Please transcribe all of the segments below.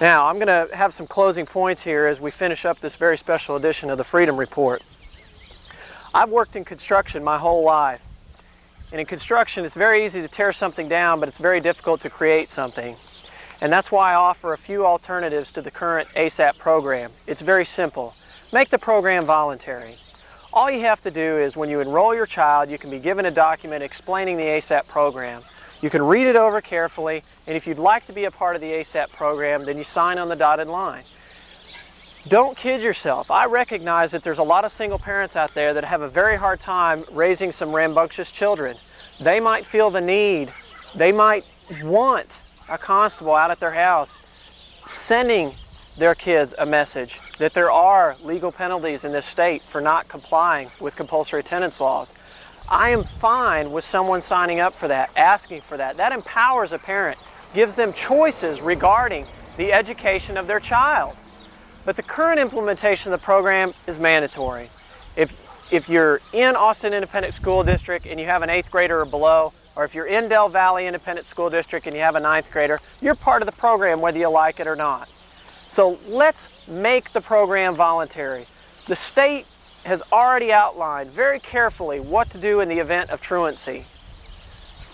Now, I'm going to have some closing points here as we finish up this very special edition of the Freedom Report. I've worked in construction my whole life. And in construction, it's very easy to tear something down, but it's very difficult to create something. And that's why I offer a few alternatives to the current ASAP program. It's very simple. Make the program voluntary. All you have to do is when you enroll your child, you can be given a document explaining the ASAP program. You can read it over carefully, and if you'd like to be a part of the ASAP program, then you sign on the dotted line. Don't kid yourself. I recognize that there's a lot of single parents out there that have a very hard time raising some rambunctious children. They might feel the need, they might want a constable out at their house sending their kids a message that there are legal penalties in this state for not complying with compulsory attendance laws. I am fine with someone signing up for that, asking for that. That empowers a parent, gives them choices regarding the education of their child. But the current implementation of the program is mandatory. If you're in Austin Independent School District and you have an 8th grader or below, or if you're in Del Valley Independent School District and you have a 9th grader, you're part of the program whether you like it or not. So let's make the program voluntary. The state has already outlined very carefully what to do in the event of truancy.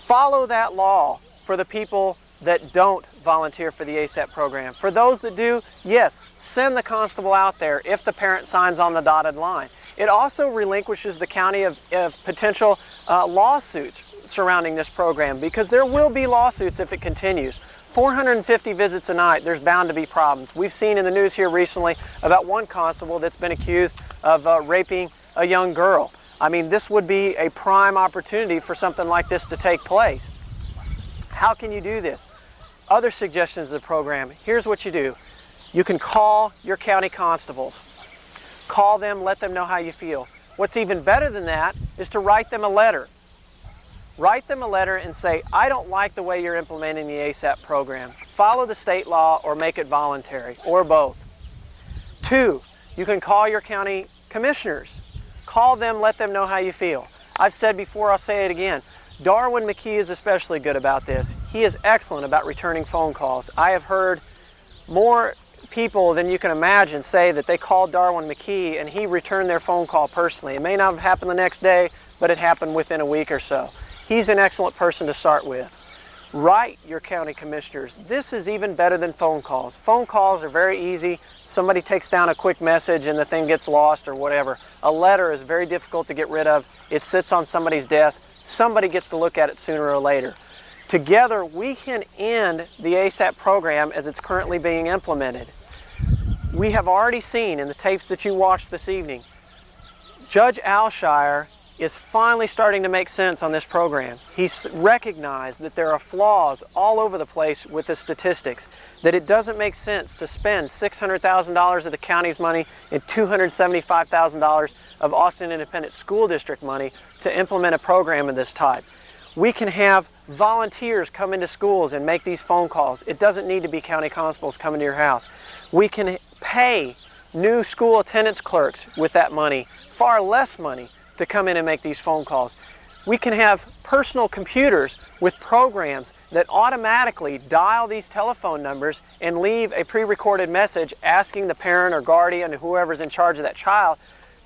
Follow that law for the people that don't volunteer for the ASAP program. For those that do, yes, send the constable out there if the parent signs on the dotted line. It also relinquishes the county of potential lawsuits surrounding this program, because there will be lawsuits if it continues. 450 visits a night, there's bound to be problems. We've seen in the news here recently about one constable that's been accused of raping a young girl. I mean, this would be a prime opportunity for something like this to take place. How can you do this? Other suggestions of the program, here's what you do. You can call your county constables. Call them, let them know how you feel. What's even better than that is to write them a letter. Write them a letter and say, I don't like the way you're implementing the ASAP program. Follow the state law or make it voluntary, or both. 2, you can call your county commissioners. Call them, let them know how you feel. I've said before, I'll say it again. Darwin McKee is especially good about this. He is excellent about returning phone calls. I have heard more people than you can imagine say that they called Darwin McKee and he returned their phone call personally. It may not have happened the next day, but it happened within a week or so. He's an excellent person to start with. Write your county commissioners. This is even better than phone calls. Phone calls are very easy. Somebody takes down a quick message and the thing gets lost or whatever. A letter is very difficult to get rid of. It sits on somebody's desk. Somebody gets to look at it sooner or later. Together, we can end the ASAP program as it's currently being implemented. We have already seen in the tapes that you watched this evening, Judge Alshire is finally starting to make sense on this program. He's recognized that there are flaws all over the place with the statistics, that it doesn't make sense to spend $600,000 of the county's money and $275,000 of Austin Independent School District money to implement a program of this type. We can have volunteers come into schools and make these phone calls. It doesn't need to be county constables coming to your house. We can pay new school attendance clerks with that money, far less money, to come in and make these phone calls. We can have personal computers with programs that automatically dial these telephone numbers and leave a pre-recorded message asking the parent or guardian or whoever's in charge of that child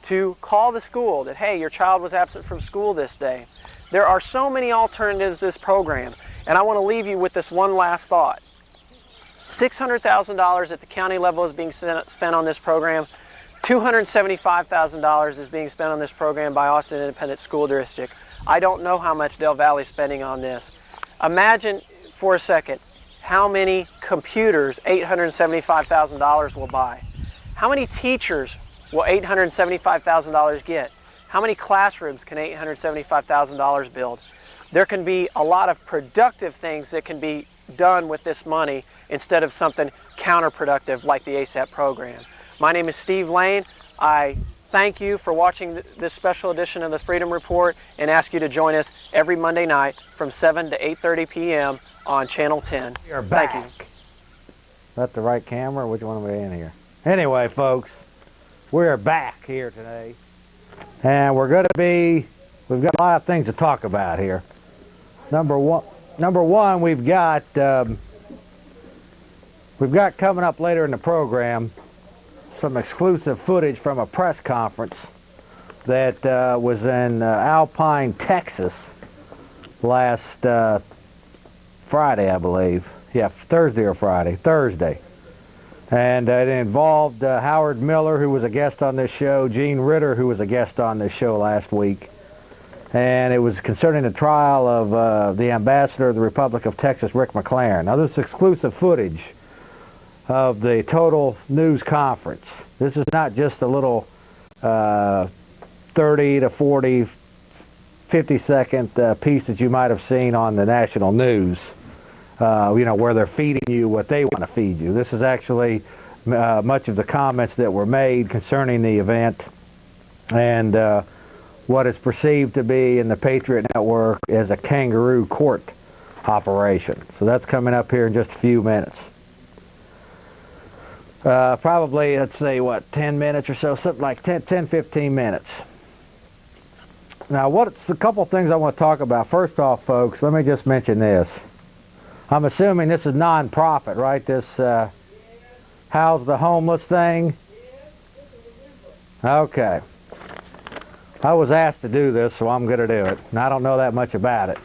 to call the school that, hey, your child was absent from school this day. There are so many alternatives to this program, and I want to leave you with this one last thought. $600,000 at the county level is being spent on this program. $275,000 is being spent on this program by Austin Independent School District. I don't know how much Del Valley is spending on this. Imagine for a second how many computers $875,000 will buy. How many teachers will $875,000 get? How many classrooms can $875,000 build? There can be a lot of productive things that can be done with this money instead of something counterproductive like the ASAP program. My name is Steve Lane. I thank you for watching this special edition of the Freedom Report and ask you to join us every Monday night from 7 to 8:30 p.m. on Channel 10. We are back. Thank you. Is that the right camera? Which one are we in here? Anyway, folks, we're back here today. And we've got a lot of things to talk about here. Number one, we've got We've got coming up later in the program some exclusive footage from a press conference that was in Alpine, Texas last Friday, I believe. Yeah, Thursday or Friday. Thursday. And it involved Howard Miller, who was a guest on this show, Gene Ritter, who was a guest on this show last week. And it was concerning the trial of the ambassador of the Republic of Texas, Rick McLaren. Now, this is exclusive footage of the total news conference. This is not just a little 30 to 40, 50-second piece that you might have seen on the national news, where they're feeding you what they want to feed you. This is actually much of the comments that were made concerning the event and what is perceived to be in the Patriot Network as a kangaroo court operation. So that's coming up here in just a few minutes. Probably, let's say, 10 minutes or so, something like 10, 15 minutes. Now, what's a couple things I want to talk about. First off, folks, let me just mention this. I'm assuming this is non-profit, right? This House the Homeless thing? Okay. I was asked to do this, so I'm going to do it. And I don't know that much about it.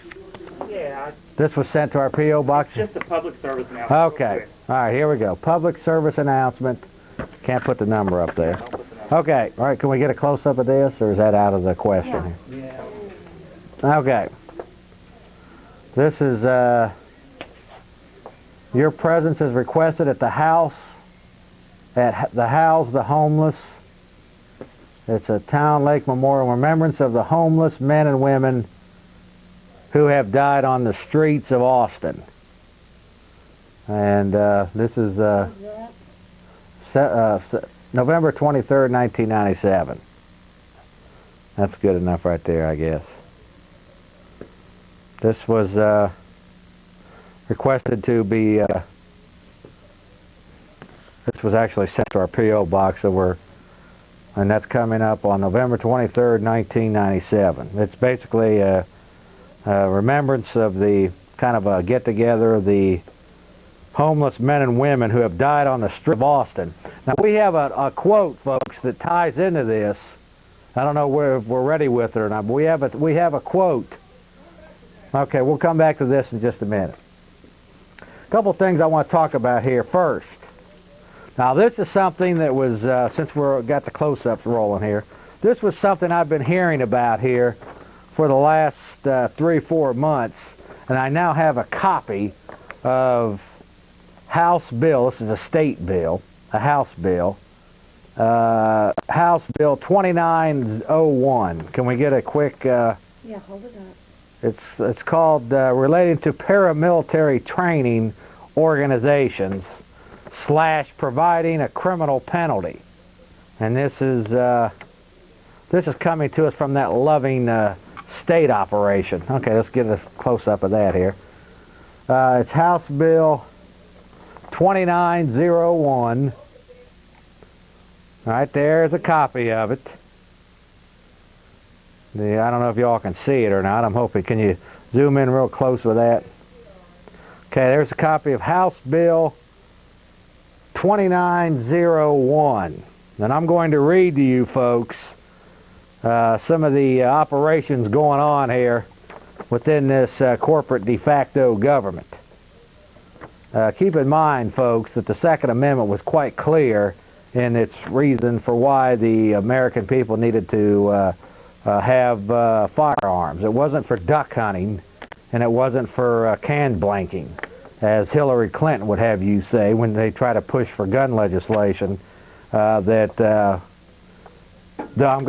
Yeah. This was sent to our P.O. box? It's just a public service announcement. Okay. All right, here we go. Public service announcement. Can't put the number up there. Okay. All right, can we get a close-up of this, or is that out of the question? Yeah. Okay. This is, your presence is requested at the house, at the House the Homeless. It's a Town Lake Memorial remembrance of the homeless men and women who have died on the streets of Austin. And this is November 23rd, 1997. That's good enough right there, I guess. This was requested to be, this was actually sent to our P.O. box, and that's coming up on November 23rd, 1997. It's basically a remembrance of the kind of a get-together of the homeless men and women who have died on the street of Austin. Now, we have a quote, folks, that ties into this. I don't know if we're ready with it or not, but we have a quote. Okay, we'll come back to this in just a minute. A couple things I want to talk about here first. Now, this is something that was, since we've got the close-ups rolling here, this was something I've been hearing about here for the last 3-4 months, and I now have a copy of House Bill, this is a state bill, a House Bill, House Bill 2901. Can we get a quick... Yeah, hold it up. It's called Relating to Paramilitary Training Organizations / Providing a Criminal Penalty. And this is coming to us from that Loving state operation. Okay, let's get a close-up of that here. It's House Bill 2901. Right there's a copy of it. I don't know if y'all can see it or not. I'm hoping. Can you zoom in real close with that? Okay, there's a copy of House Bill 2901. And I'm going to read to you folks some of the operations going on here within this corporate de facto government. Keep in mind, folks, that the Second Amendment was quite clear in its reason for why the American people needed to have firearms. It wasn't for duck hunting, and it wasn't for can blanking, as Hillary Clinton would have you say when they try to push for gun legislation. I'm going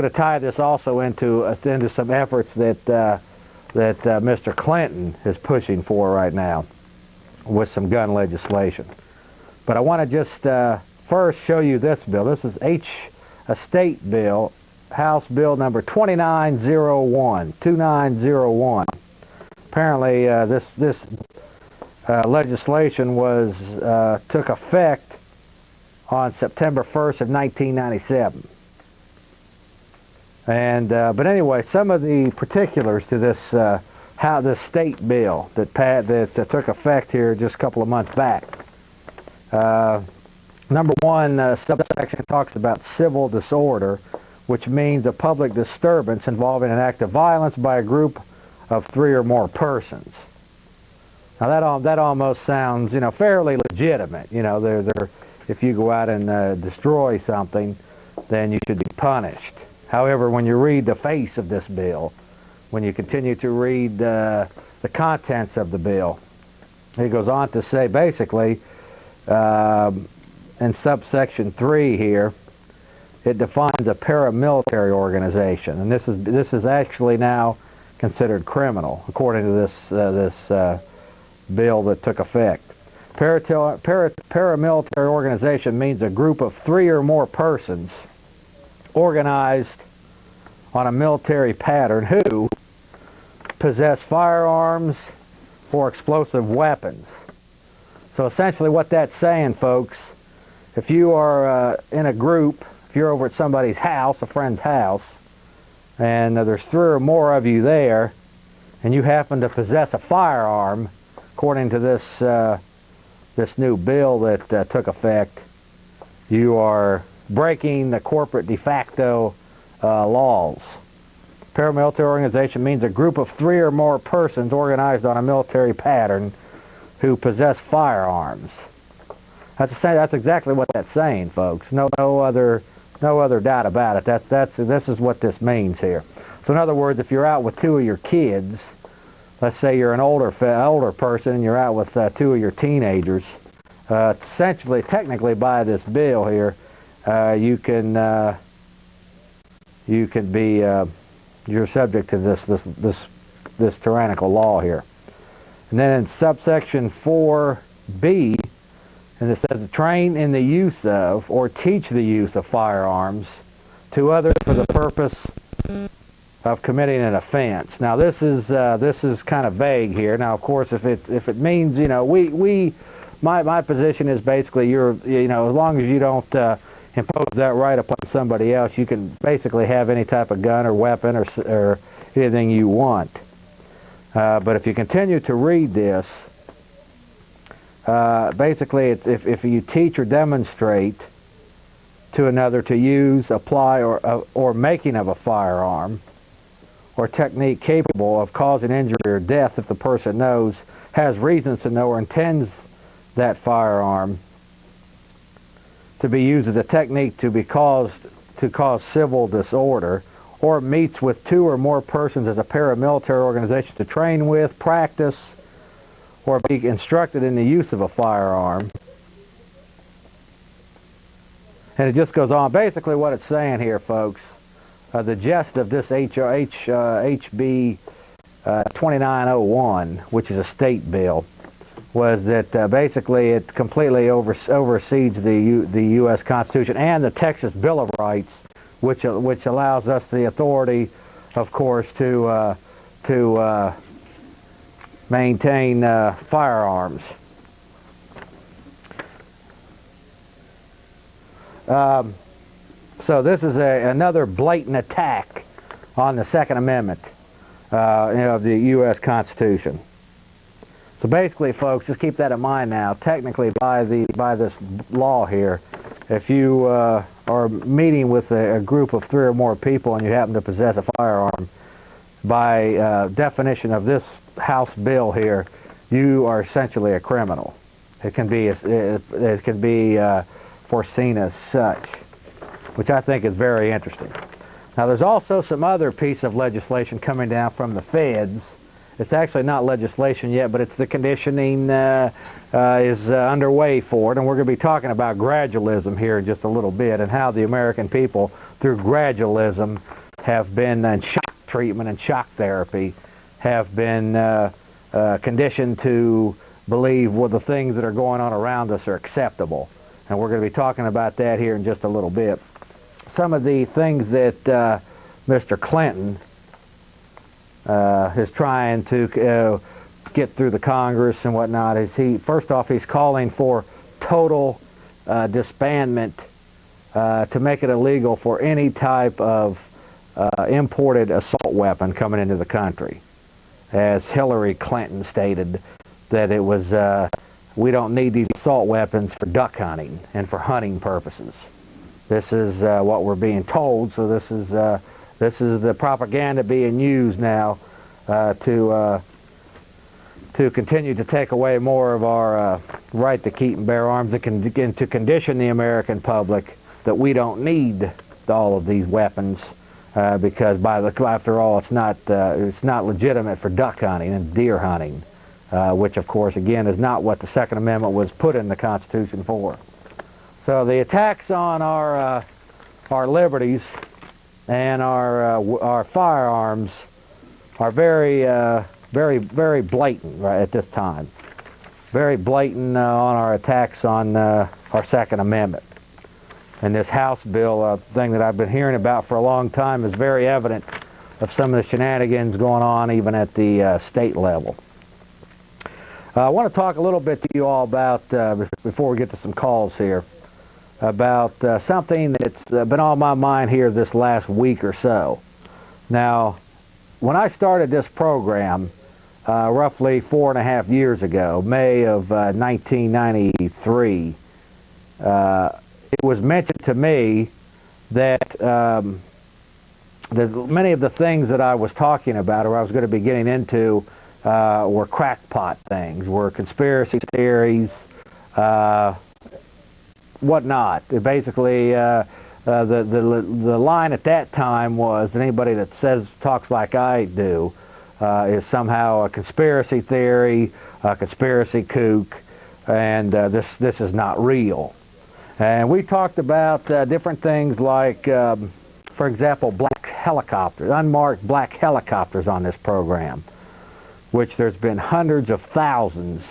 to tie this also into some efforts that Mr. Clinton is pushing for right now with some gun legislation. But I want to just first show you this bill. This is a state bill, House Bill number 2901. Apparently, this legislation took effect on September 1st of 1997. And but anyway, some of the particulars to this this state bill that took effect here just a couple of months back. Number 1 subsection talks about civil disorder, which means a public disturbance involving an act of violence by a group of 3 or more persons. Now that almost sounds, fairly legitimate. If you go out and destroy something, then you should be punished. However, when you read the face of this bill, when you continue to read the contents of the bill, it goes on to say basically in subsection 3 here, it defines a paramilitary organization, and this is actually now considered criminal according to this bill that took effect. Paramilitary organization means a group of 3 or more persons organized on a military pattern who possess firearms or explosive weapons. So essentially what that's saying, folks, if you are in a group, if you're over at somebody's house, a friend's house, and there's 3 or more of you there, and you happen to possess a firearm, according to this new bill that took effect, you are breaking the corporate de facto laws. Paramilitary organization means a group of 3 or more persons organized on a military pattern who possess firearms. That's exactly what that's saying, folks. No other doubt about it. This is what this means here. So in other words, if you're out with 2 of your kids, let's say you're an older person and you're out with 2 of your teenagers, essentially, technically, by this bill here, you can be you're subject to this tyrannical law here. And then in subsection 4B, and it says train in the use of or teach the use of firearms to others for the purpose of committing an offense. Now this is kind of vague here. Now of course if it means my position is basically as long as you don't impose that right upon somebody else, you can basically have any type of gun or weapon or anything you want. But if you continue to read this, basically if you teach or demonstrate to another to use, apply, or making of a firearm or technique capable of causing injury or death if the person has reasons to know or intends that firearm to be used as a technique to cause civil disorder, or meets with 2 or more persons as a paramilitary organization to train with, practice, or be instructed in the use of a firearm. And it just goes on. Basically what it's saying here, folks, the gist of this HB 2901, which is a state bill, was that basically it completely oversees the U.S. Constitution and the Texas Bill of Rights, which allows us the authority, of course, to maintain firearms. So this is another blatant attack on the Second Amendment of the U.S. Constitution. So basically, folks, just keep that in mind now. Technically, by this law here, if you are meeting with a group of 3 or more people and you happen to possess a firearm, by definition of this House bill here, you are essentially a criminal. It can be foreseen as such, which I think is very interesting. Now, there's also some other piece of legislation coming down from the feds. It's actually not legislation yet, but it's the conditioning is underway for it, and we're going to be talking about gradualism here in just a little bit, and how the American people, through gradualism, have been, and shock treatment and shock therapy, have been conditioned to believe the things that are going on around us are acceptable. And we're going to be talking about that here in just a little bit. Some of the things that Mr. Clinton is trying to get through the Congress and whatnot is first off, he's calling for total disbandment to make it illegal for any type of imported assault weapon coming into the country. As Hillary Clinton stated, that it was we don't need these assault weapons for duck hunting and for hunting purposes. This is what we're being told, so this is the propaganda being used now to continue to take away more of our right to keep and bear arms, and to condition the American public that we don't need all of these weapons because after all, it's not legitimate for duck hunting and deer hunting, which of course again is not what the Second Amendment was put in the Constitution for. So the attacks on our liberties and our firearms are very blatant right at this time. Very blatant on our attacks on our Second Amendment. And this House bill thing that I've been hearing about for a long time is very evident of some of the shenanigans going on even at the state level. I want to talk a little bit to you all about, before we get to some calls here, about something that's been on my mind here this last week or so. Now, when I started this program, roughly 4.5 years ago, May of 1993, it was mentioned to me that many of the things that I was talking about, or I was going to be getting into, were crackpot things, were conspiracy theories, whatnot. Basically, the line at that time was that anybody that talks like I do is somehow a conspiracy theory, a conspiracy kook, and this is not real. And we talked about different things like, for example, black helicopters, unmarked black helicopters on this program, which there's been hundreds of thousands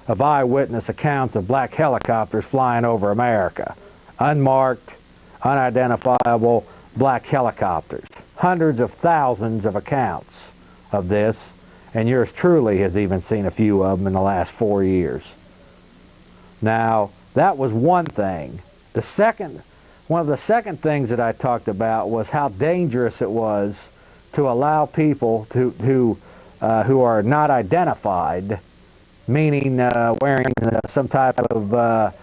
of eyewitness accounts of black helicopters flying over America. Unmarked, unidentifiable black helicopters. Hundreds of thousands of accounts of this, and yours truly has even seen a few of them in the last 4 years. Now, that was one thing. One of the second things that I talked about was how dangerous it was to allow people who are not identified, meaning wearing some type of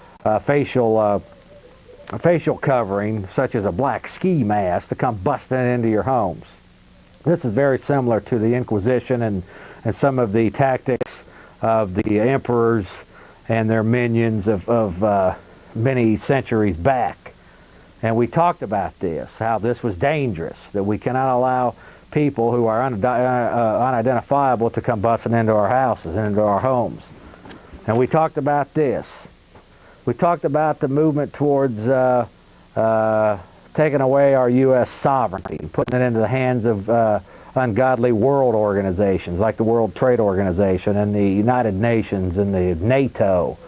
facial covering, such as a black ski mask, to come busting into your homes. This is very similar to the Inquisition and some of the tactics of the emperors and their minions of many centuries back. And we talked about this, how this was dangerous, that we cannot allow people who are unidentifiable to come busting into our houses and into our homes. And we talked about this. We talked about the movement towards taking away our U.S. sovereignty and putting it into the hands of ungodly world organizations like the World Trade Organization and the United Nations and the NATO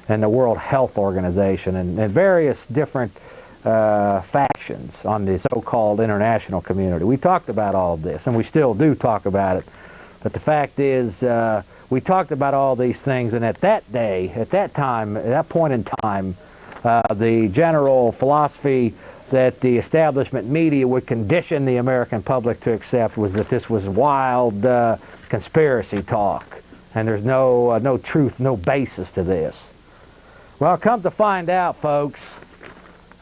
and the World Health Organization and various different factions on the so-called international community. We talked about all of this, and we still do talk about it. But the fact is, we talked about all these things, and at that point in time, the general philosophy that the establishment media would condition the American public to accept was that this was wild conspiracy talk, and there's no truth, no basis to this. Well, come to find out, folks,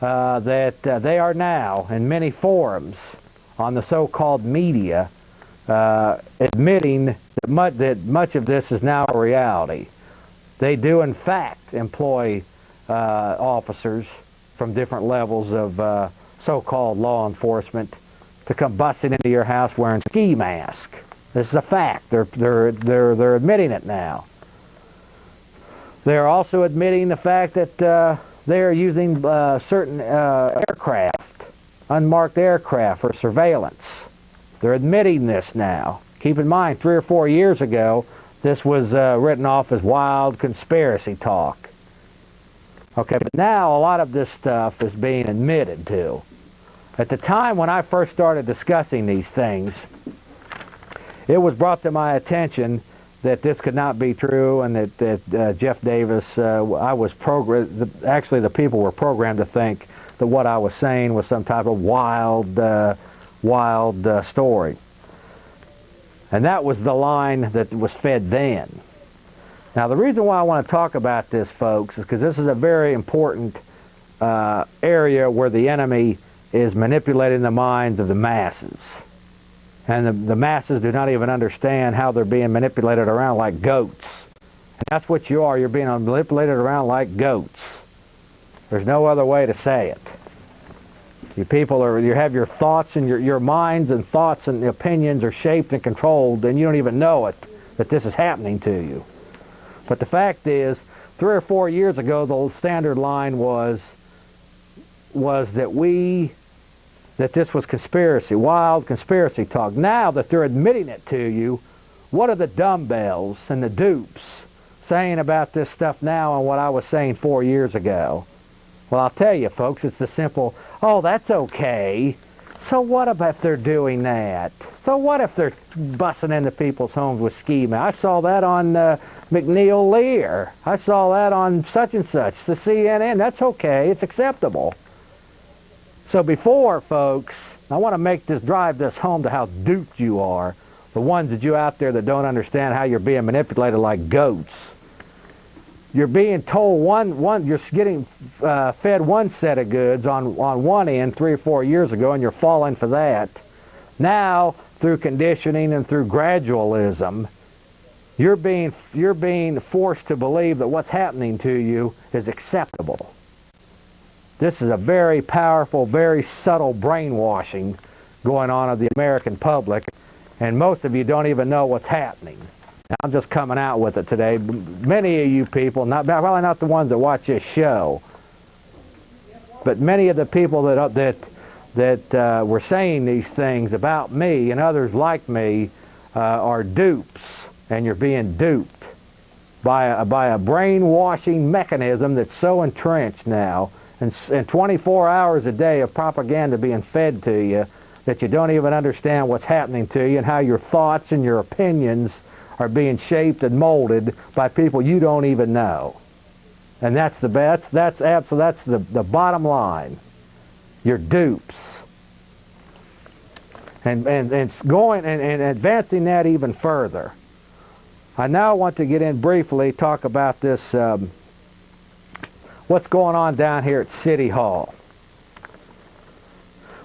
that they are now, in many forums on the so-called media, admitting that much of this is now a reality. They do, in fact, employ officers from different levels of so-called law enforcement to come busting into your house wearing ski masks. This is a fact. They're admitting it now. They're also admitting the fact that they're using certain aircraft, unmarked aircraft, for surveillance. They're admitting this now. Keep in mind, 3 or 4 years ago, this was written off as wild conspiracy talk. Okay, but now a lot of this stuff is being admitted to. At the time when I first started discussing these things, it was brought to my attention that this could not be true, and that Jeff Davis, actually the people were programmed to think that what I was saying was some type of wild story. And that was the line that was fed then. Now, the reason why I want to talk about this, folks, is because this is a very important area where the enemy is manipulating the minds of the masses. And the masses do not even understand how they're being manipulated around like goats. And that's what you are. You're being manipulated around like goats. There's no other way to say it. You people you have your thoughts and your minds and thoughts and opinions are shaped and controlled, and you don't even know it, that this is happening to you. But the fact is, 3 or 4 years ago, the standard line was that this was conspiracy, wild conspiracy talk. Now that they're admitting it to you, what are the dumbbells and the dupes saying about this stuff now and what I was saying 4 years ago? Well, I'll tell you, folks, it's the simple, oh, that's okay. So what about if they're doing that? So what if they're busting into people's homes with ski masks? I saw that on McNeil Lear. I saw that on such and such, the CNN. That's okay. It's acceptable. So before, folks, I want to drive this home to how duped you are, the ones that you out there that don't understand how you're being manipulated like goats. You're being told you're getting fed one set of goods on one end 3 or 4 years ago, and you're falling for that. Now, through conditioning and through gradualism, you're being forced to believe that what's happening to you is acceptable. This is a very powerful, very subtle brainwashing going on of the American public, and most of you don't even know what's happening. I'm just coming out with it today. Many of you people, probably not the ones that watch this show, but many of the people that were saying these things about me and others like me are dupes, and you're being duped by a brainwashing mechanism that's so entrenched now, and 24 hours a day of propaganda being fed to you that you don't even understand what's happening to you and how your thoughts and your opinions are being shaped and molded by people you don't even know. And that's the bottom line. You're dupes. And advancing that even further, I now want to get in briefly, talk about this, what's going on down here at City Hall.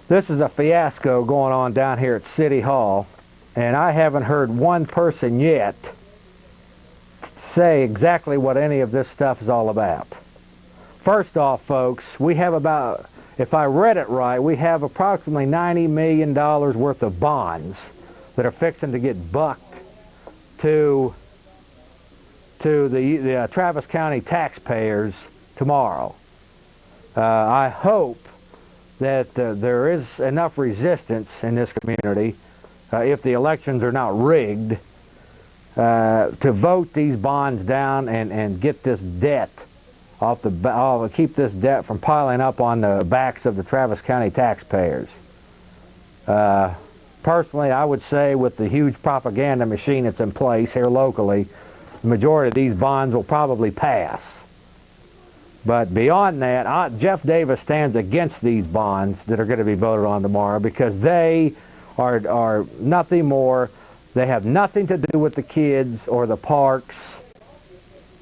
This is a fiasco going on down here at City Hall, and I haven't heard one person yet say exactly what any of this stuff is all about. First off, folks, we have about, if I read it right, we have approximately $90 million worth of bonds that are fixing to get bucked to the Travis County taxpayers tomorrow. I hope that there is enough resistance in this community, if the elections are not rigged, to vote these bonds down and get this debt keep this debt from piling up on the backs of the Travis County taxpayers. Personally, I would say with the huge propaganda machine that's in place here locally, the majority of these bonds will probably pass. But beyond that, Jeff Davis stands against these bonds that are going to be voted on tomorrow, because they are nothing more. They have nothing to do with the kids or the parks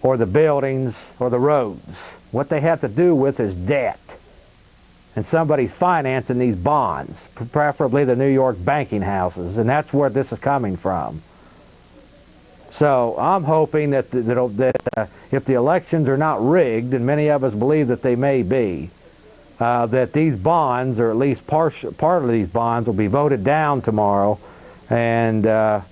or the buildings or the roads. What they have to do with is debt. And somebody's financing these bonds, preferably the New York banking houses, and that's where this is coming from. So I'm hoping that if the elections are not rigged, and many of us believe that they may be, that these bonds, or at least part of these bonds, will be voted down tomorrow, and at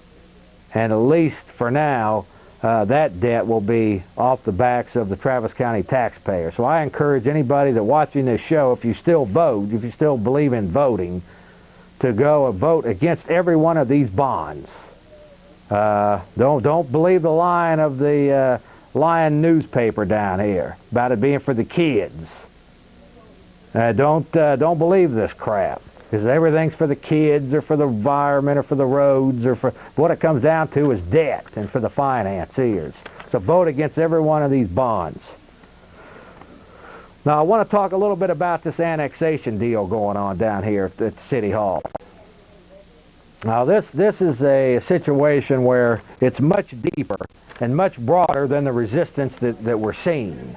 least for now, that debt will be off the backs of the Travis County taxpayers. So I encourage anybody that's watching this show, if you still vote, if you still believe in voting, to go and vote against every one of these bonds. Don't believe the line of the Lion newspaper down here about it being for the kids. Don't believe this crap, because everything's for the kids or for the environment or for the roads, or for what it comes down to is debt and for the financiers. So vote against every one of these bonds. Now I want to talk a little bit about this annexation deal going on down here at City Hall. Now this is a situation where it's much deeper and much broader than the resistance that we're seeing.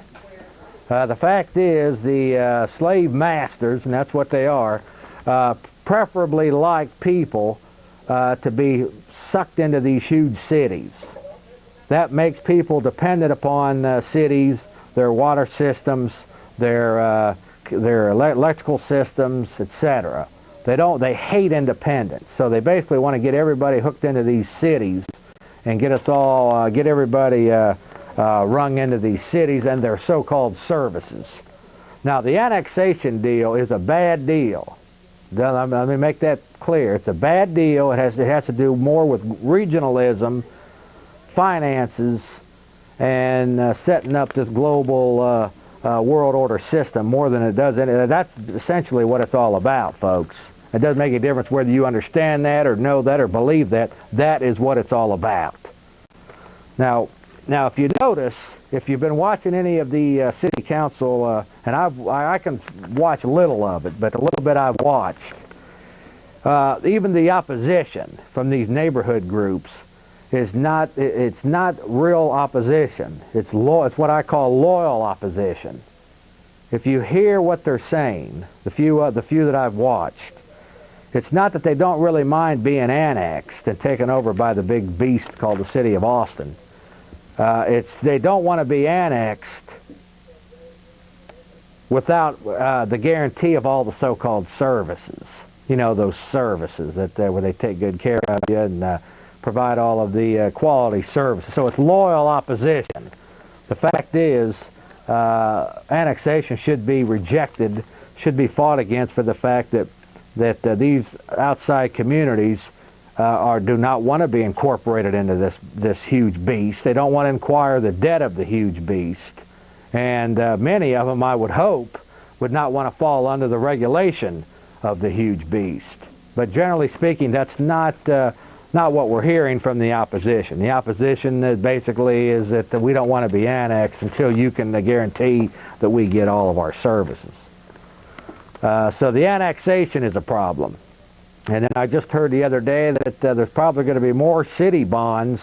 The fact is the slave masters, and that's what they are, preferably like people to be sucked into these huge cities. That makes people dependent upon cities, their water systems, their electrical systems, etc. They hate independence, so they basically want to get everybody hooked into these cities and get us all, get everybody rung into these cities and their so-called services. Now, the annexation deal is a bad deal. Let me make that clear. It's a bad deal. It has to do more with regionalism, finances, and setting up this global world order system more than it does anything. That's essentially what it's all about, folks. It doesn't make a difference whether you understand that or know that or believe that. That is what it's all about. Now if you notice, if you've been watching any of the city council, and I can watch a little of it, but a little bit I've watched, even the opposition from these neighborhood groups it's not real opposition. It's what I call loyal opposition. If you hear what they're saying, the few that I've watched, it's not that they don't really mind being annexed and taken over by the big beast called the city of Austin. They don't want to be annexed without the guarantee of all the so-called services. You know, those services where they take good care of you and provide all of the quality services. So it's loyal opposition. The fact is, annexation should be rejected, should be fought against for the fact that these outside communities do not want to be incorporated into this huge beast. They don't want to acquire the debt of the huge beast. And many of them, I would hope, would not want to fall under the regulation of the huge beast. But generally speaking, that's not what we're hearing from the opposition. The opposition basically is that we don't want to be annexed until you can guarantee that we get all of our services. So the annexation is a problem. And then I just heard the other day that there's probably going to be more city bonds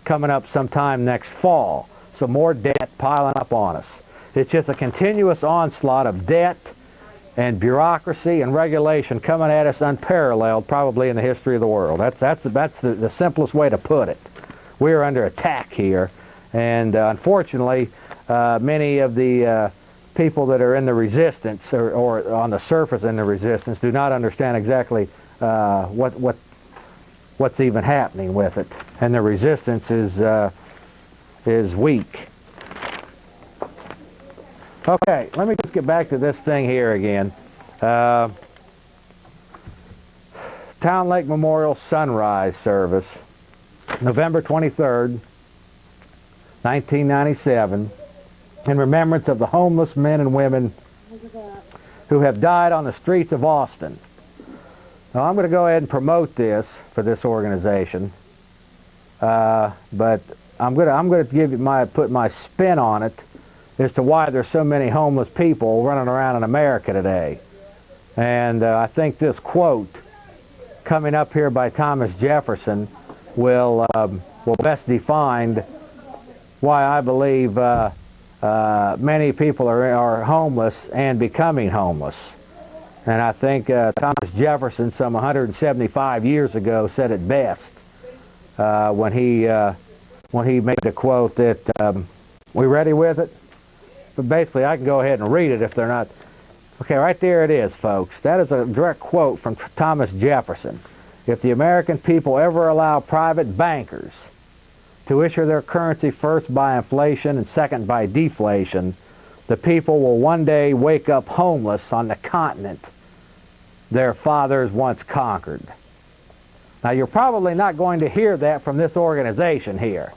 coming up sometime next fall. So more debt piling up on us. It's just a continuous onslaught of debt and bureaucracy and regulation coming at us unparalleled probably in the history of the world. That's the simplest way to put it. We're under attack here, and unfortunately many of the people that are in the resistance or on the surface in the resistance do not understand exactly what's even happening with it, and the resistance is weak. Okay, let me just get back to this thing here again. Town Lake Memorial Sunrise Service, November 23rd, 1997, in remembrance of the homeless men and women who have died on the streets of Austin. Now, I'm going to go ahead and promote this for this organization, but I'm going to put my spin on it as to why there's so many homeless people running around in America today. And I think this quote coming up here by Thomas Jefferson will best define why I believe many people are homeless and becoming homeless. And I think Thomas Jefferson, some 175 years ago, said it best when he made the quote that, we ready with it? But basically, I can go ahead and read it if they're not. Okay, right there it is, folks. That is a direct quote from Thomas Jefferson. If the American people ever allow private bankers to issue their currency first by inflation and second by deflation, the people will one day wake up homeless on the continent their fathers once conquered. Now, you're probably not going to hear that from this organization here,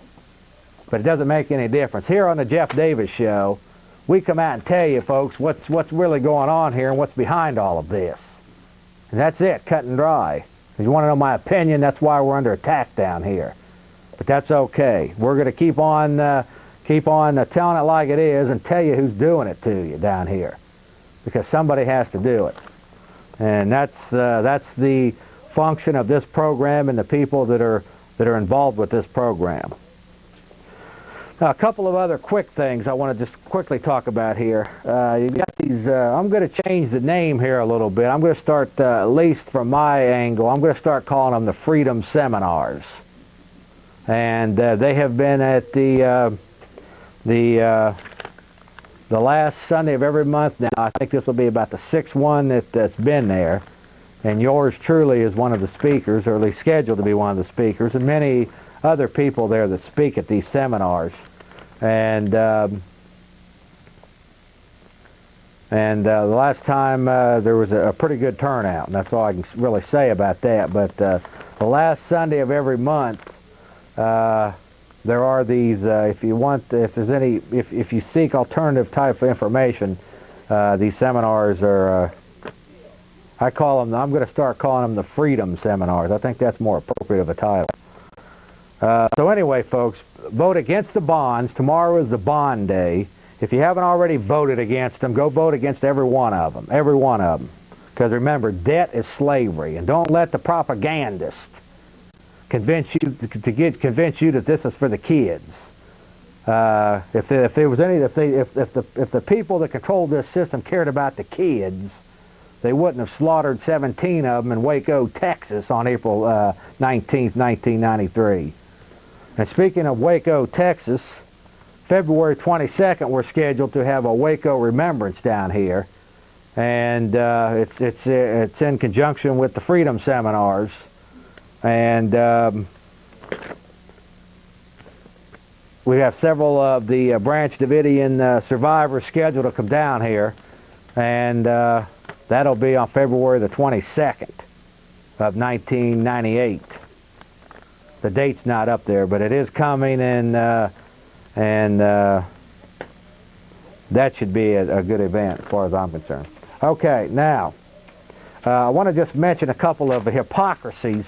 but it doesn't make any difference. Here on the Jeff Davis Show, we come out and tell you, folks, what's really going on here and what's behind all of this. And that's it, cut and dry. If you want to know my opinion, that's why we're under attack down here. But that's okay. We're going to keep on telling it like it is and tell you who's doing it to you down here, because somebody has to do it. And that's the function of this program and the people that are involved with this program. Now, a couple of other quick things I want to just quickly talk about here. You've got these, I'm going to change the name here a little bit. I'm going to start, at least from my angle, I'm going to start calling them the Freedom Seminars. And they have been at the last Sunday of every month now. I think this will be about the 6th one that's been there. And yours truly is one of the speakers, or at least scheduled to be one of the speakers, and many other people there that speak at these seminars. And the last time there was a pretty good turnout, and that's all I can really say about that. But the last Sunday of every month, there are these. If you seek alternative type of information, these seminars are. I call them. I'm going to start calling them the Freedom Seminars. I think that's more appropriate of a title. So anyway, folks, vote against the bonds. Tomorrow is the bond day. If you haven't already voted against them, go vote against every one of them. Every one of them. Because remember, debt is slavery, and don't let the propagandists convince you that this is for the kids. If the people that control this system cared about the kids, they wouldn't have slaughtered 17 of them in Waco, Texas on April 19th, 1993. And speaking of Waco, Texas, February 22nd we're scheduled to have a Waco remembrance down here. And it's in conjunction with the Freedom Seminars. And we have several of the Branch Davidian survivors scheduled to come down here. And that'll be on February the 22nd of 1998. The date's not up there, but it is coming, and that should be a good event as far as I'm concerned. Okay, now, I want to just mention a couple of hypocrisies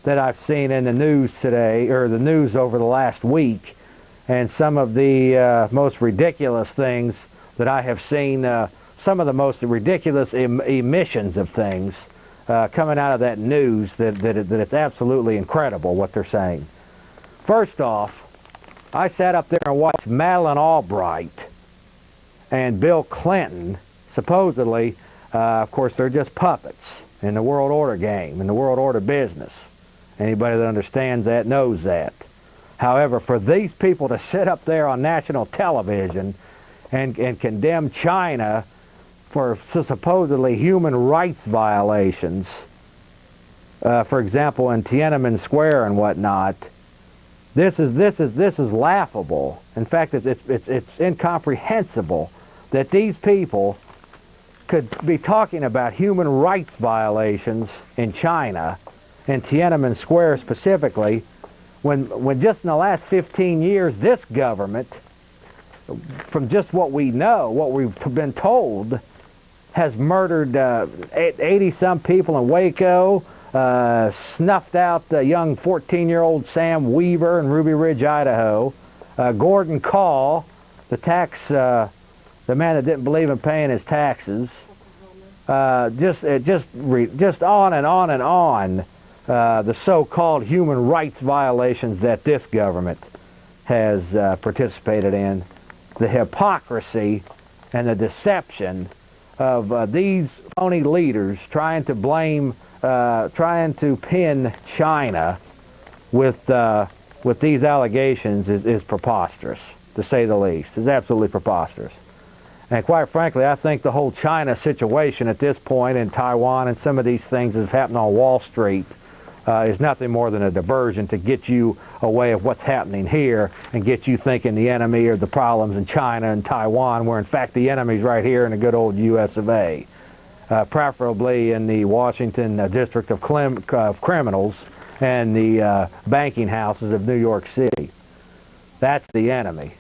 that I've seen in the news today, or the news over the last week, and some of the most ridiculous things that I have seen, some of the most ridiculous emissions of things coming out of that news that it's absolutely incredible what they're saying. First off, I sat up there and watched Madeleine Albright and Bill Clinton, supposedly, of course, they're just puppets in the world order game, in the world order business. Anybody that understands that knows that. However, for these people to sit up there on national television and condemn China for supposedly human rights violations, for example, in Tiananmen Square and whatnot, this is laughable. In fact, it's incomprehensible that these people could be talking about human rights violations in China, in Tiananmen Square specifically, when just in the last 15 years, this government, from just what we know, what we've been told, has murdered 80-some people in Waco, snuffed out the young 14-year-old Sam Weaver in Ruby Ridge, Idaho, Gordon Call, the man that didn't believe in paying his taxes, just on and on and on, the so-called human rights violations that this government has participated in, the hypocrisy and the deception of these phony leaders trying to pin China with these allegations is preposterous, to say the least. It's absolutely preposterous. And quite frankly, I think the whole China situation at this point in Taiwan and some of these things that have happened on Wall Street is nothing more than a diversion to get you away of what's happening here and get you thinking the enemy are the problems in China and Taiwan, where in fact the enemy's right here in the good old U.S. of A. Preferably in the Washington District of Criminals and the banking houses of New York City. That's the enemy.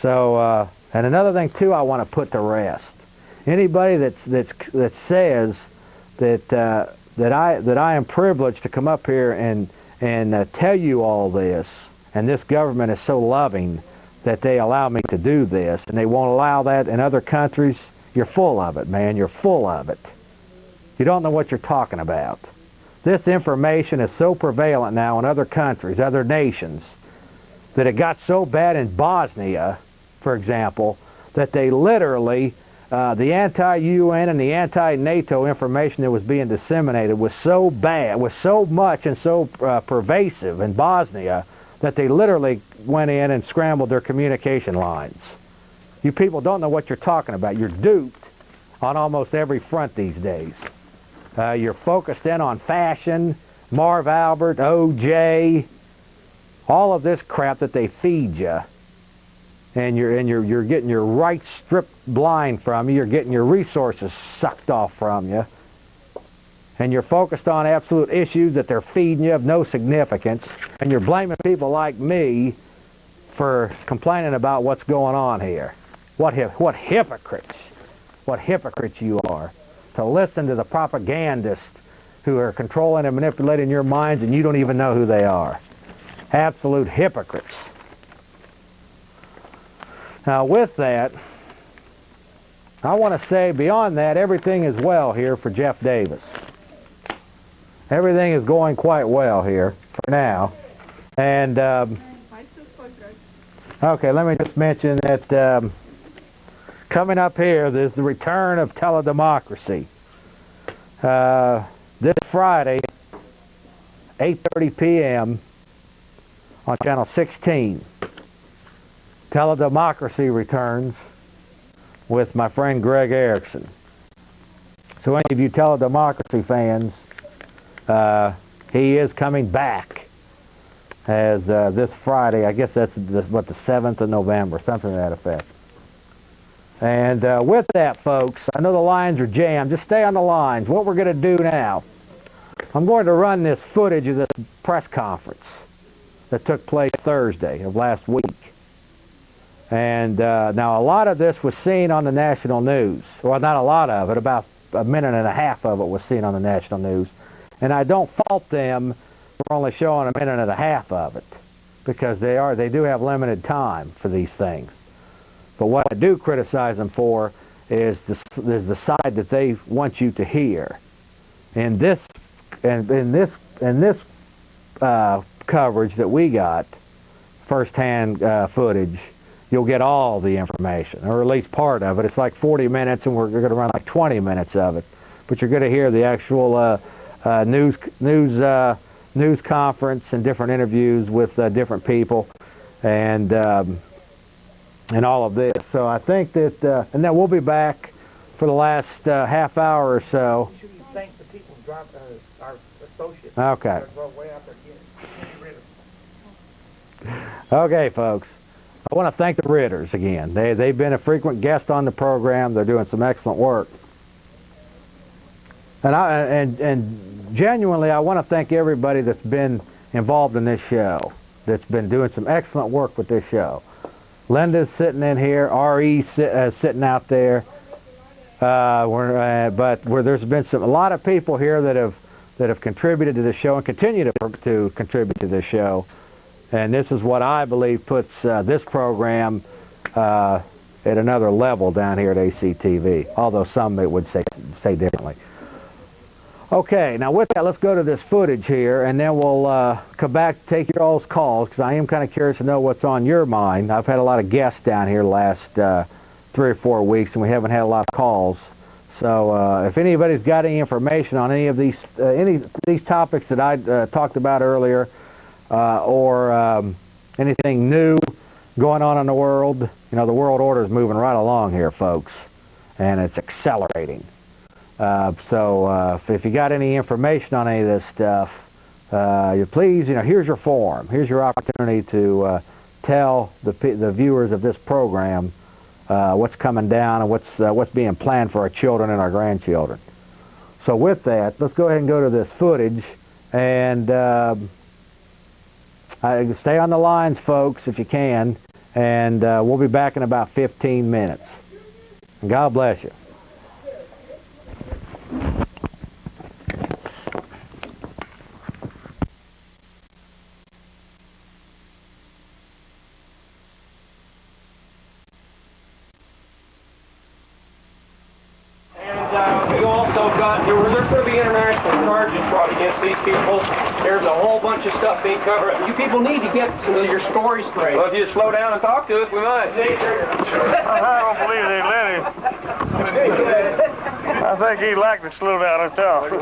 So, and another thing too I want to put to rest. Anybody that says that I am privileged to come up here and tell you all this, and this government is so loving that they allow me to do this, and they won't allow that in other countries, you're full of it, man. You're full of it. You don't know what you're talking about. this information is so prevalent now in other countries, other nations, that it got so bad in Bosnia, for example, that they literally, the anti-UN and the anti-NATO information that was being disseminated was so bad, was so much and so pervasive in Bosnia that they literally went in and scrambled their communication lines. You people don't know what you're talking about. You're duped on almost every front these days. You're focused in on fashion, Marv Albert, OJ, all of this crap that they feed you. And you're getting your rights stripped blind from you. You're getting your resources sucked off from you. And you're focused on absolute issues that they're feeding you of no significance. And you're blaming people like me for complaining about what's going on here. What hypocrites. What hypocrites you are. To listen to the propagandists who are controlling and manipulating your minds and you don't even know who they are. Absolute hypocrites. Now with that, I want to say beyond that, everything is well here for Jeff Davis. Everything is going quite well here for now. And, okay, let me just mention that coming up here, there's the return of teledemocracy. This Friday, 8:30 p.m. on Channel 16. Teledemocracy returns with my friend Greg Erickson. So any of you teledemocracy fans, he is coming back as this Friday. I guess that's the 7th of November, something to that effect. And with that, folks, I know the lines are jammed. Just stay on the lines. What we're going to do now, I'm going to run this footage of this press conference that took place Thursday of last week. And now a lot of this was seen on the national news. Well, not a lot of it. About a minute and a half of it was seen on the national news. And I don't fault them for only showing a minute and a half of it, because they do have limited time for these things. But what I do criticize them for is the side that they want you to hear. In this coverage that we got, first-hand footage, you'll get all the information, or at least part of it. It's like 40 minutes, and we're going to run like 20 minutes of it. But you're going to hear the actual news conference and different interviews with different people, and all of this. So I think that, and then we'll be back for the last half hour or so. You should thank the people who dropped our associates. Okay. Way out there getting Okay, folks. I want to thank the Ritters again. They've been a frequent guest on the program. They're doing some excellent work. And genuinely, I want to thank everybody that's been involved in this show, that's been doing some excellent work with this show. Linda's sitting in here. R.E. sitting out there. There's been a lot of people here that have contributed to the show and continue to contribute to this show. And this is what I believe puts this program at another level down here at ACTV, although some would say differently. Okay, now with that, let's go to this footage here, and then we'll come back to take your all's calls, because I am kind of curious to know what's on your mind. I've had a lot of guests down here the last 3 or 4 weeks, and we haven't had a lot of calls. So if anybody's got any information on any of these topics that I talked about earlier, or anything new going on in the world, you know, the world order is moving right along here, folks, and it's accelerating. If you got any information on any of this stuff, please, here's your forum. Here's your opportunity to tell the viewers of this program what's coming down and what's being planned for our children and our grandchildren. So with that, let's go ahead and go to this footage, and stay on the lines, folks, if you can, and we'll be back in about 15 minutes. God bless you. We also there's going to be international charges brought against these people. There's a whole bunch of stuff being covered up. You people need to get some of your stories straight. Well, if you slow down and talk to us, we might. I don't believe they let him. I think he'd like to slow down and talk. Oh,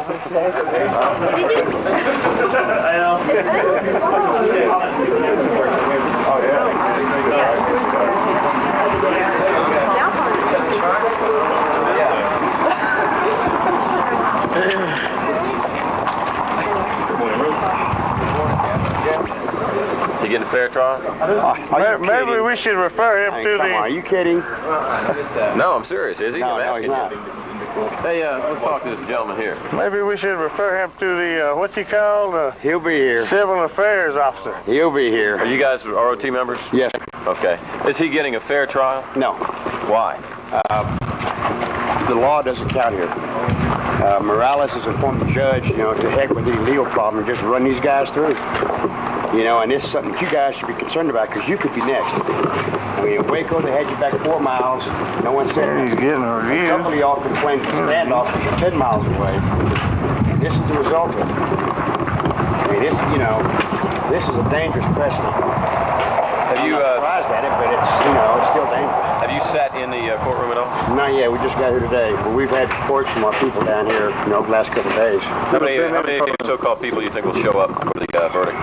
You getting a fair trial? Maybe we should refer him to the... Are you kidding? No, I'm serious. Is he? No, I'm no, he's asking not. you. Hey, let's talk to this gentleman here. Maybe we should refer him to the, what's he called? He'll be here. Civil Affairs Officer. He'll be here. Are you guys ROT members? Yes. Okay. Is he getting a fair trial? No. Why? The law doesn't count here. Morales has informed the judge, to heck with any legal problem, just run these guys through. And this is something that you guys should be concerned about because you could be next. I mean, in Waco, they had you back 4 miles. No one said He's getting a a review. couple of y'all complained to standoff because you're 10 miles away. And this is the result of it. I mean, this is a dangerous precedent. Have you, I'm not surprised at it, but it's still dangerous. have you sat in the courtroom at all? Not yet. We just got here today, but we've had reports from our people down here, the last couple of days. How many so-called people you think will show up for the verdict?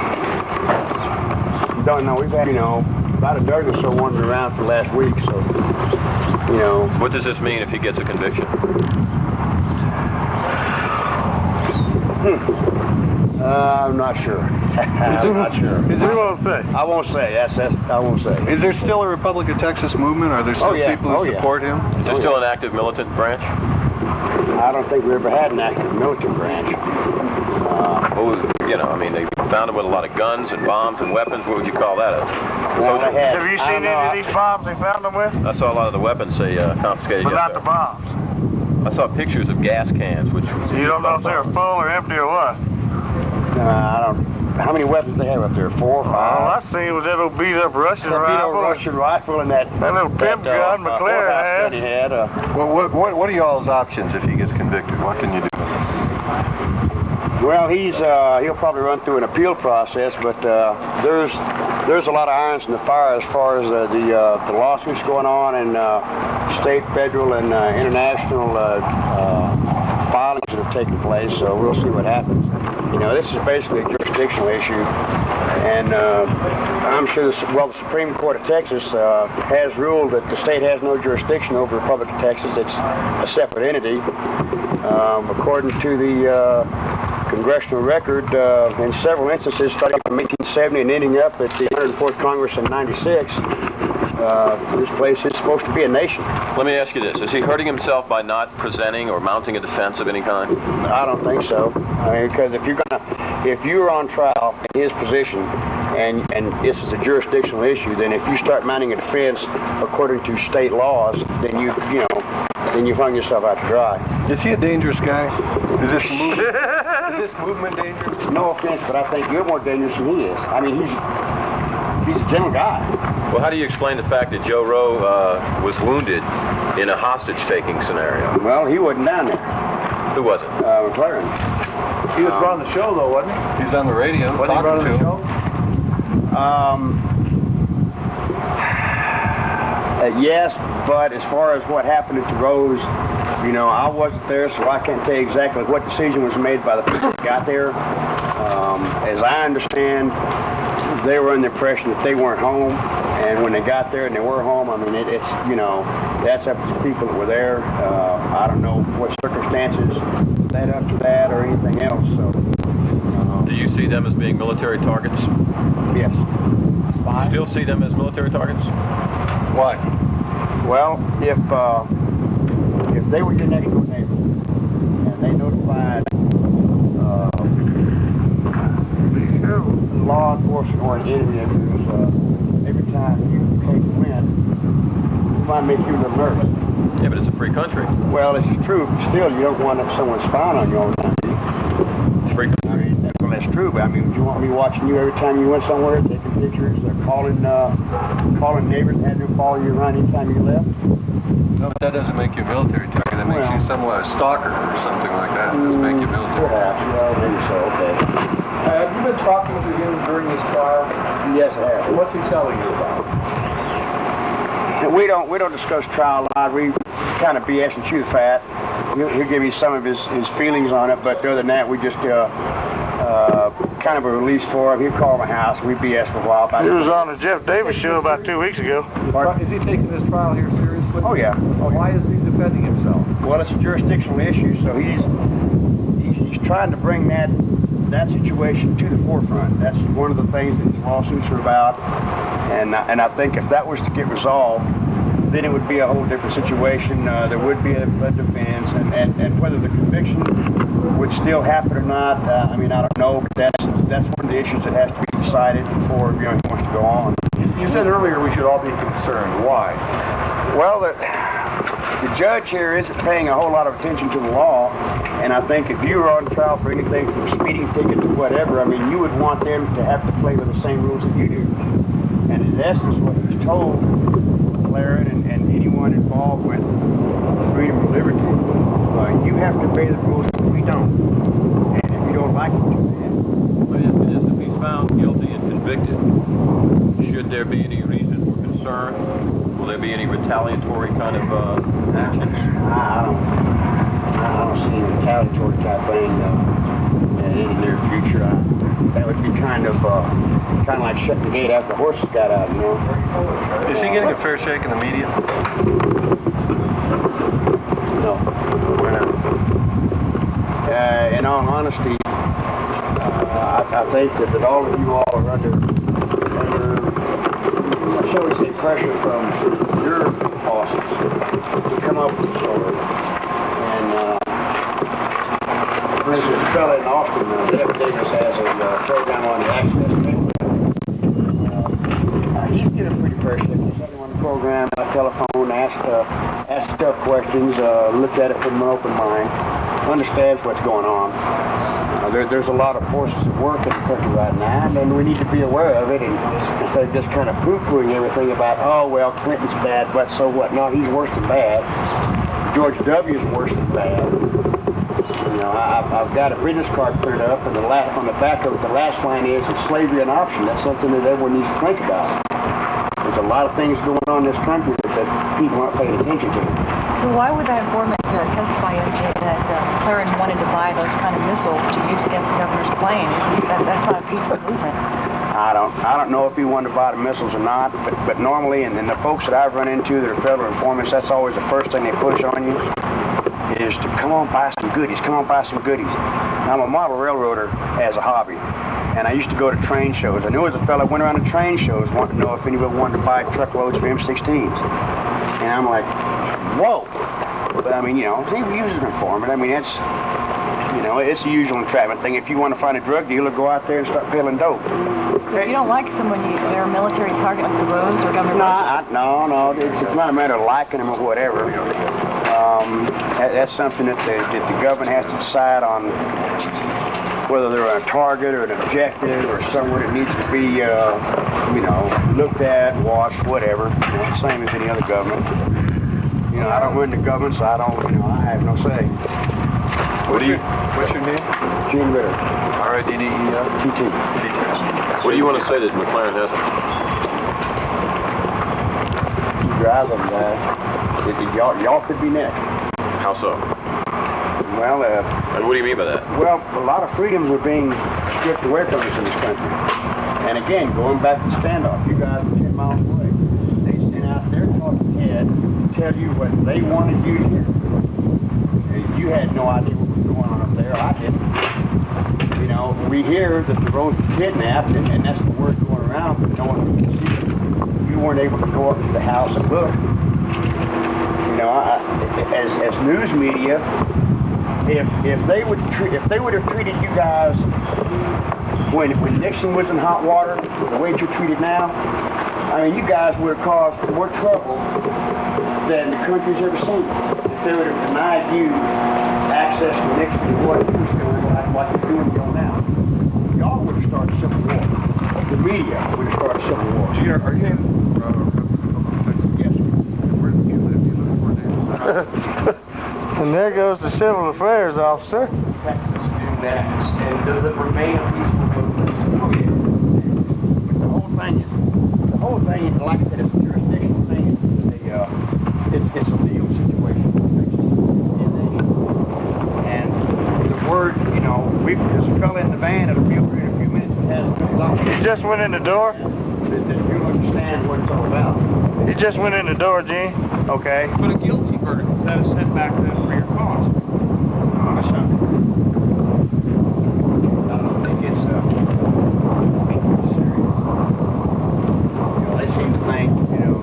Don't know. We've had, about a dozen or so wandering around for the last week, so, What does this mean if he gets a conviction? I'm not sure. I'm not sure. You won't say. I won't say. I won't say. Is there still a Republic of Texas movement? Are there still people who support him? Is there still an active militant branch? I don't think we ever had an active military branch. They found him with a lot of guns and bombs and weapons. What would you call that? Well, they had, Have you seen any of these bombs they found them with? I saw a lot of the weapons they confiscated. But not the yesterday. bombs. I saw pictures of gas cans, which You don't know if they're full or empty or what? I don't. How many weapons they have up there? 4 or 5? All I seen was that old beat-up Russian rifle. Russian rifle and that little pimp gun McLaren that he had. had. What are y'all's options if he gets convicted? What can you do? Well, he'll probably run through an appeal process, but there's a lot of irons in the fire as far as the lawsuits going on and state, federal, and international filings that have taken place. So we'll see what happens. This is basically a jurisdictional issue, and I'm sure the Supreme Court of Texas has ruled that the state has no jurisdiction over the Republic of Texas. It's a separate entity. According to the congressional record, in several instances starting from 1870 and ending up at the 104th Congress in 96, this place is supposed to be a nation. Let me ask you this. Is he hurting himself by not presenting or mounting a defense of any kind? I don't think so. Because if you're on trial in his position and this is a jurisdictional issue, then if you start mounting a defense according to state laws, then you've hung yourself out to dry. Is he a dangerous guy? Is this movement dangerous? No offense, but I think you're more dangerous than he is. I mean, he's a gentle guy. Well, how do you explain the fact that Joe Rowe was wounded in a hostage-taking scenario? Well, he wasn't down there. Who was it? McLaren. He was on the show, though, wasn't he? He's on the radio. Wasn't he talking on the to show? Yes, but as far as what happened at the Rose, I wasn't there, so I can't tell you exactly what decision was made by the people that got there. As I understand, they were under the impression that they weren't home, and when they got there and they were home, I mean, that's up to the people that were there. I don't know what circumstances led up to that or anything else, so. Do you see them as being military targets? Yes. Still see them as military targets? Why? Well, if they were your next door neighbor and they notified law enforcement or an enemy of yours, every time you take a wind, it might make you a little nervous. Yeah, but it's a free country. Well, it's true, but still, you don't want someone spying on you all the time. It's a free country. I mean, well, that's true, but I mean, would you want me watching you every time you went somewhere, taking pictures, or calling neighbors, having them follow you around anytime you left? No, but that doesn't make you a military target. maybe that makes you somewhat a stalker or something like that. Doesn't make you military. Perhaps, well, maybe so, okay. Have you been talking with him during this trial? Yes, I have. What's he telling you about? We don't discuss trial live. We kind of BS and chew the fat. He'll give you some of his feelings on it, but other than that, we just kind of a release for him. He'll call my house. We BS for a while. He was on the Jeff Davis show about 2 weeks ago. Is he taking this trial here seriously? Oh yeah. Why is he defending himself? Well, it's a jurisdictional issue, so he's trying to bring that situation to the forefront. That's one of the things that these lawsuits are about, and I think if that was to get resolved, then it would be a whole different situation. There would be a defense, and whether the conviction would still happen or not, I mean, I don't know, but that's one of the issues that has to be decided before he wants to go on. You said earlier we should all be concerned. Why? Well, the judge here isn't paying a whole lot of attention to the law, and I think if you were on trial for anything from speeding ticket to whatever, I mean, you would want them to have to play with the same rules that you do. And in essence, what he's told Claret and anyone involved with freedom or liberty, you have to obey the rules if we don't. And if you don't like it, But if he's found guilty and convicted, should there be any reason for concern? Will there be any retaliatory kind of actions? I don't see any retaliatory type thing in the near future. That would be kind of like shutting the gate after the horses got out, you know. Is he getting a fair shake in the media? No. Why not? In all honesty, I think that all of you all are under shall we say, pressure from your bosses to come up with a story. And for instance, a fellow in Austin, Jeff Davis, has a program on the access thing. He's getting pretty fresh. He's sitting on the program by telephone, asked tough questions, looked at it from an open mind, understands what's going on. There's a lot of forces at work in the country right now, and we need to be aware of it, and instead of just kind of poo-pooing everything about, oh, well, Clinton's bad, but so what? No, he's worse than bad. George W. is worse than bad. You know, I've got a business card printed up, and on the back of it, the last line is slavery an option. That's something that everyone needs to think about. There's a lot of things going on in this country that people aren't paying attention to. So why would that informant testify yesterday that Claret wanted to buy those kind of missiles to use against the governor's plane? That's not a peaceful movement. I don't know if he wanted to buy the missiles or not, but normally, and the folks that I've run into that are federal informants, that's always the first thing they push on you, is to come on, buy some goodies, come on, buy some goodies. Now, I'm a model railroader as a hobby, and I used to go to train shows. I knew as a fellow went around to train shows wanting to know if anybody wanted to buy truckloads of M16s. And I'm like, whoa. But I mean, you know, he was an informant. I mean, it's the usual entrapment thing. If you want to find a drug dealer, go out there and start peddling dope. So if you don't like someone, they're a military target like the Rose or Governor Bush? No. It's not a matter of liking them or whatever. That's something that the government has to decide on, whether they're a target or an objective or someone that needs to be, looked at, watched, whatever. Same as any other government. You know, I don't run the government, so I have no say. What's your name? Gene Ritter. R-I-D-D-E-R? T-T. What do you want to say that McLaren hasn't? You drive them, y'all could be next. How so? Well, And what do you mean by that? well, a lot of freedoms are being stripped away from us in this country. And again, going back to the standoff, you guys are 10 miles away. They sent out their talking head to tell you what they wanted you to hear. You had no idea what was going on up there. I didn't. You know, we hear that the Rose was kidnapped, and that's the word going around, but no one can see it. You weren't able to go up to the house and look. You know, as news media, if they would have treated you guys when Nixon was in hot water, the way you're treated now, I mean, you guys would have caused more trouble than the country's ever seen. If they would have denied you access to Nixon and what he was doing, like you're doing now, y'all would have started a civil war. The media would have started a civil war. Gene, are you in? Yes, sir. Where do you live? Do you live in Fort Davis? And there goes the Civil Affairs officer. Texas do that, and does it remain a peaceful movement? Oh, yeah. The whole thing is, like I said, it's a jurisdictional thing. It's a legal situation. And the word, you know, there's a fellow in the van that'll be over here in a few minutes and has a lot. He just went in the door? That you understand what it's all about. He just went in the door, Gene. Okay. But a guilty verdict, is that a setback then for your cause? I don't think it's serious. They seem to think,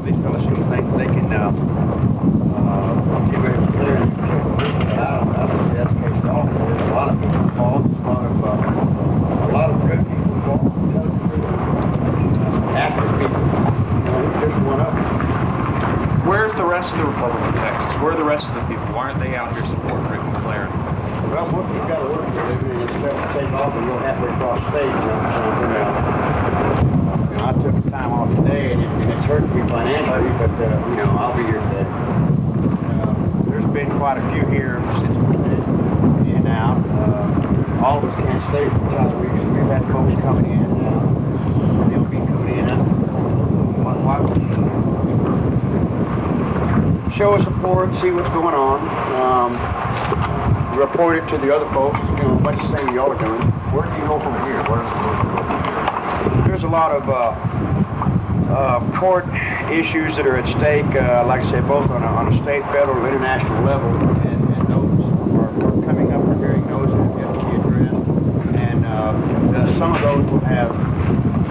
these fellas seem to think they can get rid of it clear. I don't think that's the case at all. There's a lot of people involved, a lot of good people involved, active people. Just one of them. Where's the rest of the Republic of Texas? Where are the rest of the people? Why aren't they out here supporting Rick McLaren? Well, what we've got to work with is to take off and go halfway across state. I took the time off today, and it's hurt me financially, but, I'll be here today. There's been quite a few here since we've been in and out. All of us can't stay for a couple of weeks. We've had folks coming in and out. They'll be coming in. Show us support, see what's going on. Report it to the other folks, much the same y'all are doing. Where do you go from here? What is the road from here? There's a lot of court issues that are at stake, like I said, both on a state, federal, and international level, and those are coming up for hearing. Those have yet to be addressed, and some of those will have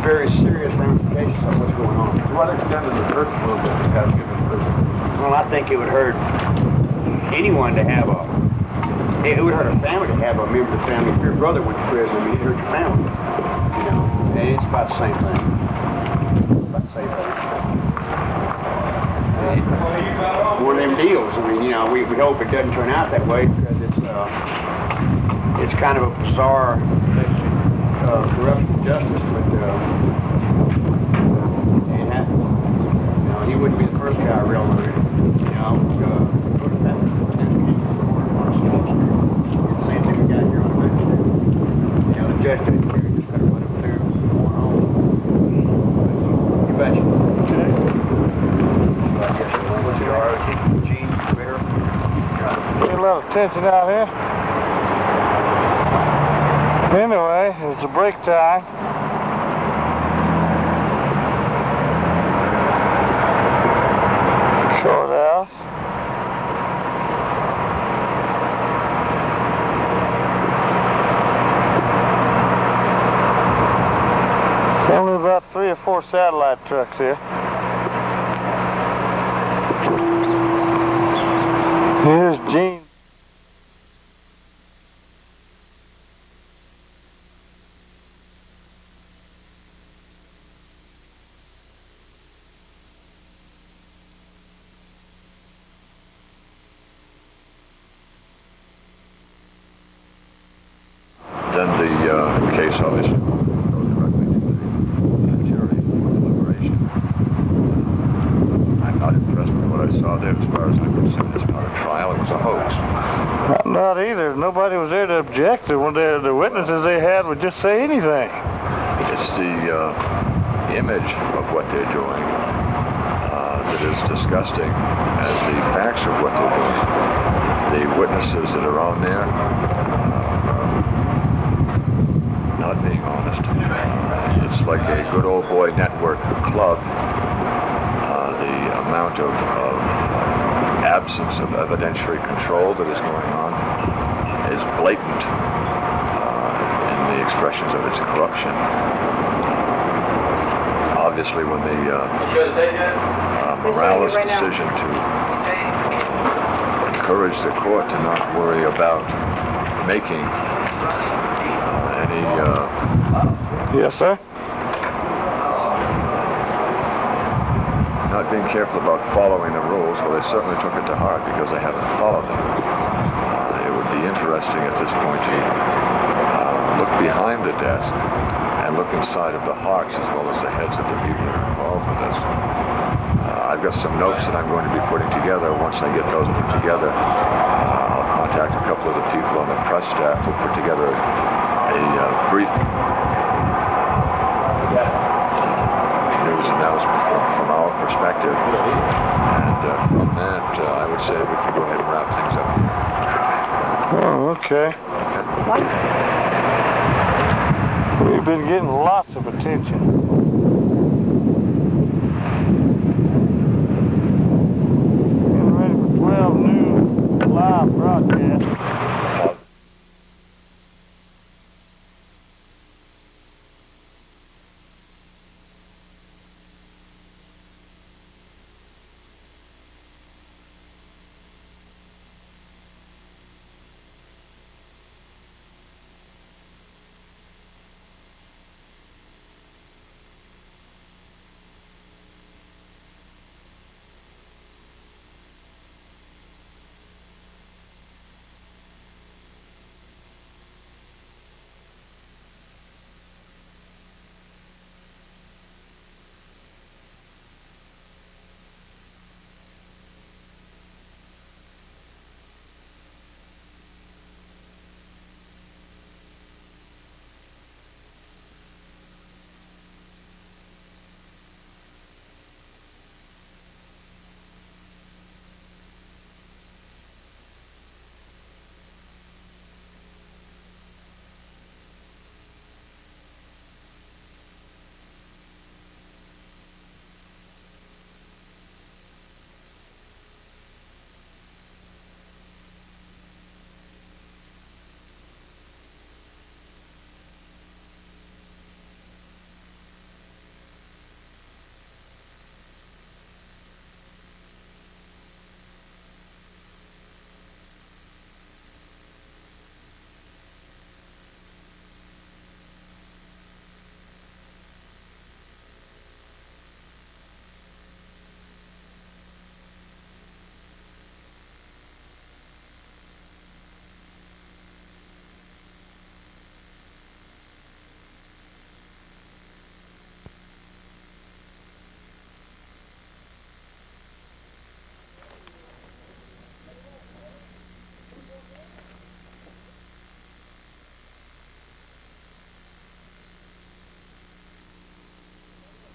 very serious ramifications of what's going on. To what extent does it hurt a little bit to have given prison? Well, I think it would hurt anyone to have it would hurt a family to have a member of the family. If your brother went to prison, I mean, it hurt your family. And it's about the same thing. About the same thing. One of them deals. I mean, we hope it doesn't turn out that way because it's kind of a bizarre corruption of justice, but it happens. He wouldn't be the first guy I realized. Same thing we got here on the bench. The judge didn't care. He just got to run up there and what's going on. You betcha. What's your ROT? Gene, Ritter? Get a lot of tension out here. Anyway, it's a break time. Short house. There's only about 3 or 4 satellite trucks here. Here's Gene. Then the case obviously goes directly to the jury for deliberation. I'm not impressed with what I saw there as far as I'm concerned. It's not a trial, it was a hoax. I'm not either. Nobody was there to object. The witnesses they had would just say anything. It's the image of what they're doing that is disgusting as the facts of what they're doing. The witnesses that are on there not being honest. It's like a good old boy network club. The amount of absence of evidentiary control that is going on is blatant in the expressions of its corruption. Obviously, when the Morales decision to encourage the court to not worry about making any Yes, sir. not being careful about following the rules, well, they certainly took it to heart because they haven't followed them. It would be interesting at this point to look behind the desk and look inside of the hearts as well as the heads of the people that are involved with this. I've got some notes that I'm going to be putting together. Once I get those put together, I'll contact a couple of the people on the press staff who put together a brief news announcement from our perspective. And from that, I would say we can go ahead and wrap things up. Oh, okay. We've been getting lots of attention. Getting ready for 12 noon live broadcast.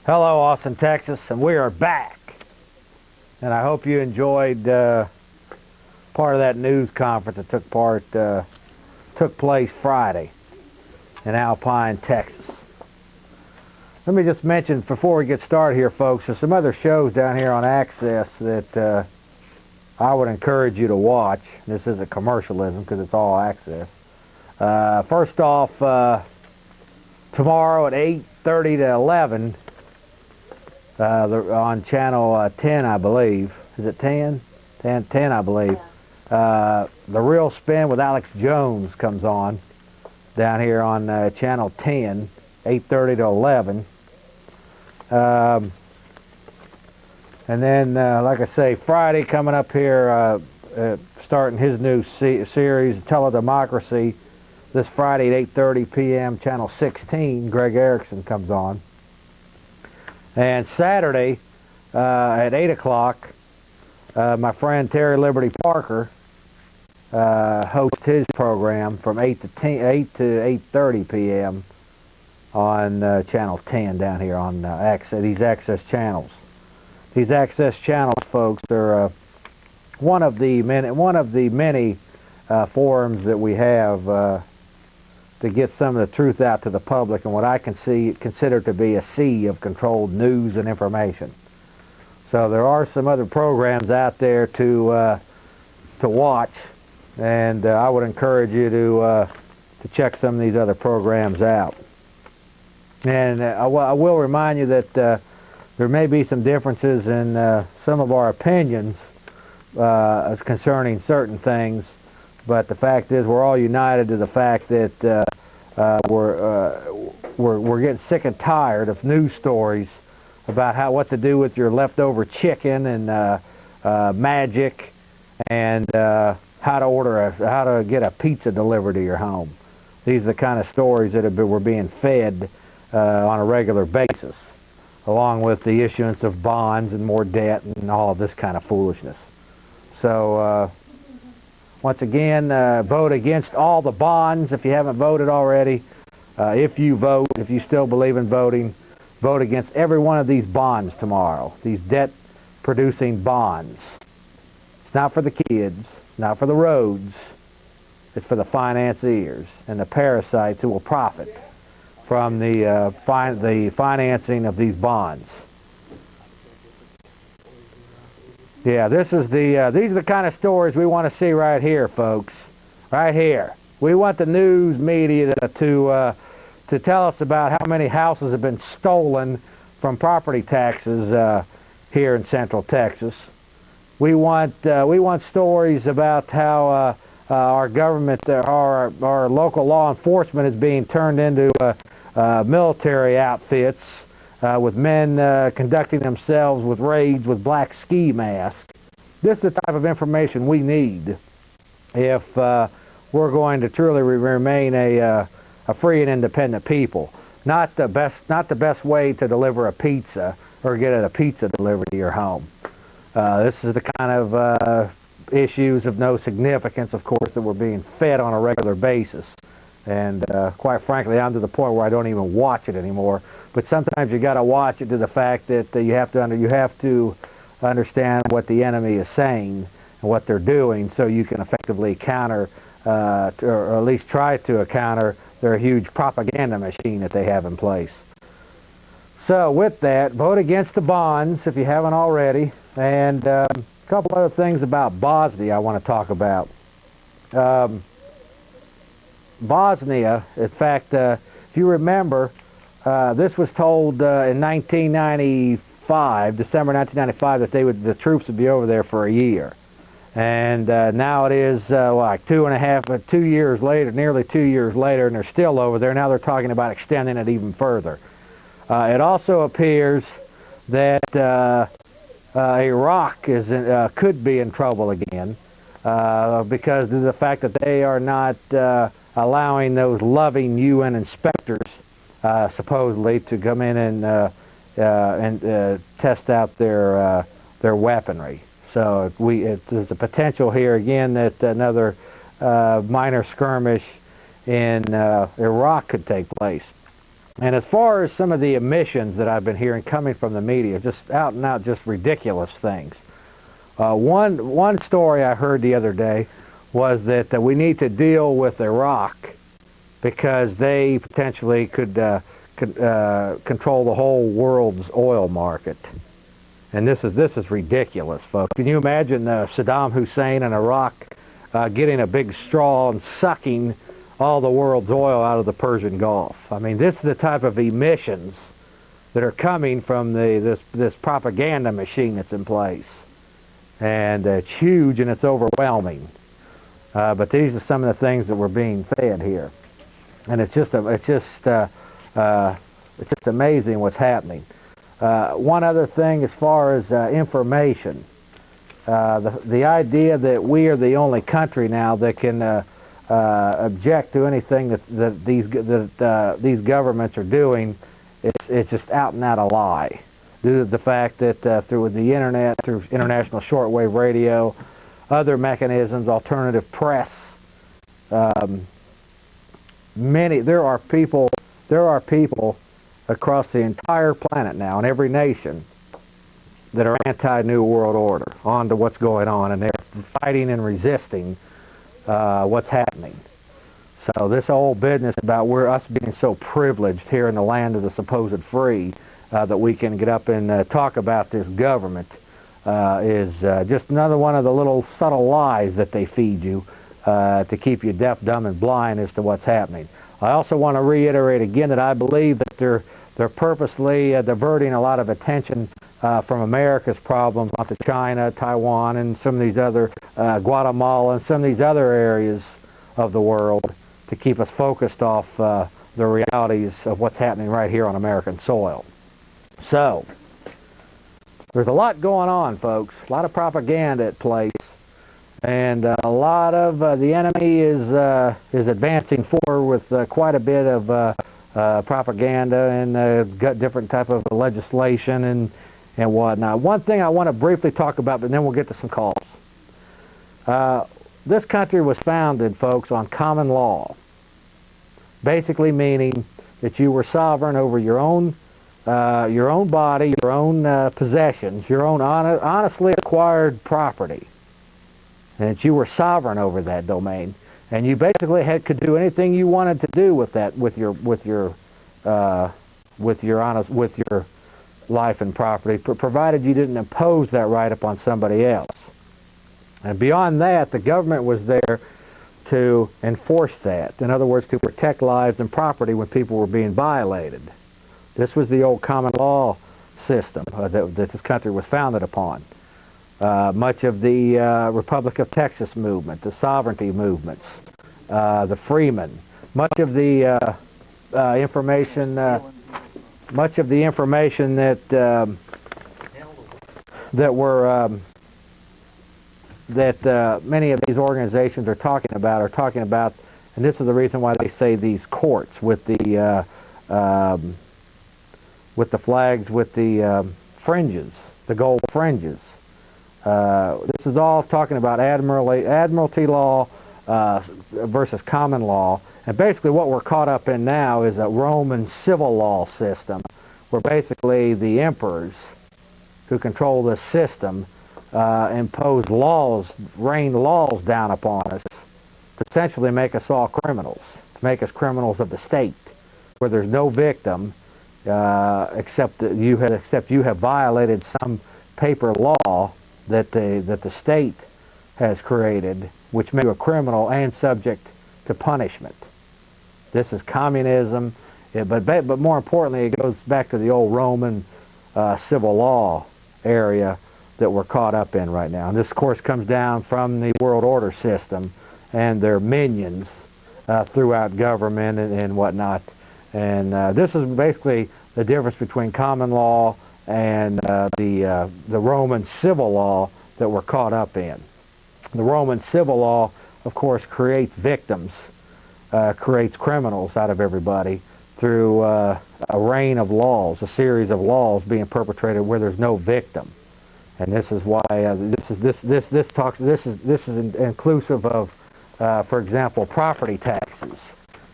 Hello, Austin, Texas, and we are back. And I hope you enjoyed part of that news conference that took place Friday in Alpine, Texas. Let me just mention before we get started here, folks, there's some other shows down here on Access that I would encourage you to watch. This isn't commercialism because it's all Access. First off, tomorrow at 8:30 to 11. On channel 10, I believe. Is it 10? 10, I believe. The Real Spin with Alex Jones comes on down here on channel 10, 8:30 to 11. And then, like I say, Friday coming up here, starting his new series, Teledemocracy, this Friday at 8:30 p.m., channel 16, Greg Erickson comes on. And Saturday at 8 o'clock, my friend Terry Liberty Parker hosts his program from 8 to 8:30 p.m. on channel 10 down here on these Access channels. These Access channels, folks, are one of the many forums that we have to get some of the truth out to the public and what I consider to be a sea of controlled news and information. So there are some other programs out there to watch, and I would encourage you to check some of these other programs out. And I will remind you that there may be some differences in some of our opinions concerning certain things. But the fact is, we're all united to the fact that we're getting sick and tired of news stories about what to do with your leftover chicken and magic, and how to get a pizza delivered to your home. These are the kind of stories that we're being fed on a regular basis, along with the issuance of bonds and more debt and all of this kind of foolishness. So. Once again, vote against all the bonds if you haven't voted already. If you vote, if you still believe in voting, vote against every one of these bonds tomorrow, these debt-producing bonds. It's not for the kids, not for the roads. It's for the financiers and the parasites who will profit from the financing of these bonds. Yeah, these are the kind of stories we want to see right here, folks. Right here. We want the news media to tell us about how many houses have been stolen from property taxes here in Central Texas. We want stories about how our government, our local law enforcement is being turned into military outfits with men conducting themselves with raids with black ski masks. This is the type of information we need if we're going to truly remain a free and independent people. Not the best way to deliver a pizza or get a pizza delivered to your home. This is the kind of issues of no significance, of course, that we're being fed on a regular basis. And quite frankly, I'm to the point where I don't even watch it anymore. But sometimes you got to watch it to the fact that you have to understand what the enemy is saying and what they're doing, so you can effectively counter, or at least try to counter their huge propaganda machine that they have in place. So with that, vote against the bonds if you haven't already. And a couple other things about Bosnia I want to talk about. Bosnia, in fact, if you remember, this was told in 1995, December 1995, that the troops would be over there for a year. And now it is like 2 years later, nearly 2 years later, and they're still over there. Now they're talking about extending it even further. It also appears that Iraq could be in trouble again because of the fact that they are not allowing those loving UN inspectors supposedly to come in and test out their weaponry. So there's a potential here again that another minor skirmish in Iraq could take place. And as far as some of the emissions that I've been hearing coming from the media, just out and out, just ridiculous things. One story I heard the other day was that we need to deal with Iraq because they potentially could control the whole world's oil market. And this is ridiculous, folks. Can you imagine Saddam Hussein in Iraq getting a big straw and sucking all the world's oil out of the Persian Gulf? I mean, this is the type of emissions that are coming from this propaganda machine that's in place. And it's huge and it's overwhelming. But these are some of the things that we're being fed here. And it's just amazing what's happening. One other thing as far as information. The idea that we are the only country now that can object to anything that these governments are doing, it's just out and out a lie. Due to the fact that through the internet, through international shortwave radio, other mechanisms, alternative press, there are people across the entire planet now, in every nation, that are anti-New World Order, on to what's going on, and they're fighting and resisting what's happening. So this whole business about us being so privileged here in the land of the supposed free, that we can get up and talk about this government, is just another one of the little subtle lies that they feed you to keep you deaf, dumb, and blind as to what's happening. I also want to reiterate again that I believe that they're purposely diverting a lot of attention from America's problems onto China, Taiwan, and some of these other, Guatemala, and some of these other areas of the world to keep us focused off the realities of what's happening right here on American soil. So, there's a lot going on, folks. A lot of propaganda at place. And a lot of the enemy is advancing forward with quite a bit of propaganda and different type of legislation and whatnot. One thing I want to briefly talk about, but then we'll get to some calls. this country was founded, folks, on common law, basically meaning that you were sovereign over your own body, your own possessions, your own honestly acquired property, and that you were sovereign over that domain, and you basically could do anything you wanted to do with that, with your life and property, provided you didn't impose that right upon somebody else. And beyond that, the government was there to enforce that. In other words, to protect lives and property when people were being violated. This was the old common law system that this country was founded upon. Much of the Republic of Texas movement, the sovereignty movements, the freemen, much of the information that many of these organizations are talking about, and this is the reason why they say these courts with the flags with the fringes, the gold fringes. This is all talking about admiralty law versus common law, and basically what we're caught up in now is a Roman civil law system, where basically the emperors who control this system impose laws, rain laws down upon us, to essentially make us all criminals, to make us criminals of the state, where there's no victim except you have violated some paper law that the state has created, which makes you a criminal and subject to punishment. This is communism, but more importantly, it goes back to the old Roman civil law area that we're caught up in right now. And this, of course, comes down from the world order system and their minions throughout government and whatnot. And this is basically the difference between common law and the Roman civil law that we're caught up in. The Roman civil law, of course, creates victims, creates criminals out of everybody through a reign of laws, a series of laws being perpetrated where there's no victim. And this is why this is inclusive of, for example, property taxes.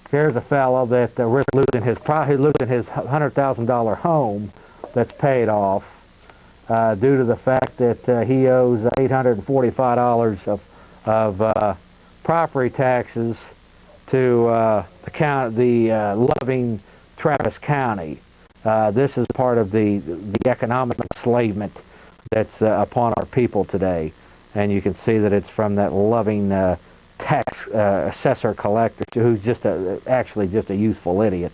Here's a fellow that risks losing his $100,000 home that's paid off due to the fact that he owes $845 of property taxes to the Loving Travis County. This is part of the economic enslavement that's upon our people today, and you can see that it's from that Loving tax assessor collector, who's actually just a useful idiot,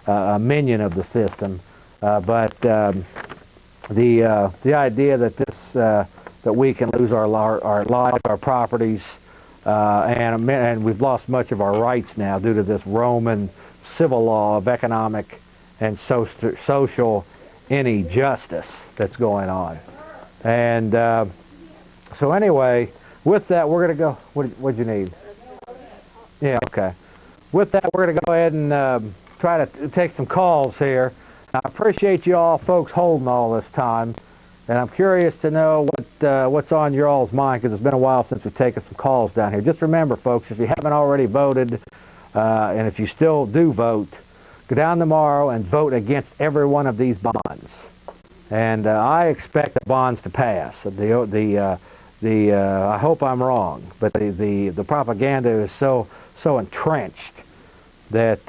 a minion of the system. But the idea that that we can lose our lives, our properties, and we've lost much of our rights now due to this Roman civil law of economic and social injustice that's going on. And so anyway, with that, we're going to go. What'd you need? Yeah, okay. With that, we're going to go ahead and try to take some calls here. I appreciate you all folks holding all this time, and I'm curious to know what's on your all's mind, because it's been a while since we've taken some calls down here. Just remember, folks, if you haven't already voted, and if you still do vote, go down tomorrow and vote against every one of these bonds. And I expect the bonds to pass. I hope I'm wrong, but the propaganda is so entrenched that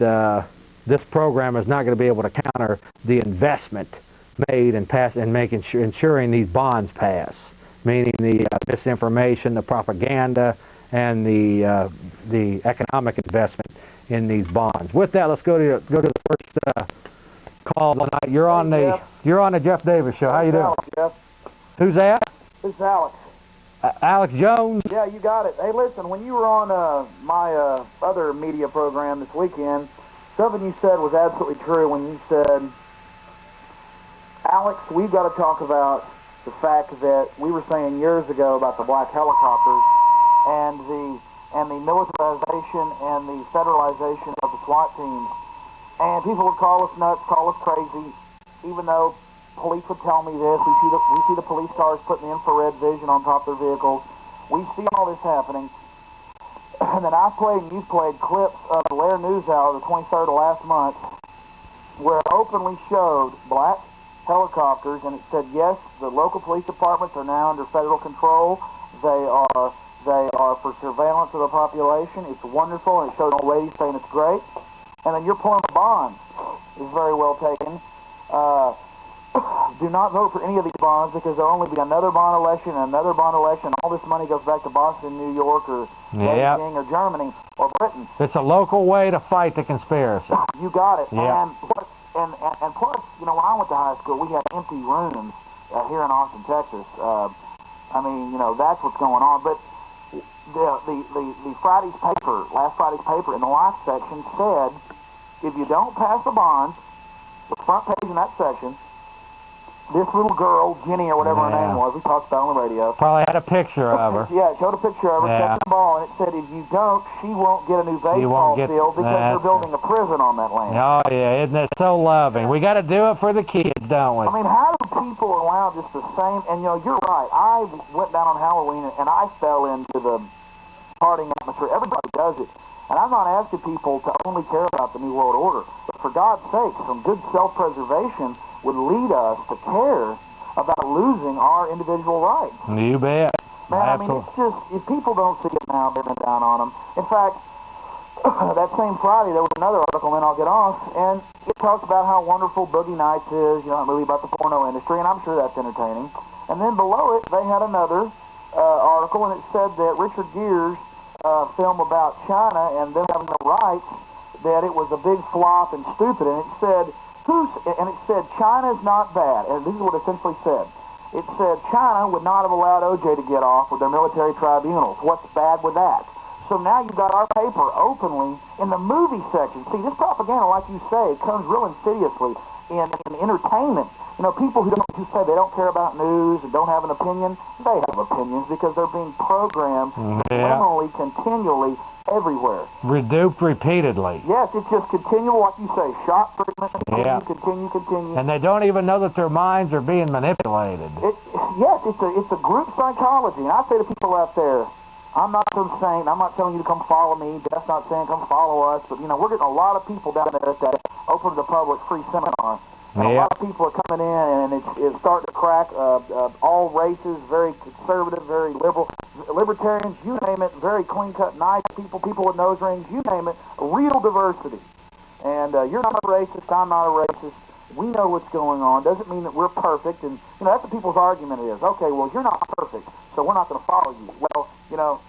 this program is not going to be able to counter the investment made in ensuring these bonds pass, meaning the misinformation, the propaganda, and the economic investment in these bonds. With that, let's go to the first call tonight. You're on the Jeff Davis Show. How you doing? Alex, Jeff. Who's that? It's Alex. Alex Jones? Yeah, you got it. Hey, listen, when you were on my other media program this weekend, something you said was absolutely true when you said, Alex, we've got to talk about the fact that we were saying years ago about the black helicopters and the militarization and the federalization of the SWAT teams. And people would call us nuts, call us crazy, even though police would tell me this. We see the police cars putting the infrared vision on top of their vehicles. We see all this happening. And then I played and you played clips of the Lair News Hour, the 23rd of last month, where it openly showed black helicopters, and it said, yes, the local police departments are now under federal control. They are for surveillance of the population. It's wonderful, and it showed old ladies saying it's great. And then you're pulling the bonds. Is very well taken. Do not vote for any of these bonds because there'll only be another bond election and another bond election. All this money goes back to Boston, New York, or Beijing, or Germany, or Britain. It's a local way to fight the conspiracy. You got it. Yeah. And plus, you know, when I went to high school, we had empty rooms here in Austin, Texas. I mean, you know, that's what's going on. But the Friday's paper, last Friday's paper, in the life section said, if you don't pass the bonds, the front page in that section, this little girl, Jenny or whatever her name was, we talked about on the radio. Probably had a picture of her. Yeah, it showed a picture of her catching the ball, and it said, if you don't, she won't get a new baseball field because they're building a prison on that land. Oh, yeah, isn't it so loving? We got to do it for the kids, don't we? I mean, how do people allow just the same, and, you know, you're right. I went down on Halloween, and I fell into the partying atmosphere. Everybody does it. And I'm not asking people to only care about the New World Order. But for God's sake, some good self-preservation would lead us to care about losing our individual rights. You bet. Man, I mean, it's just, if people don't see it now, they're down on them. In fact, that same Friday, there was another article, and then I'll get off, and it talks about how wonderful Boogie Nights is, you know, a movie about the porno industry, and I'm sure that's entertaining. And then below it, they had another article, and it said that Richard Gere's film about China and them having the rights, that it was a big flop and stupid, and it said, China's not bad, and this is what it essentially said. It said China would not have allowed OJ to get off with their military tribunals. What's bad with that? So now you've got our paper openly in the movie section. See, this propaganda, like you say, comes real insidiously in entertainment. You know, people who say they don't care about news and don't have an opinion, they have opinions because they're being programmed subliminally, continually, everywhere. Reduped repeatedly. Yes, it's just continual, like you say, shot treatment, continue. And they don't even know that their minds are being manipulated. Yes, it's a group psychology. And I say to people out there, I'm not some saint. I'm not telling you to come follow me. That's not saying come follow us. But, you know, we're getting a lot of people down there at that open to the public free seminar. And a lot of people are coming in, and it's starting to crack all races, very conservative, very liberal, libertarians, you name it, very clean-cut, nice people with nose rings, you name it, real diversity. And you're not a racist, I'm not a racist. We know what's going on. Doesn't mean that we're perfect. And, you know, that's what people's argument is. Okay, well, you're not perfect, so we're not going to follow you. Well, you know,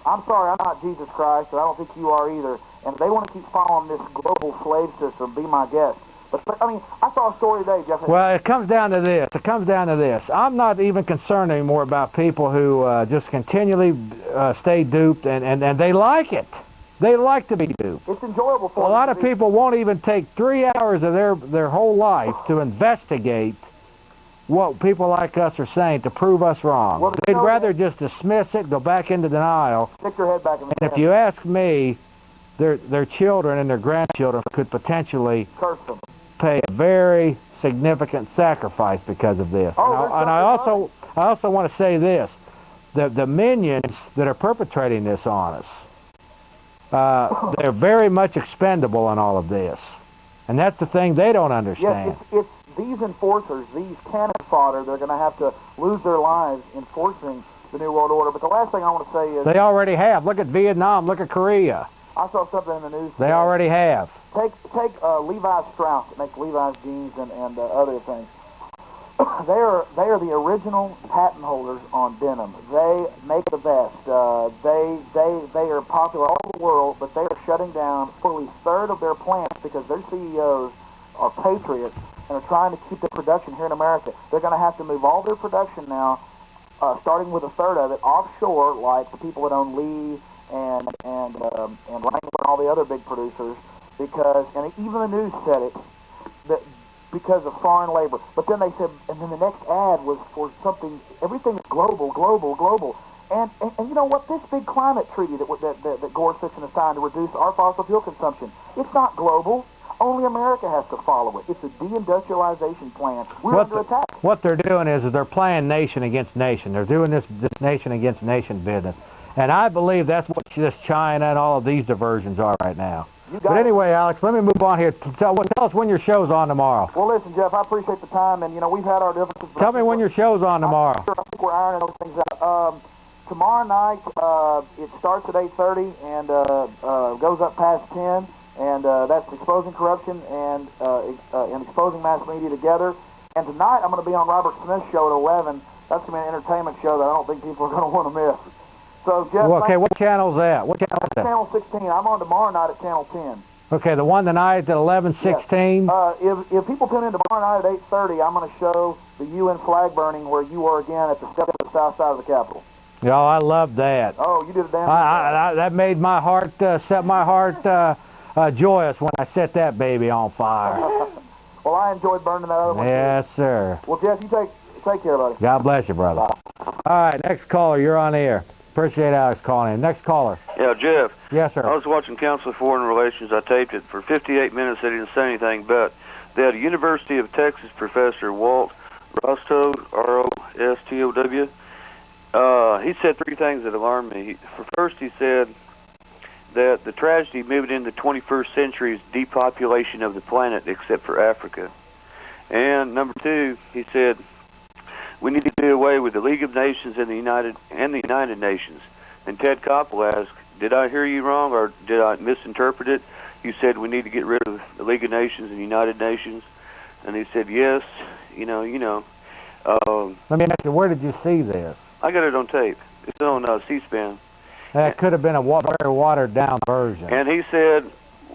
I'm sorry, I'm not Jesus Christ, and I don't think you are either. And if they want to keep following this global slave system, be my guest. But, I mean, I saw a story today, Jeff. Well, it comes down to this. I'm not even concerned anymore about people who just continually stay duped, and they like it. They like to be duped. It's enjoyable for them. A lot of people won't even take 3 hours of their whole life to investigate what people like us are saying to prove us wrong. Well, they'd rather just dismiss it, go back into denial. Stick your head back in the And if you ask me, their children and their grandchildren could potentially curse them. Pay a very significant sacrifice because of this. And I also want to say this: the minions that are perpetrating this on us, they're very much expendable in all of this, and that's the thing they don't understand. Yes, it's these enforcers, these cannon fodder. They're going to have to lose their lives enforcing the New World Order. But the last thing I want to say is they already have. Look at Vietnam. Look at Korea. I saw something in the news today. They already have. Take Levi Strauss that makes Levi's jeans and other things. They are the original patent holders on denim. They make the best. They are popular all over the world, but they are shutting down fully a third of their plants because their CEOs are patriots and are trying to keep their production here in America. They're going to have to move all their production now, starting with a third of it offshore, like the people that own Lee and Wrangler and all the other big producers. Because, and even the news said it, that because of foreign labor. But then they said, and then the next ad was for something, everything is global. And you know what? This big climate treaty that Gorsuch has signed to reduce our fossil fuel consumption, it's not global. Only America has to follow it. It's a deindustrialization plan. We're under attack. What they're doing is they're playing nation against nation. They're doing this nation against nation business. And I believe that's what this China and all of these diversions are right now. But anyway, Alex, let me move on here. Tell us when your show's on tomorrow. Well, listen, Jeff, I appreciate the time, and, you know, we've had our differences. Tell me when your show's on tomorrow. I think we're ironing those things out. Tomorrow night, it starts at 8:30 and goes up past 10, and that's Exposing Corruption and Exposing Mass Media Together. And tonight, I'm going to be on Robert Smith's show at 11. That's going to be an entertainment show that I don't think people are going to want to miss. So, Jeff, well, okay, what channel's that? What channel is that? Channel 16. I'm on tomorrow night at Channel 10. Okay, the one tonight at 11:16. Yes. If people tune in tomorrow night at 8:30, I'm going to show the UN flag burning where you were again at the step of the south side of the Capitol. Oh, I love that. Oh, you did a damn good. That made my heart, set my heart joyous when I set that baby on fire. Well, I enjoyed burning that other one. Yes, sir. Well, Jeff, you take care, buddy. God bless you, brother. Bye. All right, next caller, you're on the air. Appreciate Alex calling in. Next caller. Yeah, Jeff. Yes, sir. I was watching Council of Foreign Relations. I taped it for 58 minutes. They didn't say anything, but they had a University of Texas professor, Walt Rostow, R-O-S-T-O-W. He said three things that alarmed me. First, he said that the tragedy moving into the 21st century is depopulation of the planet except for Africa. And number two, he said, we need to do away with the League of Nations and the United Nations. And Ted Koppel asked, did I hear you wrong or did I misinterpret it? You said we need to get rid of the League of Nations and the United Nations. And he said, yes, you know. Let me ask you, where did you see this? I got it on tape. It's on C-SPAN. That could have been a very watered-down version. And he said,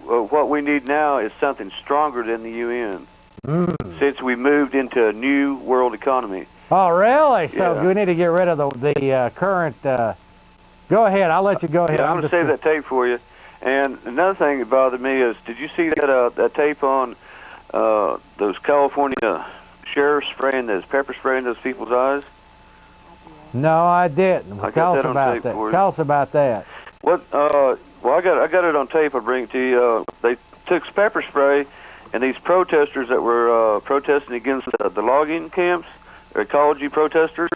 what we need now is something stronger than the UN. Since we moved into a new world economy. Oh, really? So yeah. we need to get rid of the current... Go ahead. I'll let you go ahead. Yeah, I'm going to save that tape for you. And another thing that bothered me is, did you see that tape on those California sheriffs spraying those pepper spray in those people's eyes? No, I didn't. Tell us about that. Tell us about that. What? Well, I got it on tape. I'll bring it to you. They took pepper spray, and these protesters that were protesting against the logging camps, ecology protesters,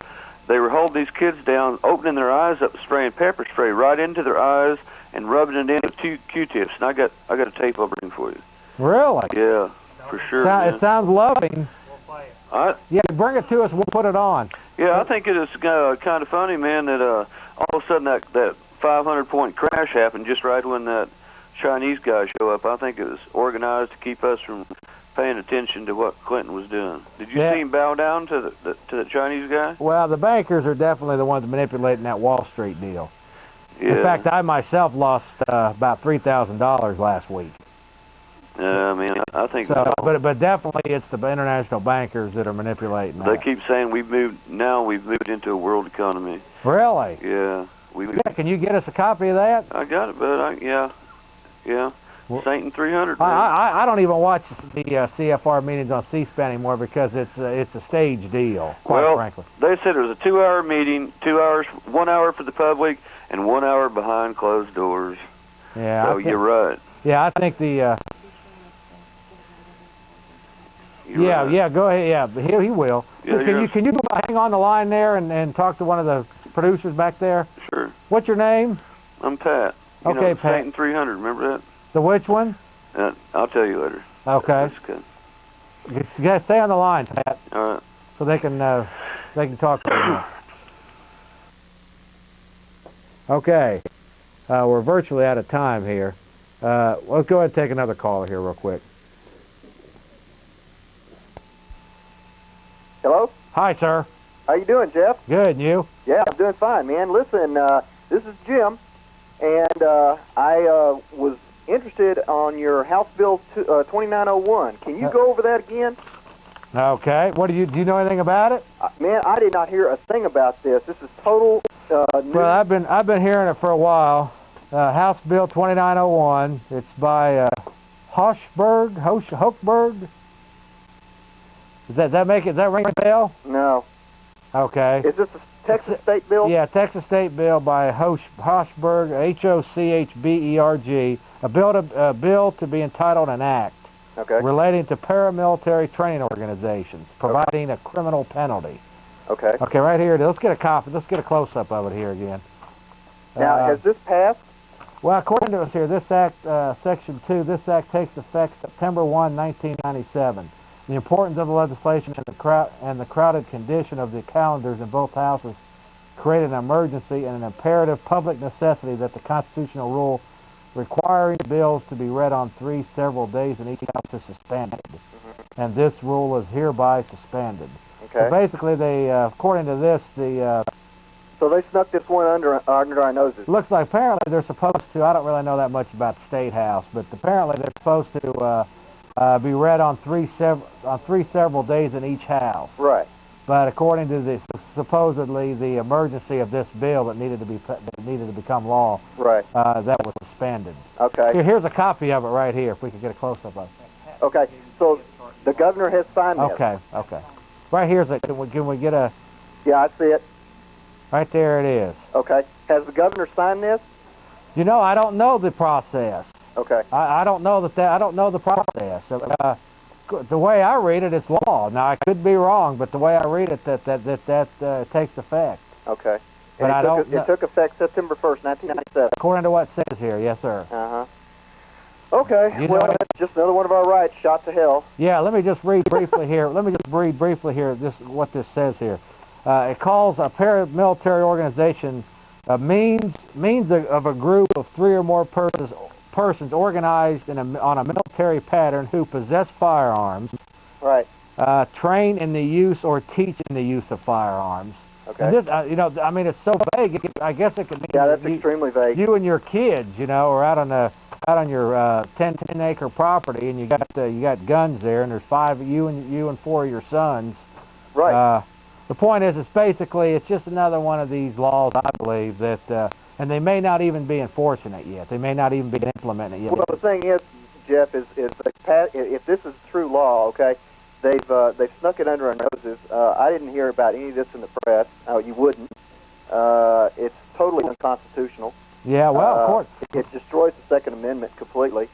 they were holding these kids down, opening their eyes up, spraying pepper spray right into their eyes, and rubbing it in with Q-tips. And I got a tape I'll bring for you. Really? Yeah, for sure. It sounds loving. Yeah, bring it to us. We'll put it on. Yeah, I think it is kind of funny, man, that all of a sudden that 500-point crash happened just right when that Chinese guy showed up. I think it was organized to keep us from paying attention to what Clinton was doing. Did you see him bow down to the Chinese guy? Well, the bankers are definitely the ones manipulating that Wall Street deal. Yeah. In fact, I myself lost about $3,000 last week. I mean, I think so. But definitely, it's the international bankers that are manipulating that. They keep saying we've moved into a world economy. Really? Yeah. Can you get us a copy of that? I got it, but yeah. Well, Saint 300. I don't even watch the CFR meetings on C-SPAN anymore because it's a stage deal. Quite frankly. They said it was a 2-hour meeting, 2 hours, 1 hour for the public, and 1 hour behind closed doors. Yeah. So you're right. Yeah, I think the. Yeah, go ahead. Yeah, he will. Yeah, can you hang on the line there and talk to one of the producers back there? Sure. What's your name? I'm Pat. Okay, Pat. Saint 300. Remember that? The which one? I'll tell you later. Okay. That's good. Yeah, stay on the line, Pat. All right. So they can talk to you. Okay. We're virtually out of time here. Let's go ahead and take another caller here real quick. Hello? Hi, sir. How you doing, Jeff? Good, and you? Yeah, I'm doing fine, man. Listen, this is Jim, and I was interested on your House Bill 2901. Can you go over that again? Okay. Do you know anything about it? Man, I did not hear a thing about this. This is total new. Well, I've been hearing it for a while. House Bill 2901. It's by Hochberg. Does that ring a bell? No. Okay. Is this a Texas state bill? Yeah, Texas state bill by Hochberg, H-O-C-H-B-E-R-G. A bill to be entitled an act relating to paramilitary training organizations, providing a criminal penalty. Okay. Okay, right here. Let's get a copy. Let's get a close-up of it here again. Now, has this passed? Well, according to us here, this act, Section 2, this act takes effect September 1, 1997. The importance of the legislation and the crowded condition of the calendars in both houses created an emergency and an imperative public necessity that the constitutional rule requiring bills to be read on 3 several days in each house is suspended. And this rule is hereby suspended. Okay. So basically, they, according to this, so they snuck this one under our noses. Looks like apparently they're supposed to, I don't really know that much about the State House, but apparently they're supposed to be read on 3 several days in each house. Right. But according to supposedly the emergency of this bill that needed to become law, right, that was suspended. Okay. Here's a copy of it right here, if we could get a close-up of it. Okay. So the governor has signed this. Okay. Okay. Right here's it. Can we get a? Yeah, I see it. Right there it is. Okay. Has the governor signed this? You know, I don't know the process. Okay. I don't know I don't know the process. The way I read it, it's law. Now I could be wrong, but the way I read it, that takes effect. Okay. But it took effect September 1st, 1997. According to what it says here, yes, sir. Okay. Well, that's just another one of our rights shot to hell. Yeah. Let me just read briefly here. What this says here. It calls a paramilitary organization a means of a group of 3 or more persons organized on a military pattern who possess firearms, right? Train in the use or teach in the use of firearms. Okay. And this, you know, I mean, it's so vague. I guess it could mean that's extremely vague. You and your kids, you know, are out on your 10-acre property, and you got guns there, and there's 5 of you and 4 of your sons. Right. The point is, it's just another one of these laws, I believe, that, and they may not even be enforcing it yet. They may not even be implementing it yet. Well, the thing is, Jeff, is if this is true law, okay, they've snuck it under our noses. I didn't hear about any of this in the press. You wouldn't. It's totally unconstitutional. Yeah, well, of course. It destroys the Second Amendment completely.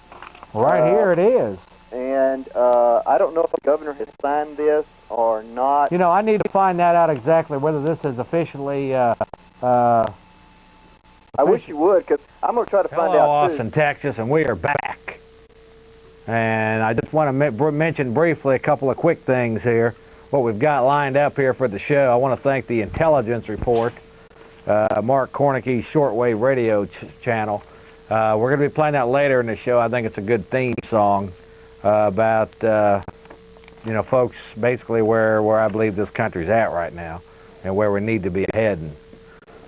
Right here it is. And I don't know if the governor has signed this or not. You know, I need to find that out exactly, whether this is officially... I wish you would, because I'm going to try to find out, too. Austin, Texas, and we are back. And I just want to mention briefly a couple of quick things here. What we've got lined up here for the show. I want to thank the Intelligence Report, Mark Cornicky's shortwave radio channel. We're going to be playing that later in the show. I think it's a good theme song about, you know, folks, basically where I believe this country's at right now and where we need to be heading.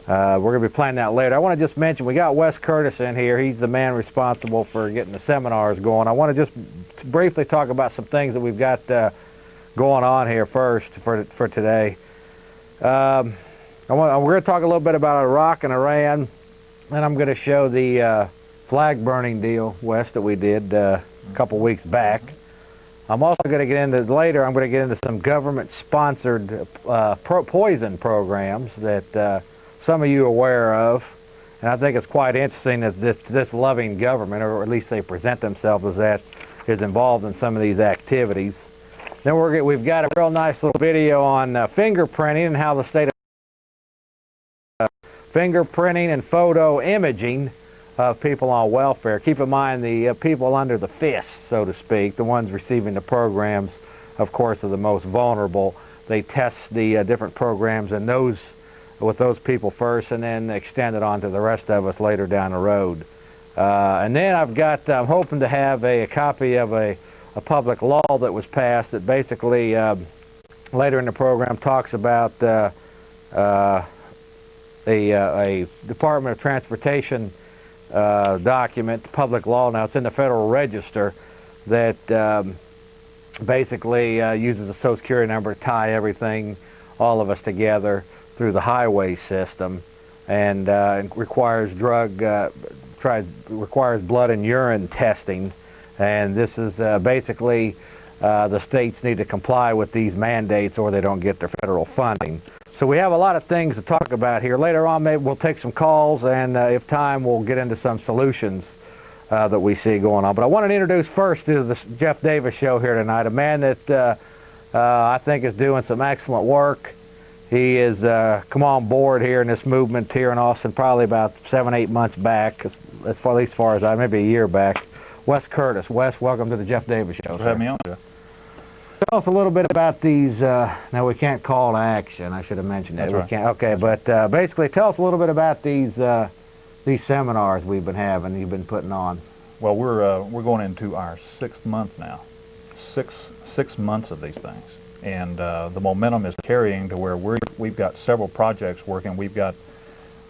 We're going to be playing that later. I want to just mention, we got Wes Curtis in here. He's the man responsible for getting the seminars going. I want to just briefly talk about some things that we've got going on here first for today. We're going to talk a little bit about Iraq and Iran, and I'm going to show the flag burning deal, Wes, that we did a couple weeks back. I'm also going to get into, later, I'm going to get into some government-sponsored poison programs that some of you are aware of, and I think it's quite interesting that this loving government, or at least they present themselves as that, is involved in some of these activities. Then we've got a real nice little video on fingerprinting and how the state of fingerprinting and photo imaging of people on welfare. Keep in mind the people under the fist, so to speak, the ones receiving the programs, of course, are the most vulnerable. They test the different programs and with those people first, and then extend it on to the rest of us later down the road. And then I'm hoping to have a copy of a public law that was passed that basically later in the program talks about a Department of Transportation document, public law. Now it's in the Federal Register, that basically uses a Social Security number to tie everything, all of us together, through the highway system, and requires requires blood and urine testing. And this is basically the states need to comply with these mandates or they don't get their federal funding. So we have a lot of things to talk about here. Later on, maybe we'll take some calls, and if time, we'll get into some solutions that we see going on. But I wanted to introduce first to the Jeff Davis show here tonight, a man that I think is doing some excellent work. He has come on board here in this movement here in Austin probably about 7-8 months back, as far as maybe a year back. Wes Curtis. Wes, welcome to the Jeff Davis Show. Thanks for having me on, Jeff. Tell us a little bit about these, now we can't call to action, I should have mentioned that. That's right. Can't, okay, but basically tell us a little bit about these seminars we've been having, you've been putting on. Well, we're going into our 6th month now. Six months of these things. And the momentum is carrying to where we've got several projects working. We've got,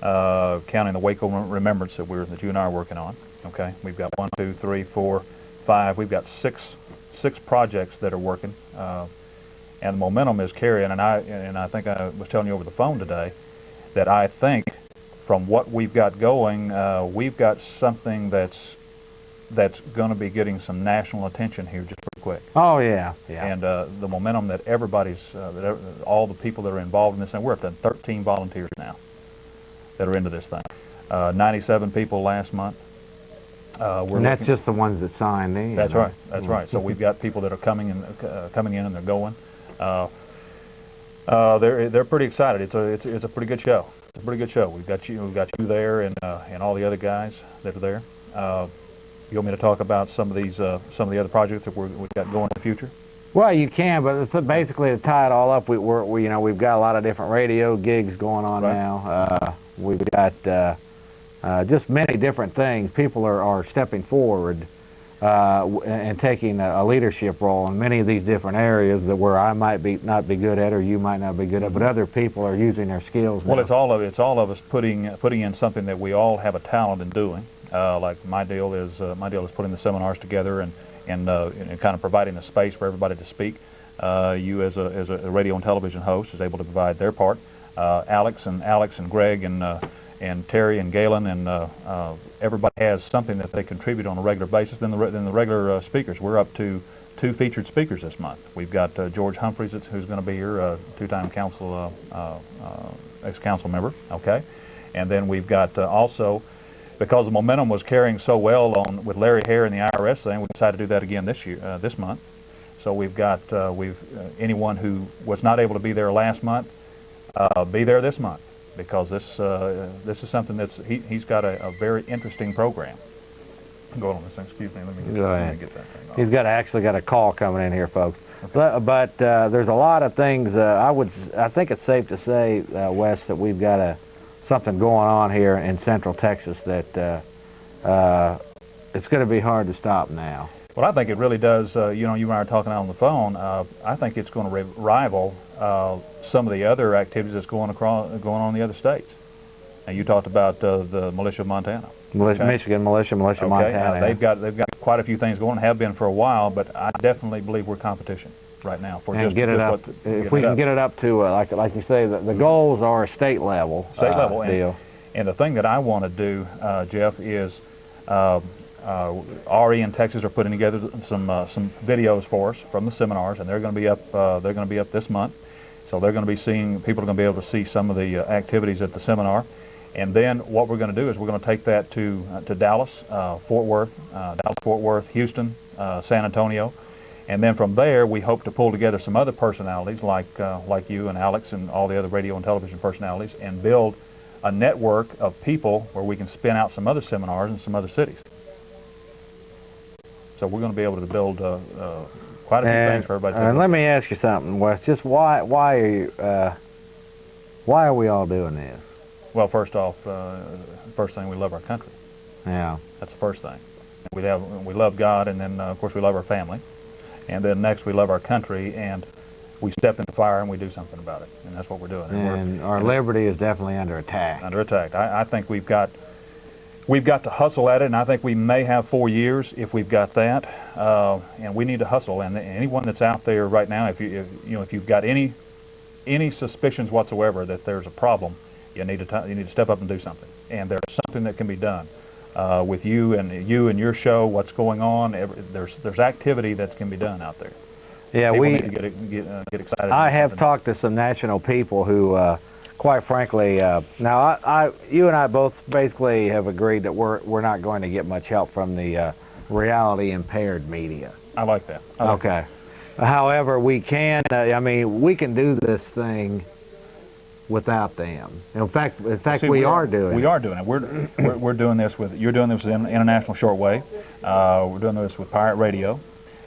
counting the Waco Remembrance that you and I are working on, okay? We've got 1, 2, 3, 4, 5. We've got six projects that are working, and the momentum is carrying. And I think I was telling you over the phone today that I think from what we've got going, we've got something that's going to be getting some national attention here just pretty quick. Oh yeah, yeah. And the momentum that everybody's, all the people that are involved in this, and we're up to 13 volunteers now that are into this thing. 97 people last month. And that's just the ones that signed in. That's right. That's right. So we've got people that are coming in and they're going. They're pretty excited. It's a pretty good show. It's a pretty good show. We've got you there, and all the other guys that are there. You want me to talk about some of the other projects that we've got going in the future? Well, you can, but it's basically to tie it all up, we've got a lot of different radio gigs going on now. We've got just many different things. People are stepping forward and taking a leadership role in many of these different areas that where I might not be good at, or you might not be good at, but other people are using their skills now. Well, it's all of us putting in something that we all have a talent in doing. Like my deal is putting the seminars together and kind of providing a space for everybody to speak. You as a radio and television host is able to provide their part. Alex and Greg and Terry and Galen and everybody has something that they contribute on a regular basis. Then the regular speakers. We're up to 2 featured speakers this month. We've got George Humphreys, who's going to be here, 2-time ex-council member. Okay, and then we've got also, because the momentum was carrying so well with Larry Hare and the IRS thing, we decided to do that again this month. So we've got anyone who was not able to be there last month, be there this month, because this is something he's got a very interesting program going on this thing. Excuse me, let me get that thing off. He's actually got a call coming in here, folks. Okay. But there's a lot of things. I think it's safe to say, Wes, that we've got something going on here in Central Texas that it's going to be hard to stop now. Well, I think it really does. You and I are talking out on the phone. I think it's going to rival some of the other activities that's going on in the other states. And you talked about the militia of Montana. Michigan militia, Montana. They've got quite a few things going, have been for a while, but I definitely believe we're competition right now. If we can get it up to, like you say, the goals are state level. State level deal. And the thing that I want to do, Jeff, is RE in Texas are putting together some videos for us from the seminars, and they're going to be up. They're going to be up this month, so they're going to be people are going to be able to see some of the activities at the seminar. And then what we're going to do is we're going to take that to Dallas, Fort Worth, Houston, San Antonio, and then from there we hope to pull together some other personalities like you and Alex and all the other radio and television personalities, and build a network of people where we can spin out some other seminars in some other cities. So we're going to be able to build quite a few things for everybody. And let me ask you something, Wes. Just why are we all doing this? Well, first off, first thing, we love our country. Yeah. That's the first thing. We love God, and then of course we love our family, and then next we love our country, and we step in the fire and we do something about it, and that's what we're doing. And our liberty is definitely under attack. Under attack. I think we've got to hustle at it, and I think we may have 4 years if we've got that, and we need to hustle. And anyone that's out there right now, if you've got any suspicions whatsoever that there's a problem, you need to step up and do something. And there's something that can be done with you and your show. What's going on? There's activity that can be done out there. Yeah, people need to get excited. I have talked to some national people who, quite frankly, now you and I both basically have agreed that we're not going to get much help from the reality impaired media. I like that. Okay. However, we can. We can do this thing without them. In fact, See, we are doing. We are doing it. We're doing this with. You're doing this with international shortwave. We're doing this with pirate radio.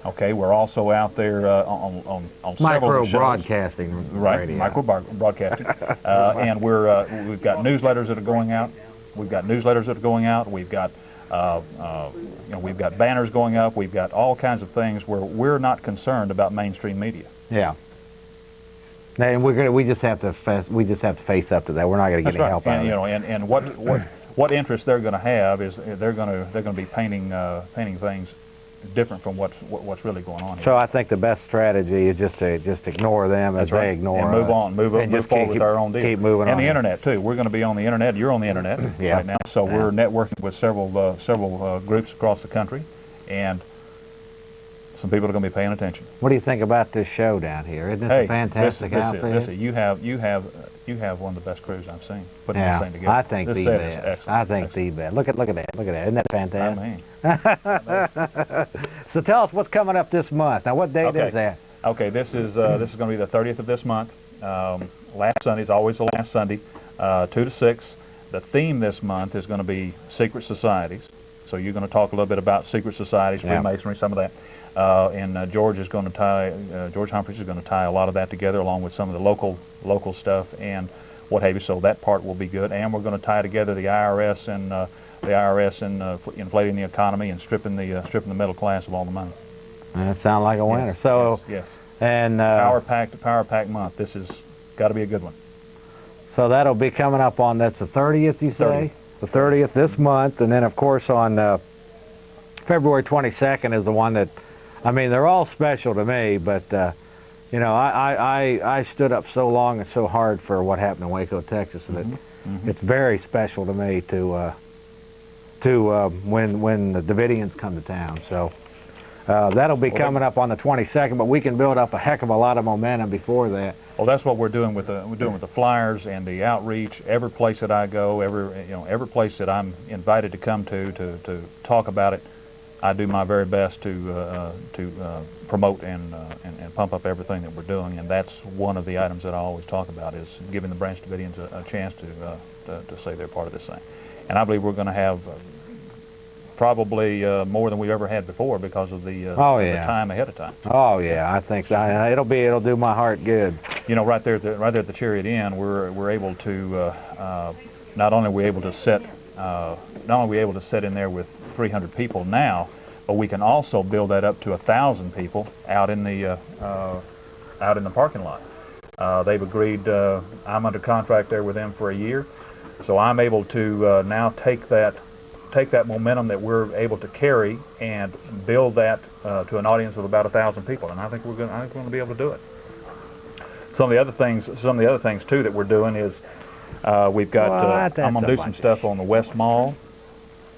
Okay, we're also out there on several micro shows. broadcasting Right, radio. micro broadcasting, and we've got newsletters that are going out. We've got we've got banners going up. We've got all kinds of things where we're not concerned about mainstream media. Yeah. And we just have to face up to that. We're not going to get any help out of it. And what interest they're going to have is they're going to be painting things different from what's really going on here. So I think the best strategy is just ignore them as they ignore us. And move on, move forward with our own deal. Keep moving on. And the internet too. We're going to be on the internet. You're on the internet right now. So we're networking with several groups across the country, and some people are going to be paying attention. What do you think about this show down here? Isn't this a fantastic outfit? You have one of the best crews I've seen putting this thing together. I think the best. I think the best. Look at that. Look at that. Isn't that fantastic? So tell us what's coming up this month. Now, what date is that? Okay, this is going to be the 30th of this month. Last Sunday is always the last Sunday, 2 to 6. The theme this month is going to be secret societies. So you're going to talk a little bit about secret societies, Freemasonry, some of that. And George Humphreys is going to tie a lot of that together, along with some of the local stuff and what have you. So that part will be good. And we're going to tie together the IRS and inflating the economy and stripping the middle class of all the money. That sounds like a winner. Yes, so yes. And Power Pack month. This has got to be a good one. So that'll be coming up on, that's the 30th, you say? 30th. The 30th this month, and then of course on February 22nd is the one that, I mean, they're all special to me, but you know, I stood up so long and so hard for what happened in Waco, Texas, that it's very special to me to when the Davidians come to town. So that'll be coming up on the 22nd, but we can build up a heck of a lot of momentum before that. Well, that's what we're doing with the flyers and the outreach. Every place that I go, every place that I'm invited to come to talk about it, I do my very best to promote and pump up everything that we're doing, and that's one of the items that I always talk about, is giving the Branch Davidians a chance to say they're part of this thing. And I believe we're going to have probably more than we've ever had before because of the time ahead of time. Oh yeah, I think so. It'll do my heart good. You know, right there at the Chariot Inn, we're able to not only are we able to set in there with 300 people now, but we can also build that up to 1,000 people out in the parking lot. They've agreed. I'm under contract there with them for a year, so I'm able to now take that momentum that we're able to carry and build that to an audience of about 1,000 people, and I think we're going to be able to do it. Some of the other things too that we're doing is we've got. I'm going to do some stuff on the West Mall.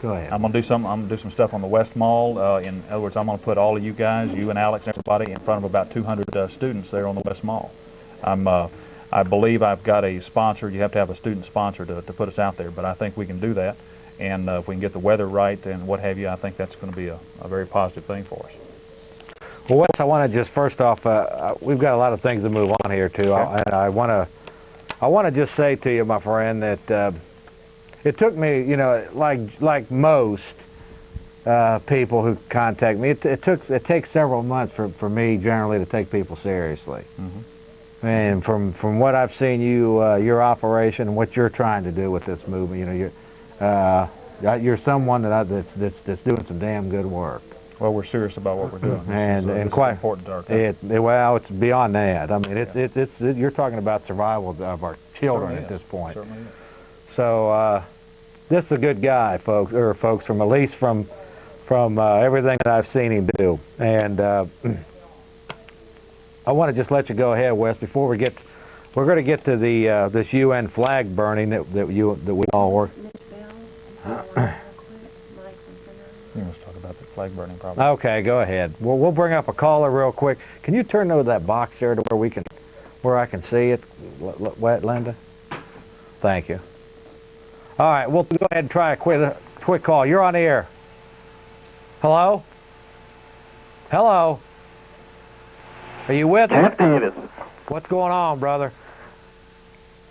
Go ahead. I'm going to do some stuff on the West Mall. In other words, I'm going to put all of you guys, you and Alex, and everybody, in front of about 200 students there on the West Mall. I believe I've got a sponsor. You have to have a student sponsor to put us out there, but I think we can do that. And if we can get the weather right and what have you, I think that's going to be a very positive thing for us. Well, Wes, I want to just first off, we've got a lot of things to move on here too. Okay. And I want to just say to you, my friend, that it took me, you know, like most people who contact me, it takes several months for me generally to take people seriously. And from what I've seen your operation and what you're trying to do with this movement, you know, you're someone that's doing some damn good work. Well, we're serious about what we're doing. And quite important to our country. Well, it's beyond that. I mean, you're talking about survival of our children at this point. Certainly is. So this is a good guy, folks, from at least from everything that I've seen him do. And I want to just let you go ahead, Wes, before we're going to get to the this UN flag burning that we all were. You must talk about the flag burning problem. Okay, go ahead. We'll bring up a caller real quick. Can you turn over that box there to where I can see it, Linda? Thank you. All right, we'll go ahead and try a quick call. You're on the air. Hello? Hello? Are you with us? What's going on, brother?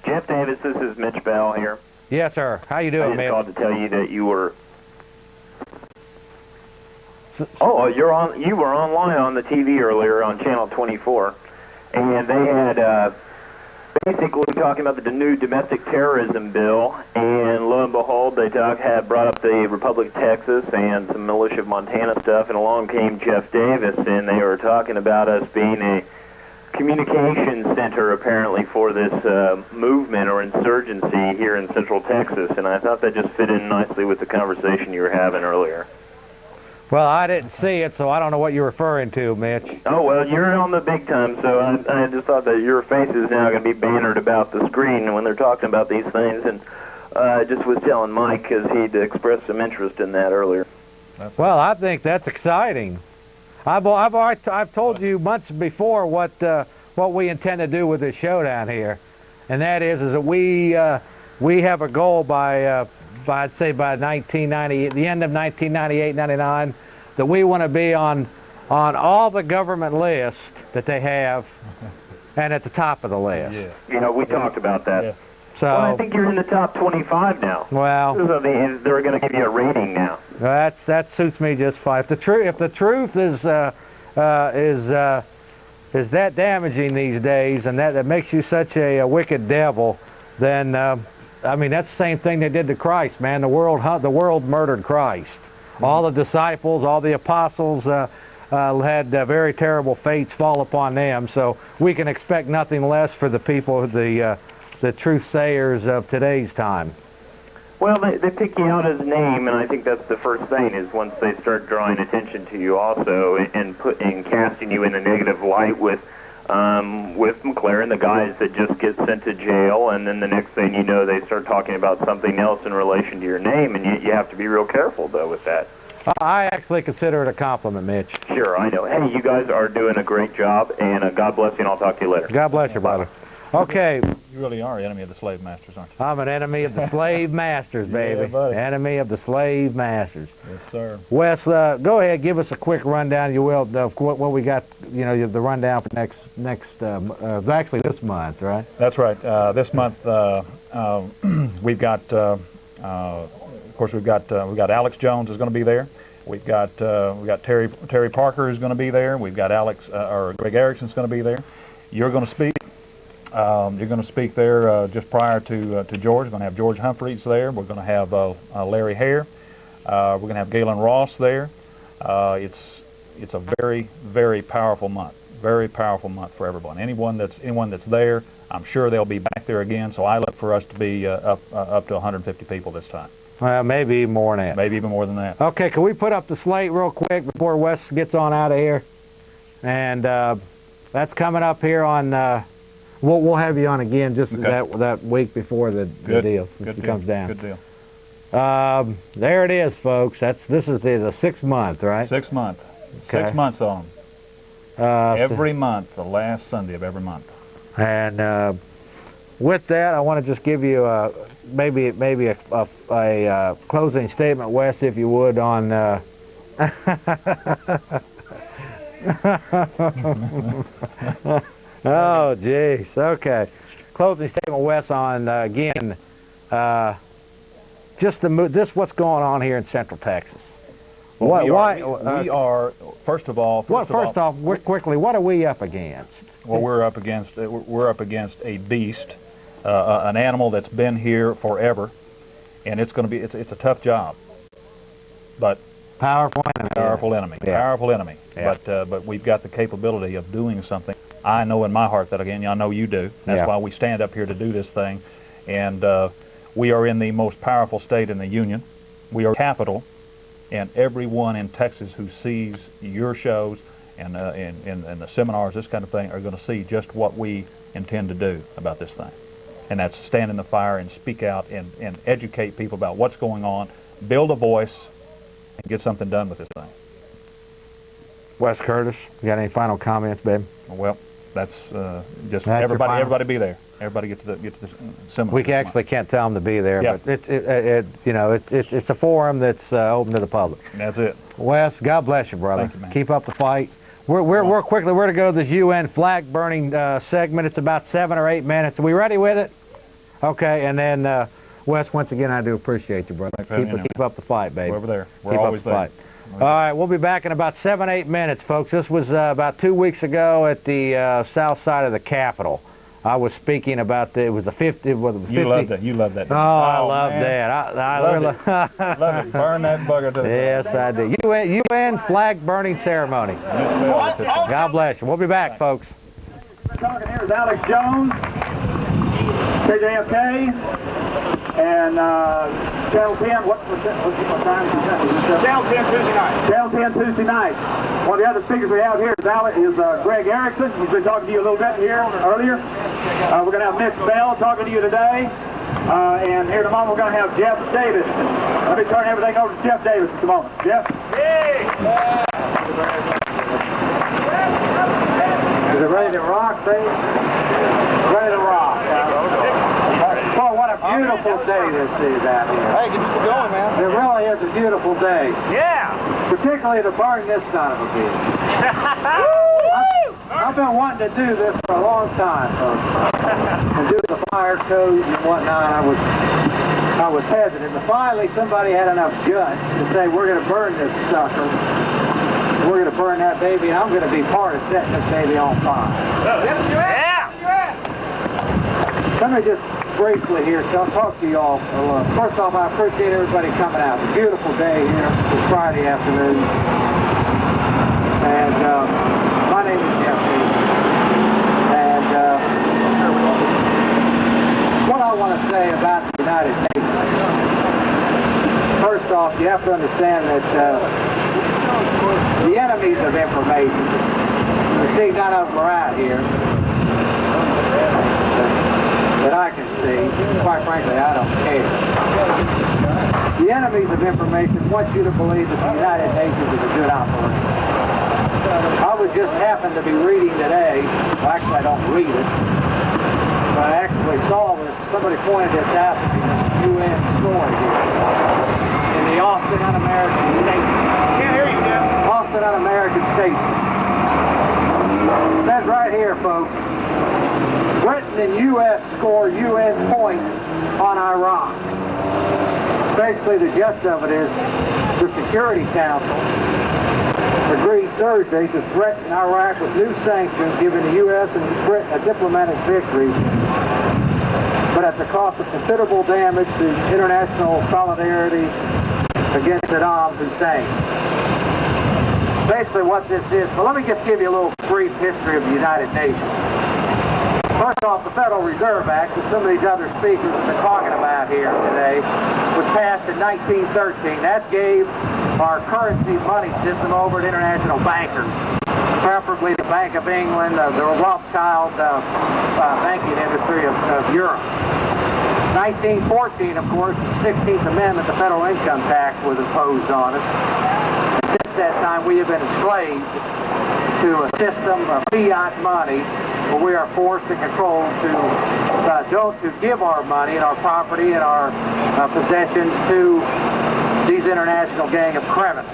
Jeff Davis, this is Mitch Bell here. Yes, sir. How you doing, I man? just called to tell you that you were... Oh, you were online on the TV earlier on Channel 24, and they had basically talking about the new domestic terrorism bill, and lo and behold, they had brought up the Republic of Texas and some militia of Montana stuff, and along came Jeff Davis, and they were talking about us being a communication center apparently for this movement or insurgency here in Central Texas, and I thought that just fit in nicely with the conversation you were having earlier. Well, I didn't see it, so I don't know what you're referring to, Mitch. Oh, well, you're on the big time, so I just thought that your face is now going to be bannered about the screen when they're talking about these things, and I just was telling Mike because he'd expressed some interest in that earlier. Well, I think that's exciting. I've told you months before what we intend to do with this show down here, and that is that we have a goal by I'd say by 1990, the end of 1998, 99, that we want to be on all the government lists that they have, and at the top of the list. Yeah. You know, we talked about that. Yeah. So, well, I think you're in the top 25 now. Well, so they're going to give you a rating now. That suits me just fine. If the truth is that damaging these days, and that makes you such a wicked devil, then I mean that's the same thing they did to Christ, man. The world murdered Christ. All the disciples, all the apostles had very terrible fates fall upon them. So we can expect nothing less for the people, the truth sayers of today's time. Well, they pick you out as a name, and I think that's the first thing, is once they start drawing attention to you also and casting you in a negative light with McLaren, the guys that just get sent to jail, and then the next thing you know, they start talking about something else in relation to your name, and you have to be real careful, though, with that. I actually consider it a compliment, Mitch. Sure, I know. Hey, you guys are doing a great job, and God bless you, and I'll talk to you later. God bless you, brother. Okay. You really are an enemy of the slave masters, aren't you? I'm an enemy of the slave masters, baby. Yeah, buddy. Enemy of the slave masters. Yes, sir. Wes, go ahead, give us a quick rundown, you will, of what we got, you know, the rundown for actually this month, right? That's right. This month, we've got, of course, we've got Alex Jones is going to be there. We've got Terry Parker is going to be there. We've got Greg Erickson's going to be there. You're going to speak. You're going to speak there just prior to George. We're going to have George Humphreys there. We're going to have Larry Hare. We're going to have Galen Ross there. It's a very, very powerful month. Very powerful month for everyone. Anyone that's there, I'm sure they'll be back there again. So I look for us to be up to 150 people this time. Well, maybe even more than that. Maybe even more than that. Okay, can we put up the slate real quick before Wes gets on out of here? And that's coming up here on. We'll have you on again just that week before the deal comes down. Good deal. There it is, folks. This is the 6th month, right? 6th month. Okay. 6 months on. Every month, the last Sunday of every month. And with that, I want to just give you maybe a closing statement, Wes, if you would, on. Oh, geez. Okay. Closing statement, Wes, on, again, just what's going on here in Central Texas. We are, first off, quickly, what are we up against? Well, we're up against a beast, an animal that's been here forever, and it's a tough job. But powerful enemy. Yeah. Powerful enemy. Yeah. But we've got the capability of doing something. I know in my heart that, again, I know you do. That's why we stand up here to do this thing. And we are in the most powerful state in the Union. We are capital, and everyone in Texas who sees your shows and the seminars, this kind of thing, are going to see just what we intend to do about this thing. And that's stand in the fire and speak out and educate people about what's going on, build a voice, and get something done with this thing. Wes Curtis, you got any final comments, babe? Well, that's just everybody be there. Everybody get to the seminar. We actually can't tell them to be there, but it's a forum that's open to the public. That's it. Wes, God bless you, brother. Thank you, man. Keep up the fight. We're quickly. We're to go to this UN flag burning segment. It's about 7 or 8 minutes. Are we ready with it? Okay, and then Wes, once again, I do appreciate you, brother. Keep up the fight, baby. We're over there. We're keep always up the there. fight. All right, we'll be back in about 7-8 minutes, folks. This was about 2 weeks ago at the south side of the Capitol. I was speaking about it was the 50. You love that. You love that. Oh, I love that. I love it. Love it. Burn that bugger to the Yes, I do. UN flag burning ceremony. God bless you. We'll be back, folks. Talking here is Alex Jones, KJFK, and Channel 10. What time is it? Channel 10 Tuesday night. Channel 10 Tuesday night. One of the other speakers we have here is Greg Erickson. He's been talking to you a little bit here earlier. We're going to have Mitch Bell talking to you today. And here in a moment we're going to have Jeff Davis. Let me turn everything over to Jeff Davis at the moment. Jeff? Is it ready to rock, baby? Ready to rock. Oh, what a beautiful day this is out here. Hey, get this going, man. It really is a beautiful day. Yeah. Particularly to burn this son of a bitch. I've been wanting to do this for a long time, folks. And do the fire codes and whatnot. I was hesitant. But finally, somebody had enough guts to say, we're going to burn this sucker. We're going to burn that baby, and I'm going to be part of setting this baby on fire. Yeah. Let me just briefly here, so I'll talk to you all. First off, I appreciate everybody coming out. It's a beautiful day here. It's Friday afternoon. And my name is Jeff Davis. And what I want to say about the United Nations. First off, you have to understand that the enemies of information, you see none of them are out here that I can see. Quite frankly, I don't care. The enemies of information want you to believe that the United Nations is a good operation. I would just happen to be reading today, well, actually I don't read it, but I actually saw this, somebody pointed this out to me, UN story here, in the Austin Un-American Statesman. Can't hear you, Jeff. Austin Un-American Statesman. It says right here, folks, Britain and U.S. score UN points on Iraq. Basically, the gist of it is the Security Council agreed Thursday to threaten Iraq with new sanctions, giving the U.S. and Britain a diplomatic victory, but at the cost of considerable damage to international solidarity against Saddam Hussein. Basically what this is, but let me just give you a little brief history of the United Nations. First off, the Federal Reserve Act, that some of these other speakers have been talking about here today, was passed in 1913. That gave our currency money system over to international bankers, preferably the Bank of England, the Rothschild banking industry of Europe. 1914, of course, the 16th Amendment, the federal income tax was imposed on us. And since that time, we have been enslaved to a system of fiat money where we are forced and controlled to give our money and our property and our possessions to these international gang of criminals.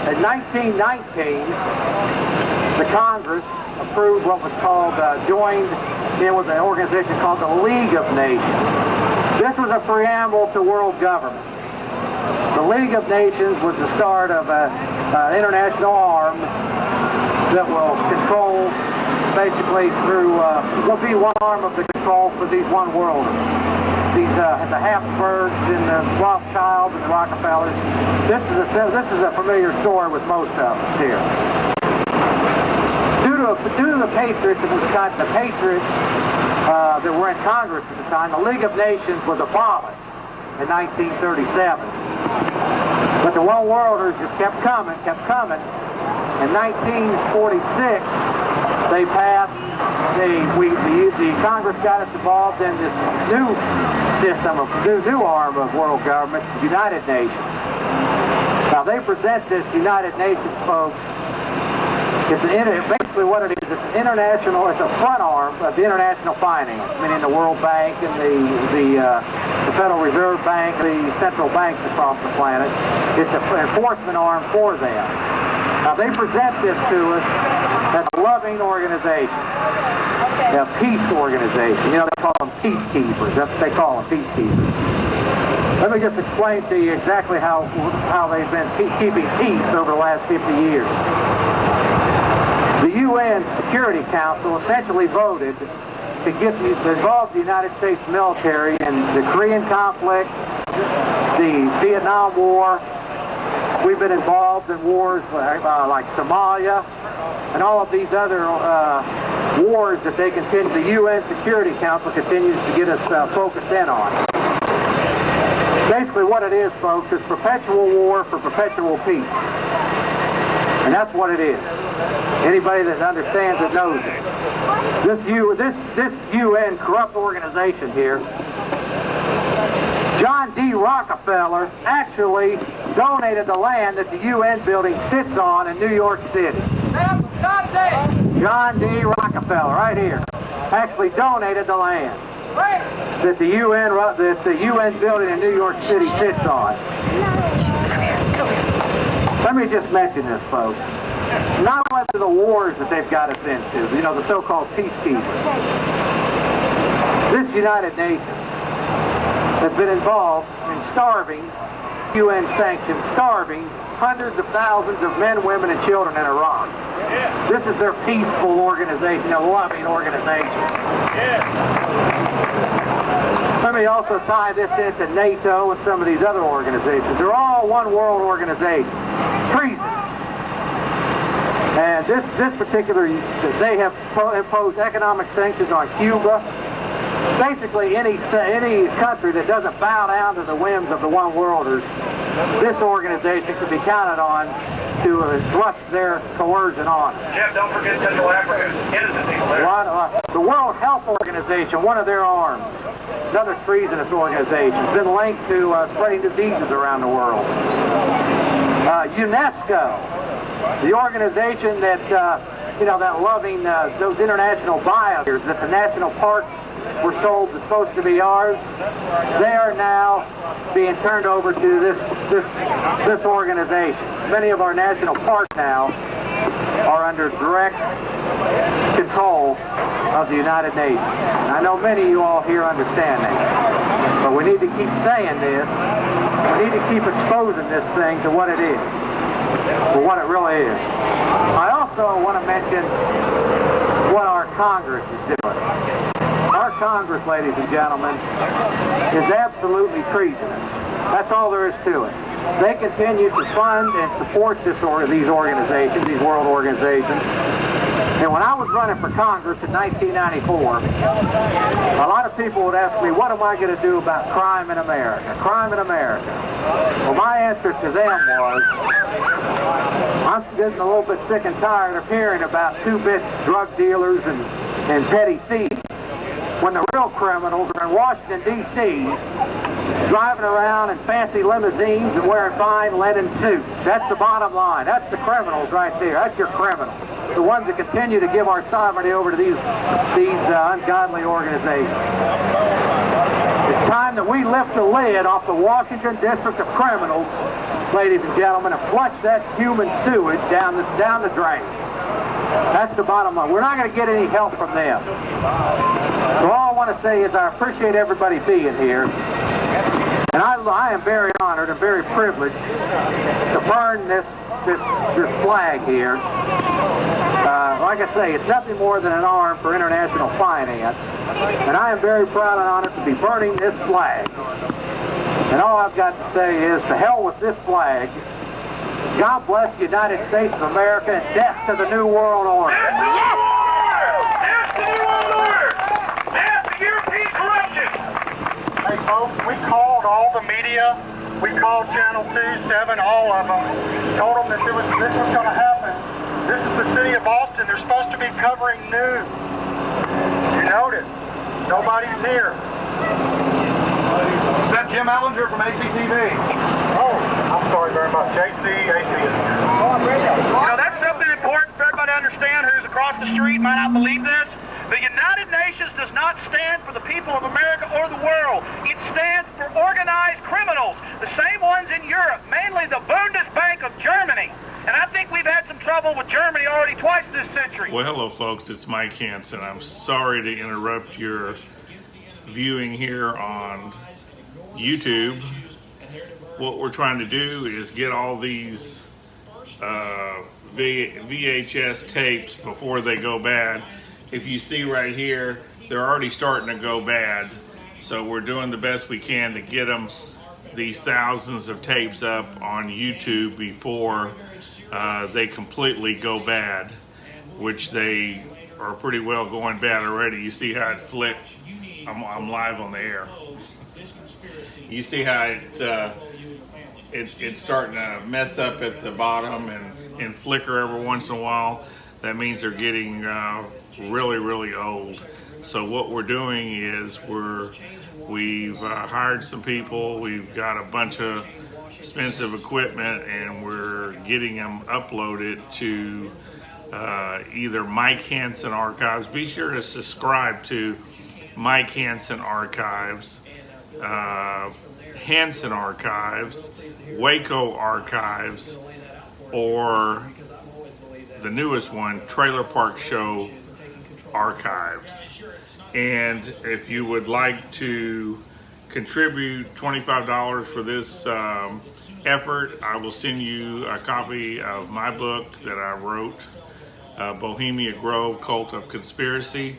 In 1919, the Congress approved what was called, joined in with an organization called the League of Nations. This was a preamble to world government. The League of Nations was the start of an international arm that will control, basically through, will be one arm of the control for these one worlders. These, the Habsburgs and the Rothschilds and the Rockefellers. This is a familiar story with most of us here. Due to the patriots that were in Congress at the time, the League of Nations was abolished in 1937. But the one worlders just kept coming. In 1946, they passed. The Congress got us involved in this new system of new arm of world government, the United Nations. Now they present this United Nations, folks. Basically what it is, it's an international, it's a front arm of the international finance, meaning the World Bank and the Federal Reserve Bank, the central banks across the planet. It's an enforcement arm for them. Now they present this to us That's a loving organization. A peace organization. You know, they call them peacekeepers. That's what they call them, peacekeepers. Let me just explain to you exactly how they've been keeping peace over the last 50 years. The UN Security Council essentially voted to involve the United States military in the Korean conflict, the Vietnam War. We've been involved in wars like Somalia and all of these other wars that the UN Security Council continues to get us focused in on. Basically what it is, folks, is perpetual war for perpetual peace. And that's what it is. Anybody that understands it knows it. This UN corrupt organization here, John D. Rockefeller actually donated the land that the UN building sits on in New York City. John D. Rockefeller, right here, actually donated the land that the UN building in New York City sits on. Let me just mention this, folks. Not only the wars that they've got us into, you know, the so-called peacekeepers. This United Nations has been involved in starving, UN sanctioned, starving hundreds of thousands of men, women, and children in Iraq. This is their peaceful organization, a loving organization. Let me also tie this into NATO and some of these other organizations. They're all one world organization. Treason. And this particular, they have imposed economic sanctions on Cuba. Basically, any country that doesn't bow down to the whims of the one worlders, this organization can be counted on to thrust their coercion on. Jeff, don't forget Central Africa. The World Health Organization, one of their arms, another treasonous organization, has been linked to spreading diseases around the world. UNESCO, the organization that, that loving those international biospheres, that the national parks were sold as supposed to be ours, they are now being turned over to this organization. Many of our national parks now are under direct control of the United Nations. And I know many of you all here understand that. But we need to keep saying this. We need to keep exposing this thing to what it is, for what it really is. I also want to mention what our Congress is doing. Our Congress, ladies and gentlemen, is absolutely treasonous. That's all there is to it. They continue to fund and support these organizations, these world organizations. And when I was running for Congress in 1994, a lot of people would ask me, what am I going to do about crime in America? Crime in America. Well, my answer to them was, I'm getting a little bit sick and tired of hearing about two-bit drug dealers and petty thieves, when the real criminals are in Washington, D.C., driving around in fancy limousines and wearing fine linen suits. That's the bottom line. That's the criminals right there. That's your criminals. The ones that continue to give our sovereignty over to these ungodly organizations. It's time that we lift the lid off the Washington District of Criminals, ladies and gentlemen, and flush that human sewage down the drain. That's the bottom line. We're not going to get any help from them. So all I want to say is I appreciate everybody being here. And I am very honored and very privileged to burn this flag here. Like I say, it's nothing more than an arm for international finance. And I am very proud and honored to be burning this flag. And all I've got to say is, to hell with this flag. God bless the United States of America and death to the New World Order. Death to the New World Order! Death to European corruption! Hey folks, we called all the media. We called Channel 2, 7, all of them. Told them that this was going to happen. This is the city of Austin. They're supposed to be covering news. You notice, nobody's here. Is that Jim Ellinger from ACTV? Oh, I'm sorry very much. AC is here. That's something important for everybody to understand who's across the street might not believe this. The United Nations does not stand for the people of America or the world. It stands for organized criminals, the same ones in Europe, mainly the Bundesbank of Germany. And I think we've had some trouble with Germany already twice this century. Well, hello folks, it's Mike Hanson. I'm sorry to interrupt your viewing here on YouTube. What we're trying to do is get all these VHS tapes before they go bad. If you see right here, they're already starting to go bad. So we're doing the best we can to get them, these thousands of tapes up on YouTube before they completely go bad, which they are pretty well going bad already. You see how it flicked? I'm live on the air. You see how it's starting to mess up at the bottom and flicker every once in a while. That means they're getting really, really old. So what we're doing is we've hired some people. We've got a bunch of expensive equipment, and we're getting them uploaded to either Mike Hanson Archives. Be sure to subscribe to Mike Hanson Archives, Hanson Archives, Waco Archives, or the newest one, Trailer Park Show Archives. And if you would like to contribute $25 for this effort, I will send you a copy of my book that I wrote, Bohemian Grove, Cult of Conspiracy.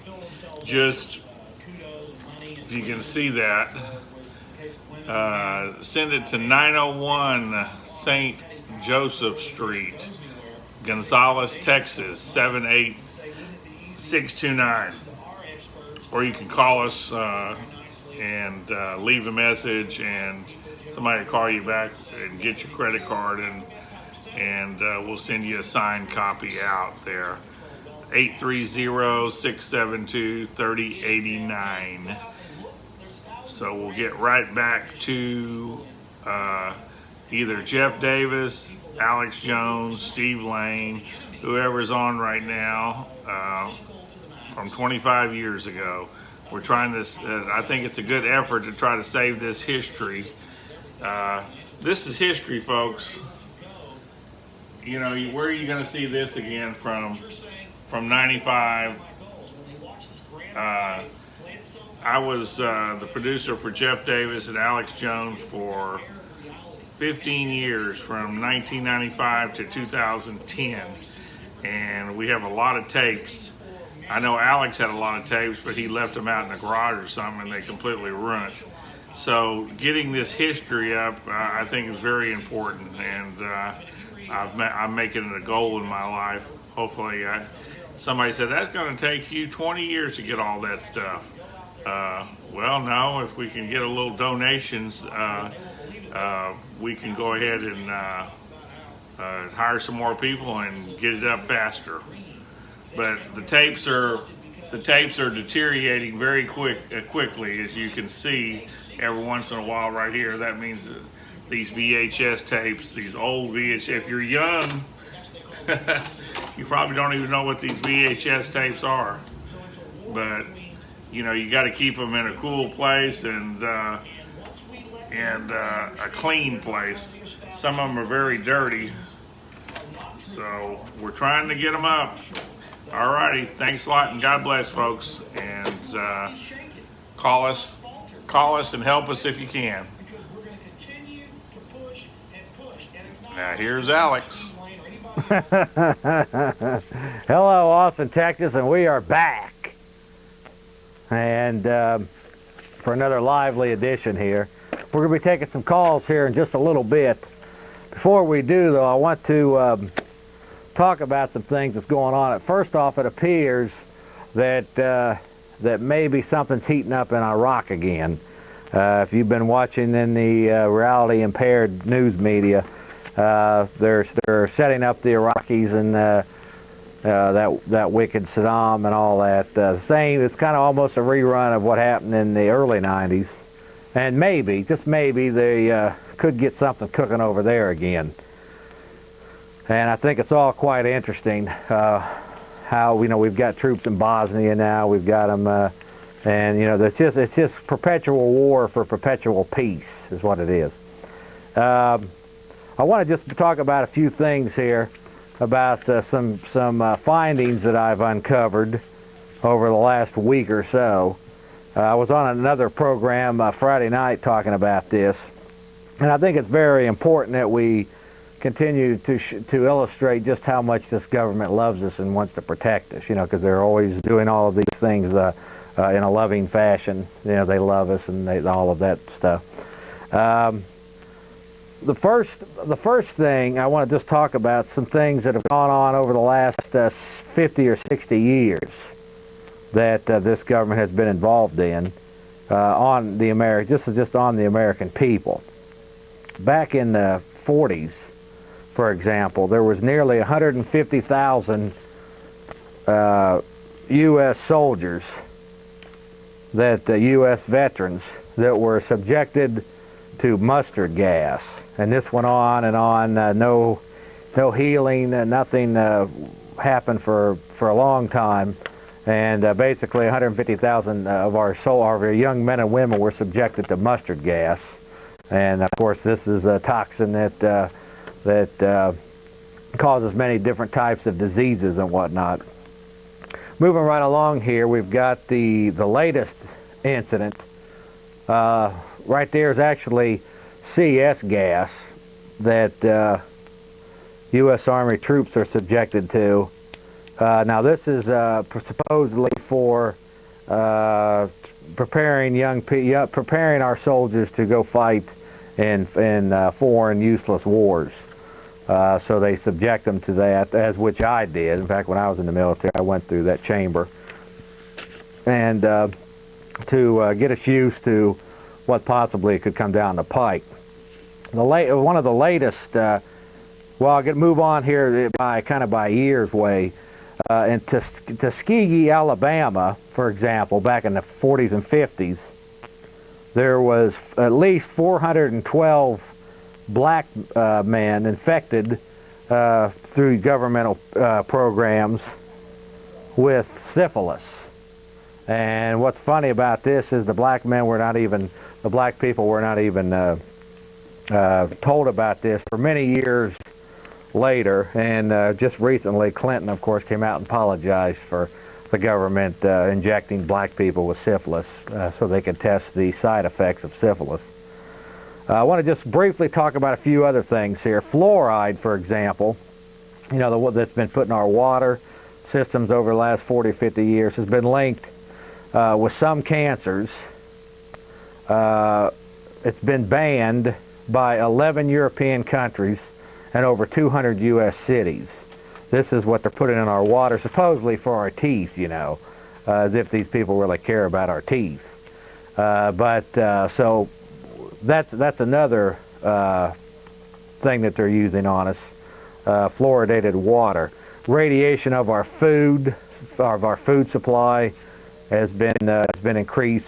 Just, if you can see that, send it to 901 St. Joseph Street, Gonzales, Texas, 78629. Or you can call us and leave a message, and somebody will call you back and get your credit card, and we'll send you a signed copy out there. 830-672-3089. So we'll get right back to either Jeff Davis, Alex Jones, Steve Lane, whoever's on right now from 25 years ago. We're trying this, I think it's a good effort to try to save this history. This is history, folks. You know, where are you going to see this again from 95? I was the producer for Jeff Davis and Alex Jones for 15 years, from 1995 to 2010, and we have a lot of tapes. I know Alex had a lot of tapes, but he left them out in the garage or something, and they completely ruined. So getting this history up, I think is very important, and I'm making it a goal in my life. Hopefully, somebody said, that's going to take you 20 years to get all that stuff. Well, no, if we can get a little donations, we can go ahead and hire some more people and get it up faster. But the tapes are deteriorating very quickly, as you can see every once in a while right here. That means that these VHS tapes, these old VHS, if you're young, you probably don't even know what these VHS tapes are. But you know, you got to keep them in a cool place and a clean place. Some of them are very dirty, so we're trying to get them up. Alrighty, thanks a lot, and God bless, folks. And call us and help us if you can. Now here's Alex. Hello, Austin, Texas, and we are back. And for another lively edition here. We're going to be taking some calls here in just a little bit. Before we do, though, I want to talk about some things that's going on. First off, it appears that that maybe something's heating up in Iraq again. If you've been watching in the reality impaired news media, they're setting up the Iraqis and that wicked Saddam and all that. Same. It's kind of almost a rerun of what happened in the early 90s, and maybe, just maybe, they could get something cooking over there again. And I think it's all quite interesting how, you know, we've got troops in Bosnia now. We've got them, and you know, it's just perpetual war for perpetual peace is what it is. I want to just talk about a few things here. about some findings that I've uncovered over the last week or so. I was on another program Friday night talking about this, and I think it's very important that we continue to illustrate just how much this government loves us and wants to protect us, you know, because they're always doing all of these things in a loving fashion. You know, they love us and all of that stuff. The first thing I want to just talk about some things that have gone on over the last 50 or 60 years that this government has been involved in on the just on the American people. Back in the 40s, for example, there was nearly 150,000 U.S. soldiers, U.S. veterans, that were subjected to mustard gas. And this went on and on. No healing, nothing happened for a long time. And basically 150,000 of our young men and women were subjected to mustard gas. And of course this is a toxin that causes many different types of diseases and whatnot. Moving right along here, we've got the latest incident. Right there is actually CS gas that U.S. Army troops are subjected to. Now this is supposedly for preparing our soldiers to go fight in foreign useless wars. So they subject them to that, as which I did. In fact, when I was in the military, I went through that chamber. And to get us used to what possibly could come down the pike. One of the latest, well, I'm going to move on here by years way. In Tuskegee, Alabama, for example, back in the 40s and 50s, there was at least 412 black men infected through governmental programs with syphilis. And what's funny about this is the black people were not even told about this for many years later. And just recently, Clinton, of course, came out and apologized for the government injecting black people with syphilis so they could test the side effects of syphilis. I want to just briefly talk about a few other things here. Fluoride, for example, you know, that's been put in our water systems over the last 40, 50 years, has been linked with some cancers. It's been banned by 11 European countries and over 200 U.S. cities. This is what they're putting in our water, supposedly for our teeth, you know, as if these people really care about our teeth. So that's another thing that they're using on us, fluoridated water. Radiation of our food supply has been increased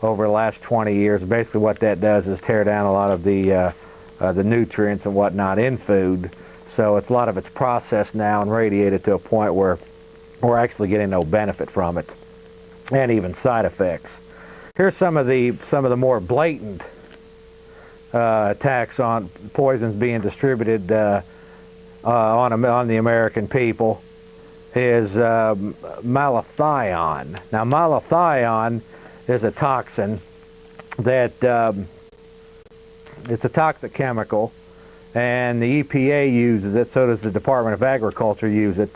over the last 20 years. Basically what that does is tear down a lot of the nutrients and whatnot in food. So a lot of it's processed now and radiated to a point where we're actually getting no benefit from it, and even side effects. Here's some of the more blatant attacks on poisons being distributed on the American people. Is malathion. Now malathion is a toxin that it's a toxic chemical, and the EPA uses it, so does the Department of Agriculture use it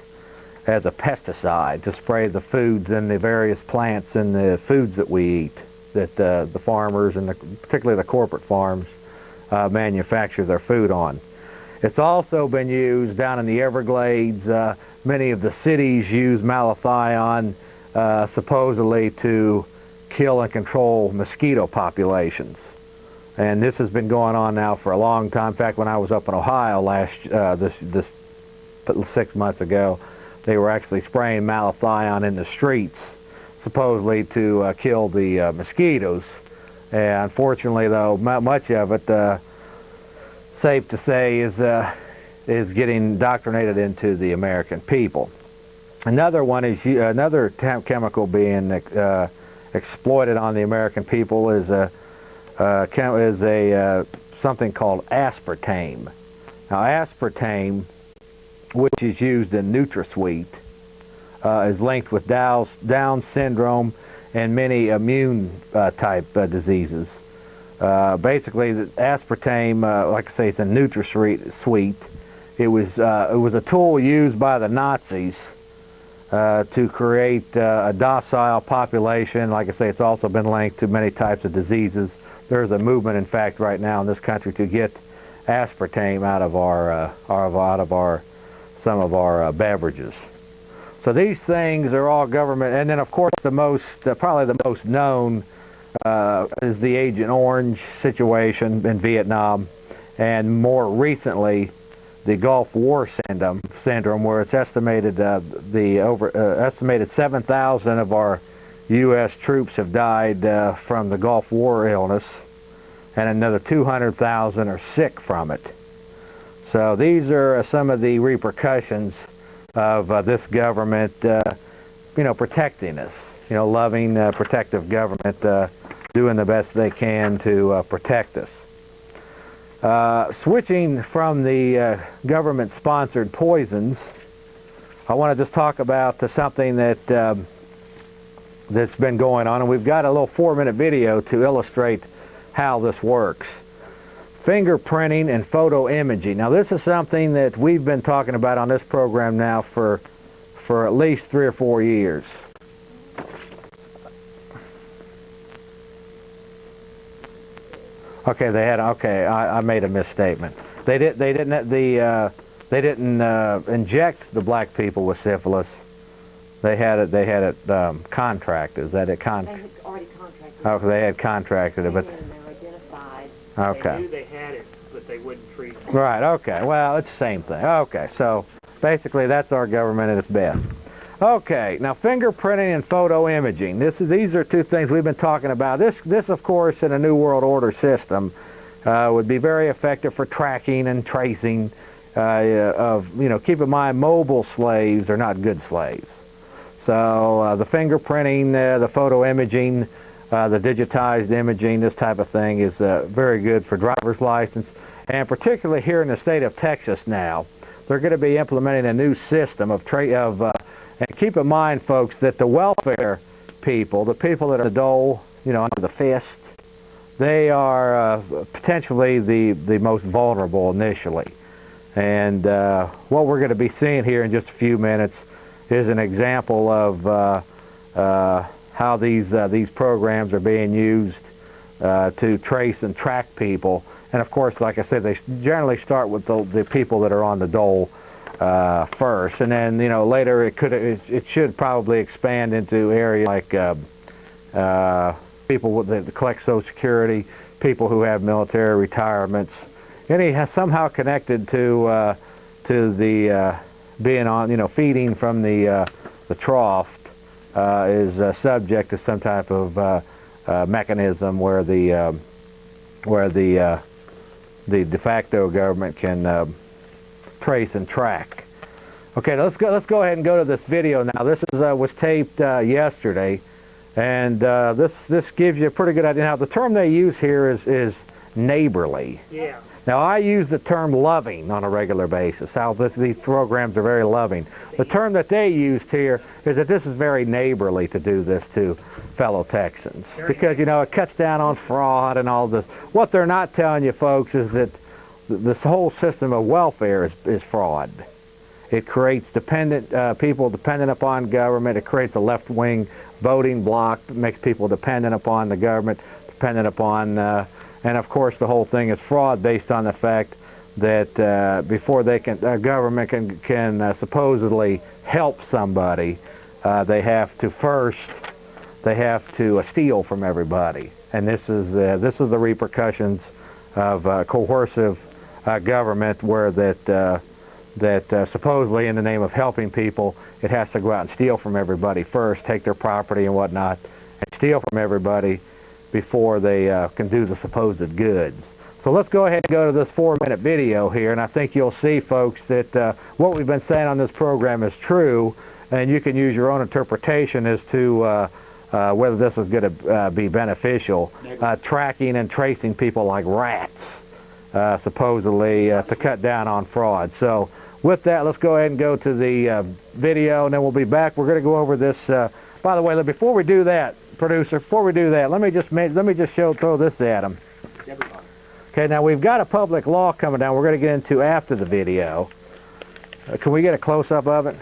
as a pesticide to spray the foods and the various plants and the foods that we eat, that the farmers and particularly the corporate farms manufacture their food on. It's also been used down in the Everglades. Many of the cities use malathion supposedly to kill and control mosquito populations. And this has been going on now for a long time. In fact, when I was up in Ohio this 6 months ago, they were actually spraying malathion in the streets, supposedly to kill the mosquitoes. And unfortunately, though, much of it, safe to say, is getting indoctrinated into the American people. Another one is another chemical being exploited on the American people is something called aspartame. Now, aspartame which is used in NutraSweet, is linked with Down syndrome and many immune type diseases. Basically, the aspartame, like I say, it's a NutraSweet. It was a tool used by the Nazis to create a docile population. Like I say, it's also been linked to many types of diseases. There's a movement, in fact, right now in this country to get aspartame out of some of our beverages. So these things are all government, and then of course probably the most known is the Agent Orange situation in Vietnam, and more recently the Gulf War syndrome, where it's estimated estimated 7,000 of our U.S. troops have died from the Gulf War illness, and another 200,000 are sick from it. So these are some of the repercussions of this government, protecting us. Loving, protective government, doing the best they can to protect us. Switching from the government-sponsored poisons, I want to just talk about something that's been going on, and we've got a little 4-minute video to illustrate how this works. Fingerprinting and photo imaging. Now, this is something that we've been talking about on this program now for at least 3 or 4 years. Okay, I made a misstatement. They didn't inject the black people with syphilis. They had it contracted. Is that it? They had already contracted. Okay, they had contracted it, but they were identified. okay. They knew they had it, but they wouldn't treat it. Right. Okay. Well, it's the same thing. Okay. So basically, that's our government at its best. Okay. Now, fingerprinting and photo imaging. These are two things we've been talking about. This, of course, in a New World Order system, would be very effective for tracking and tracing. Keep in mind, mobile slaves are not good slaves. So the fingerprinting, the photo imaging, the digitized imaging, this type of thing is very good for driver's license. And particularly here in the state of Texas now, they're going to be implementing a new system of and keep in mind, folks, that the welfare people, the people that are the dole, under the fist, they are potentially the most vulnerable initially. And what we're going to be seeing here in just a few minutes is an example of how these programs are being used to trace and track people. And of course, like I said, they generally start with the people that are on the dole first, and then later it should probably expand into areas like people that collect Social Security, people who have military retirements, any somehow connected to the being on feeding from the trough is subject to some type of mechanism where the de facto government can trace and track. Okay, let's go ahead and go to this video now. This was taped yesterday, and this gives you a pretty good idea. Now, the term they use here is neighborly. Yeah. Now, I use the term loving on a regular basis. These programs are very loving. The term that they used here is that this is very neighborly to do this to fellow Texans, because it cuts down on fraud and all this. What they're not telling you, folks, is that this whole system of welfare is fraud. It creates people dependent upon government. It creates a left-wing voting bloc that makes people dependent upon the government, dependent upon, and of course the whole thing is fraud based on the fact that before government can supposedly help somebody, they have to steal from everybody, and this is the repercussions of coercive government, where that supposedly in the name of helping people, it has to go out and steal from everybody first, take their property and whatnot, and steal from everybody before they can do the supposed goods. So let's go ahead and go to this 4-minute video here, and I think you'll see, folks, that what we've been saying on this program is true, and you can use your own interpretation as to whether this is going to be beneficial. Tracking and tracing people like rats, supposedly, to cut down on fraud. So with that, let's go ahead and go to the video, and then we'll be back. We're going to go over this. By the way, before we do that, producer, before we do that, let me just throw this at them. Okay, now we've got a public law coming down. We're going to get into after the video. Can we get a close-up of it?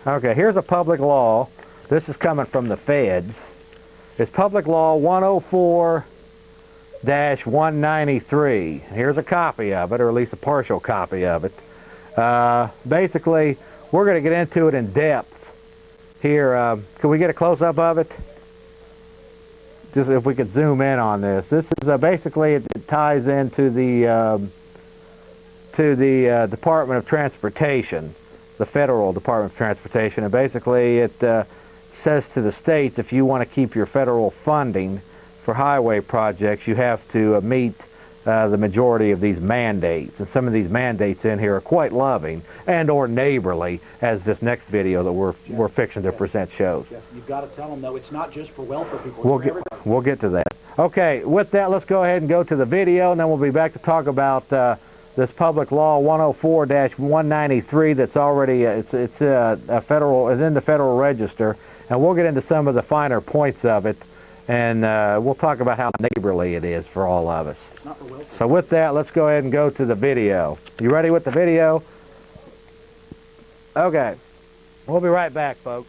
Okay, here's a public law. This is coming from the feds. It's Public Law 104-193. Here's a copy of it, or at least a partial copy of it. Basically, we're going to get into it in depth here. Can we get a close-up of it? Just if we could zoom in on this. This is basically, it ties into the Department of Transportation, the Federal Department of Transportation, and basically it says to the states, if you want to keep your federal funding for highway projects, you have to meet the majority of these mandates. And some of these mandates in here are quite loving and or neighborly, as this next video that we're fixing to present shows. Yes, you've got to tell them, though, it's not just for welfare people. We'll get to that. Okay, with that, let's go ahead and go to the video, and then we'll be back to talk about this Public Law 104-193 that's already it's in the Federal Register, and we'll get into some of the finer points of it, and we'll talk about how neighborly it is for all of us. So with that, let's go ahead and go to the video. You ready with the video? Okay. We'll be right back, folks.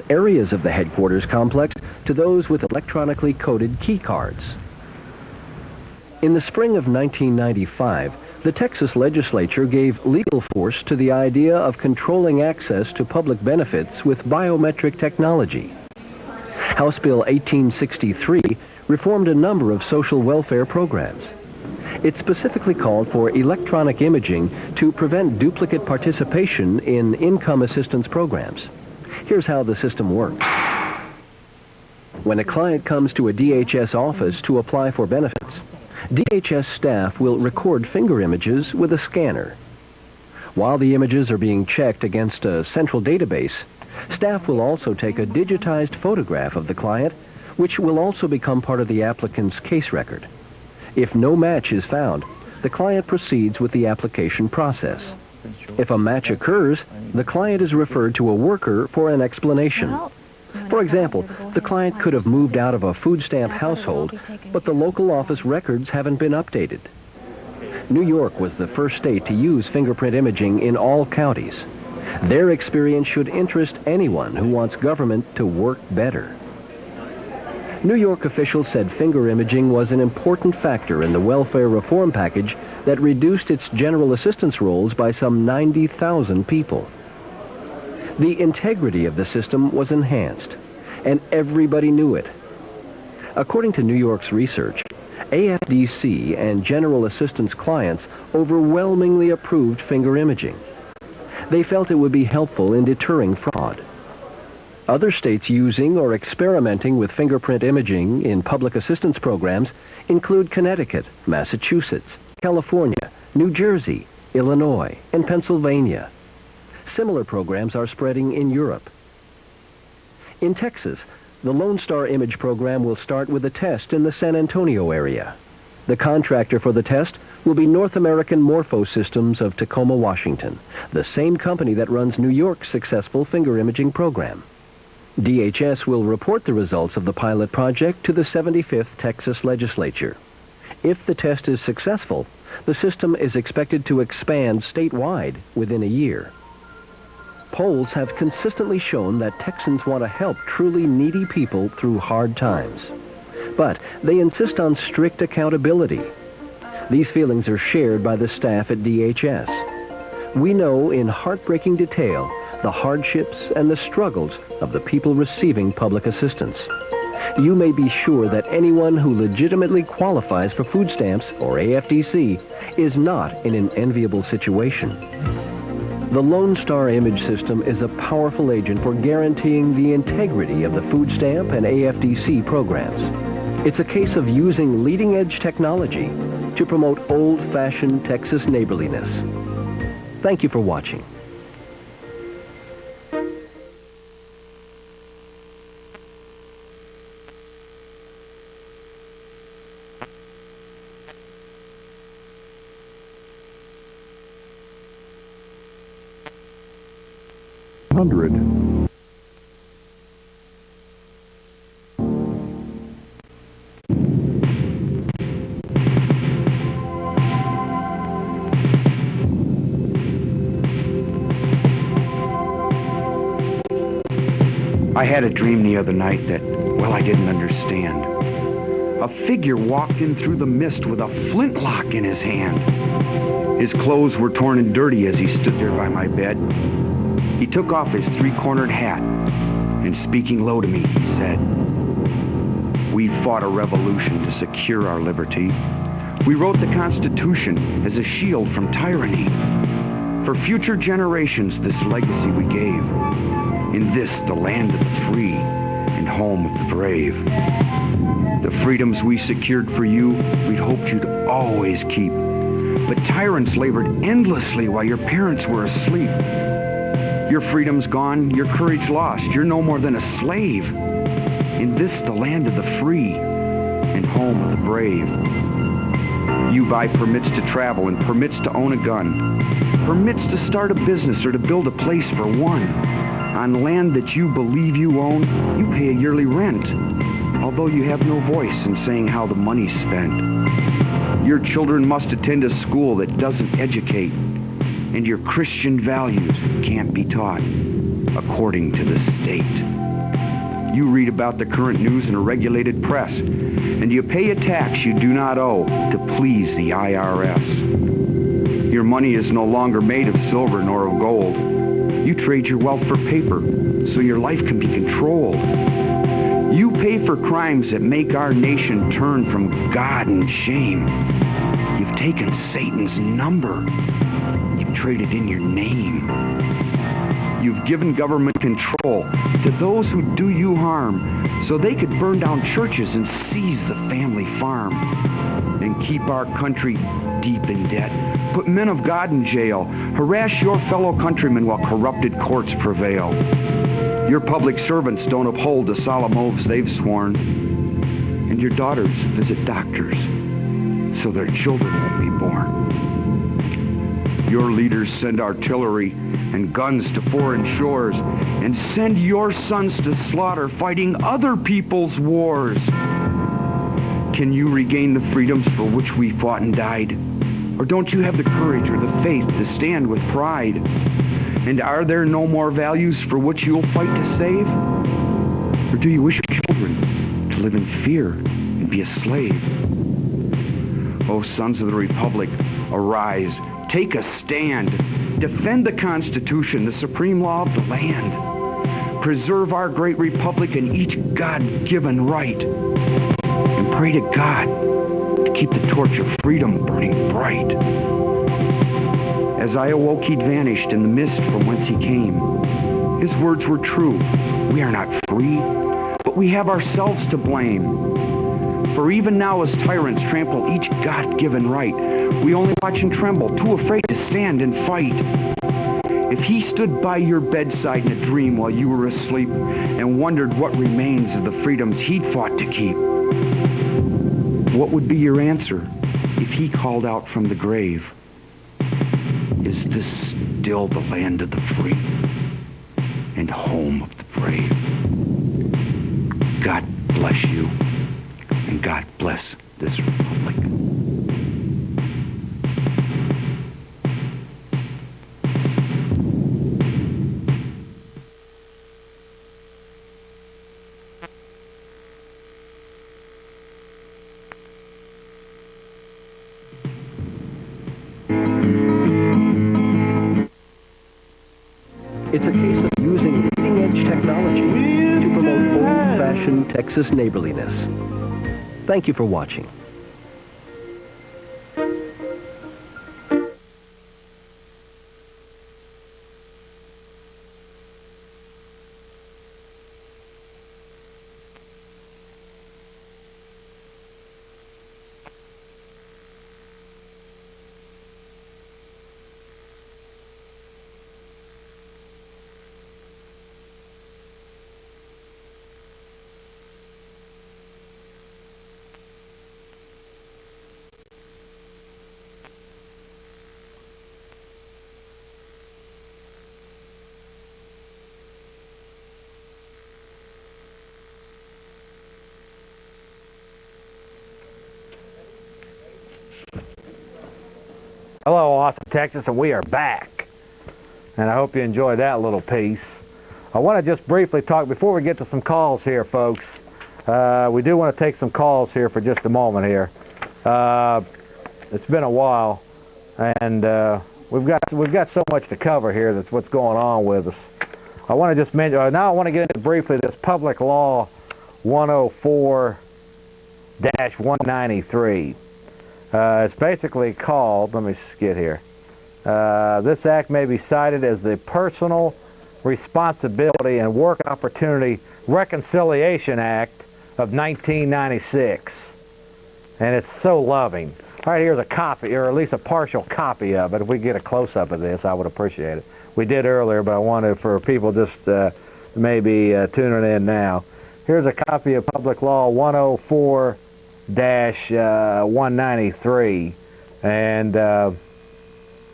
Areas of the headquarters complex to those with electronically coded key cards. In the spring of 1995, the Texas legislature gave legal force to the idea of controlling access to public benefits with biometric technology. House Bill 1863 reformed a number of social welfare programs. It specifically called for electronic imaging to prevent duplicate participation in income assistance programs. Here's how the system works. When a client comes to a DHS office to apply for benefits, DHS staff will record finger images with a scanner. While the images are being checked against a central database, staff will also take a digitized photograph of the client, which will also become part of the applicant's case record. If no match is found, the client proceeds with the application process. If a match occurs, the client is referred to a worker for an explanation. For example, the client could have moved out of a food stamp household, but the local office records haven't been updated. New York was the first state to use fingerprint imaging in all counties. Their experience should interest anyone who wants government to work better. New York officials said finger imaging was an important factor in the welfare reform package that reduced its general assistance rolls by some 90,000 people. The integrity of the system was enhanced, and everybody knew it. According to New York's research, AFDC and general assistance clients overwhelmingly approved finger imaging. They felt it would be helpful in deterring fraud. Other states using or experimenting with fingerprint imaging in public assistance programs include Connecticut, Massachusetts, California, New Jersey, Illinois, and Pennsylvania. Similar programs are spreading in Europe. In Texas, the Lone Star Image program will start with a test in the San Antonio area. The contractor for the test will be North American Morpho Systems of Tacoma, Washington, the same company that runs New York's successful finger imaging program. DHS will report the results of the pilot project to the 75th Texas Legislature. If the test is successful, the system is expected to expand statewide within a year. Polls have consistently shown that Texans want to help truly needy people through hard times. But they insist on strict accountability. These feelings are shared by the staff at DHS. We know in heartbreaking detail the hardships and the struggles of the people receiving public assistance. You may be sure that anyone who legitimately qualifies for food stamps or AFDC is not in an enviable situation. The Lone Star Image System is a powerful agent for guaranteeing the integrity of the food stamp and AFDC programs. It's a case of using leading-edge technology to promote old-fashioned Texas neighborliness. Thank you for watching. 800. I had a dream the other night that, well, I didn't understand. A figure walked in through the mist with a flintlock in his hand. His clothes were torn and dirty as he stood there by my bed. He took off his three-cornered hat, and speaking low to me, he said, "We fought a revolution to secure our liberty. We wrote the Constitution as a shield from tyranny. For future generations, this legacy we gave. In this, the land of the free and home of the brave. The freedoms we secured for you, we'd hoped you'd always keep. But tyrants labored endlessly while your parents were asleep. Your freedom's gone, your courage lost. You're no more than a slave. In this, the land of the free and home of the brave. You buy permits to travel and permits to own a gun. Permits to start a business or to build a place for one. On land that you believe you own, you pay a yearly rent, although you have no voice in saying how the money's spent. Your children must attend a school that doesn't educate, and your Christian values can't be taught according to the state. You read about the current news in a regulated press, and you pay a tax you do not owe to please the IRS. Your money is no longer made of silver nor of gold. You trade your wealth for paper so your life can be controlled. You pay for crimes that make our nation turn from God and shame. You've taken Satan's number. You've traded in your name. You've given government control to those who do you harm so they could burn down churches and seize the family farm and keep our country deep in debt. Put men of God in jail. Harass your fellow countrymen while corrupted courts prevail. Your public servants don't uphold the solemn oaths they've sworn. And your daughters visit doctors so their children won't be born. Your leaders send artillery and guns to foreign shores and send your sons to slaughter fighting other people's wars. Can you regain the freedoms for which we fought and died? Or don't you have the courage or the faith to stand with pride? And are there no more values for which you'll fight to save? Or do you wish your children to live in fear and be a slave? O sons of the Republic, arise, take a stand. Defend the Constitution, the supreme law of the land. Preserve our great republic and each God-given right. And pray to God to keep the torch of freedom burning bright. As I awoke, he'd vanished in the mist from whence he came. His words were true. We are not free, but we have ourselves to blame. For even now as tyrants trample each God-given right, we only watch and tremble, too afraid to stand and fight. If he stood by your bedside in a dream while you were asleep and wondered what remains of the freedoms he'd fought to keep, what would be your answer if he called out from the grave? Is this still the land of the free and home of the brave? God bless you, and God bless this republic. It's a case of using leading-edge technology to promote old-fashioned Texas neighborliness. Thank you for watching. Austin, Texas, and we are back. And I hope you enjoyed that little piece. I want to just briefly talk, before we get to some calls here, folks, we do want to take some calls here for just a moment here. It's been a while, and we've got so much to cover here. That's what's going on with us. I want to just mention, now I want to get into briefly this Public Law 104-193. It's basically called, let me just get here, this act may be cited as the Personal Responsibility and Work Opportunity Reconciliation Act of 1996. And it's so loving. All right, here's a copy, or at least a partial copy of it. If we get a close-up of this, I would appreciate it. We did earlier, but I wanted for people just maybe tuning in now. Here's a copy of Public Law 104-193. And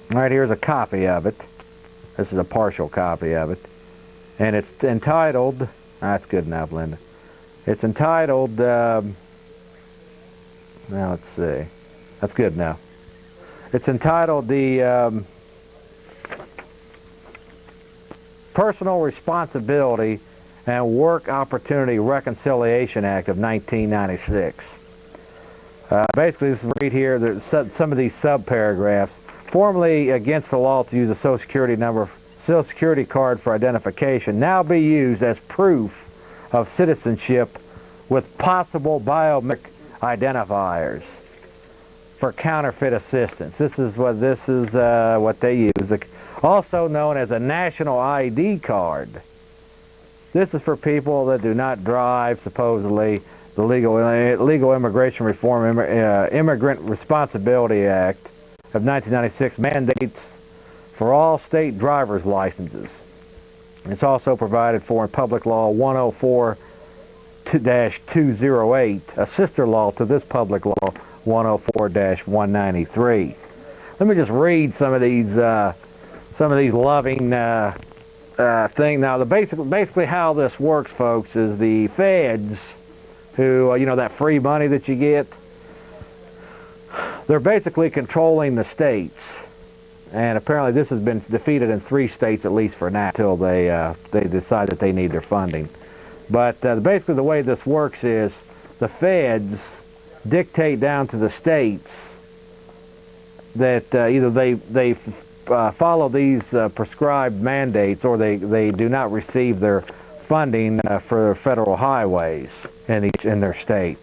right here's a copy of it. This is a partial copy of it. And it's entitled, that's good enough, Linda. It's entitled, now let's see. That's good enough. It's entitled the Personal Responsibility and Work Opportunity Reconciliation Act of 1996. Basically, this is right here, there's some of these subparagraphs. Formerly against the law to use a Social Security number, Social Security card for identification, now be used as proof of citizenship with possible biometric identifiers for counterfeit assistance. This is what they use. Also known as a national ID card. This is for people that do not drive, supposedly. The Legal Immigration Reform Immigrant Responsibility Act of 1996 mandates for all state driver's licenses. It's also provided for in Public Law 104-208, a sister law to this Public Law 104-193. Let me just read some of these loving things. Now, basically how this works, folks, is the feds, who, you know, that free money that you get, they're basically controlling the states. And apparently this has been defeated in 3 states, at least for now, until they decide that they need their funding. But basically the way this works is the feds dictate down to the states that either they follow these prescribed mandates, or they do not receive their funding for federal highways in their state.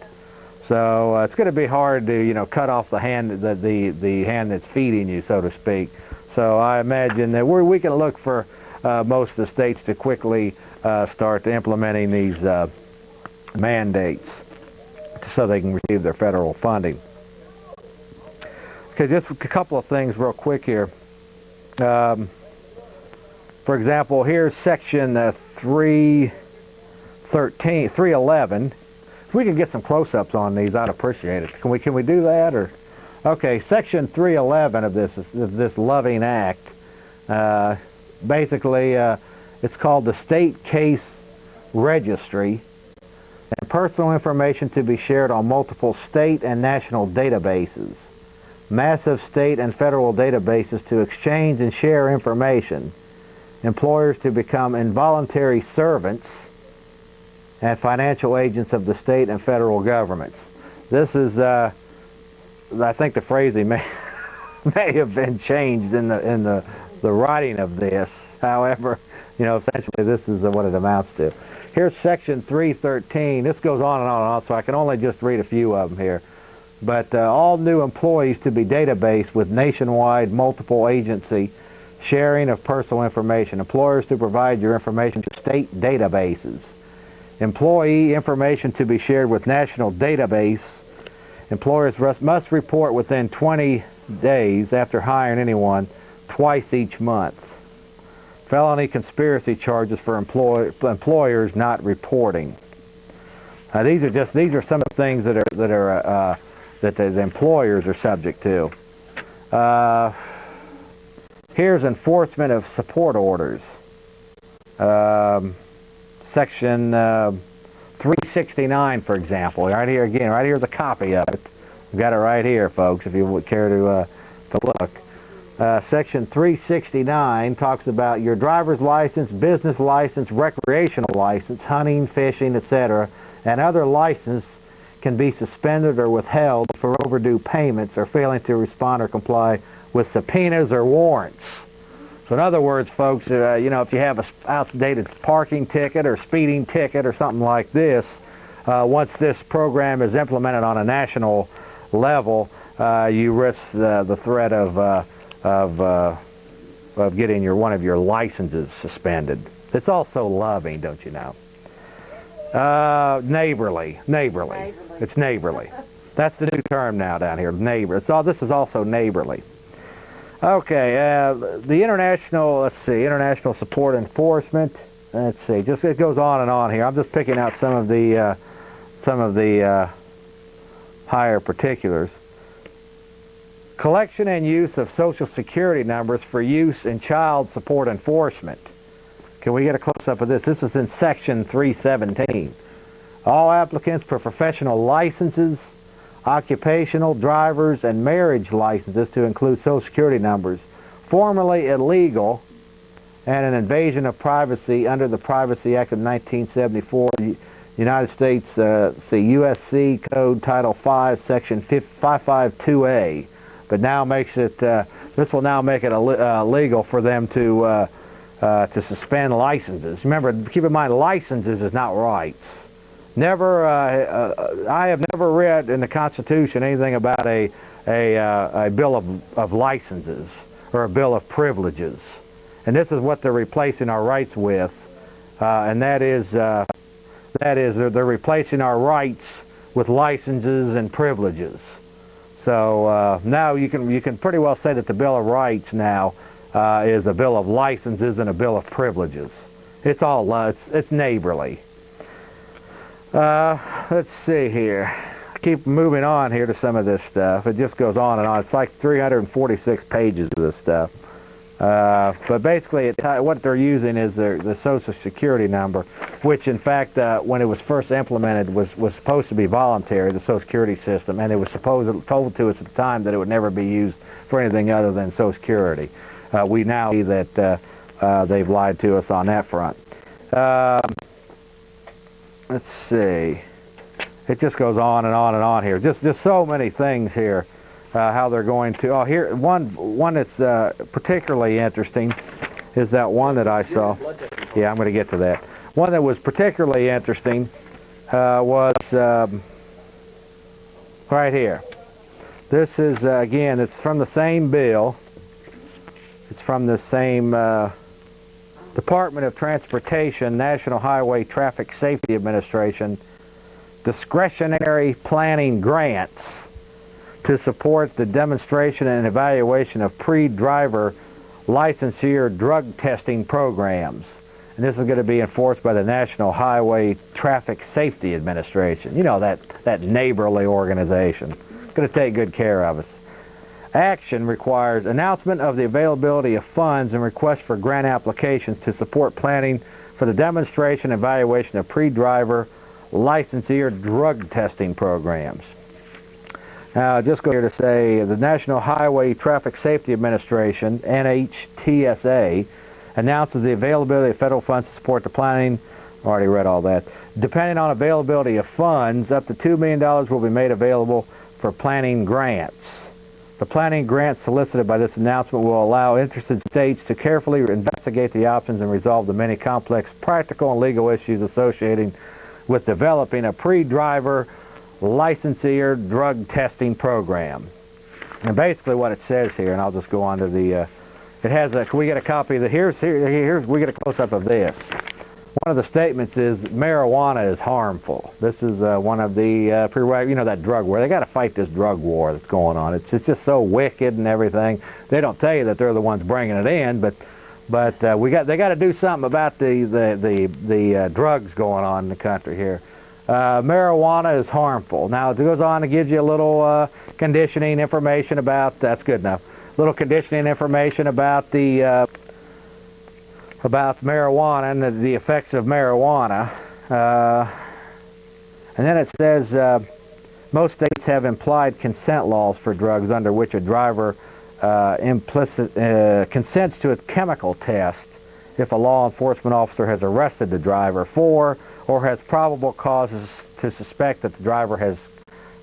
So it's going to be hard to, you know, cut off the hand the hand that's feeding you, so to speak. So I imagine that we can look for most of the states to quickly start implementing these mandates so they can receive their federal funding. Okay, just a couple of things real quick here. For example, here's section 311. If we can get some close-ups on these, I'd appreciate it. Can we do that? Or okay, section 311 of this loving act. Basically, it's called the State Case Registry, and personal information to be shared on multiple state and national databases. Massive state and federal databases to exchange and share information. Employers to become involuntary servants and financial agents of the state and federal governments. This is, I think the phrasing may have been changed in the writing of this. However, you know, essentially this is what it amounts to. Here's section 313. This goes on and on and on, so I can only just read a few of them here. But all new employees to be databased with nationwide multiple agency sharing of personal information. Employers to provide your information to state databases. Employee information to be shared with national database. Employers must report within 20 days after hiring anyone, twice each month. Felony conspiracy charges for employers not reporting. These are some of the things that the employers are subject to. Here's enforcement of support orders. Section 369, for example. Right here again. Right here's a copy of it. We've got it right here, folks, if you would care to look. Section 369 talks about your driver's license, business license, recreational license, hunting, fishing, etc., and other license can be suspended or withheld for overdue payments or failing to respond or comply with subpoenas or warrants. So in other words, folks, you know, if you have an outdated parking ticket or speeding ticket or something like this, once this program is implemented on a national level, you risk the threat of getting one of your licenses suspended. It's also loving, don't you know? Neighborly. It's neighborly. That's the new term now down here, neighbor. This is also neighborly. Okay, the international, let's see, international support enforcement. Let's see, it goes on and on here. I'm just picking out some of the higher particulars. Collection and use of Social Security numbers for use in child support enforcement. Can we get a close-up of this? This is in Section 317. All applicants for professional licenses, occupational, driver's, and marriage licenses to include Social Security numbers, formerly illegal and an invasion of privacy under the Privacy Act of 1974, United States, USC Code Title 5, Section 552A. But now makes it, this will now make it illegal for them to suspend licenses. Remember, keep in mind, licenses is not rights. Never, I have never read in the Constitution anything about a bill of licenses or a bill of privileges. And this is what they're replacing our rights with, and that is they're replacing our rights with licenses and privileges. So now you can pretty well say that the Bill of Rights now is a bill of licenses and a bill of privileges. It's all it's neighborly. Let's see here. Keep moving on here to some of this stuff. It just goes on and on. It's like 346 pages of this stuff. But basically, what they're using is the Social Security number, which in fact, when it was first implemented, was supposed to be voluntary, the Social Security system, and it was told to us at the time that it would never be used for anything other than Social Security. We now see that they've lied to us on that front. Let's see. It just goes on and on and on here. Just so many things here. How they're going to. Oh, here one that's particularly interesting is that one that I saw. Yeah, I'm going to get to that. One that was particularly interesting was right here. This is again. It's from the same bill. It's from the same Department of Transportation, National Highway Traffic Safety Administration, discretionary planning grants to support the demonstration and evaluation of pre-driver licensure drug testing programs. And this is going to be enforced by the National Highway Traffic Safety Administration. You know, that neighborly organization. It's going to take good care of us. Action requires announcement of the availability of funds and requests for grant applications to support planning for the demonstration and evaluation of pre-driver licensure drug testing programs. Now, just go here to say the National Highway Traffic Safety Administration, NHTSA, announces the availability of federal funds to support the planning. Already read all that. Depending on availability of funds, up to $2 million will be made available for planning grants. The planning grants solicited by this announcement will allow interested states to carefully investigate the options and resolve the many complex practical and legal issues associated with developing a pre-driver licensure drug testing program. And basically what it says here, and I'll just go on to the, it has a, can we get a copy of the, here's we get a close-up of this. One of the statements is marijuana is harmful. This is one of the, you know, that drug war. They got to fight this drug war that's going on. It's just so wicked and everything. They don't tell you that they're the ones bringing it in, but they got to do something about the drugs going on in the country here. Marijuana is harmful. Now, it goes on to give you a little conditioning information about, that's good enough, little conditioning information about the about marijuana and the effects of marijuana. And then it says most states have implied consent laws for drugs under which a driver consents to a chemical test if a law enforcement officer has arrested the driver for or has probable causes to suspect that the driver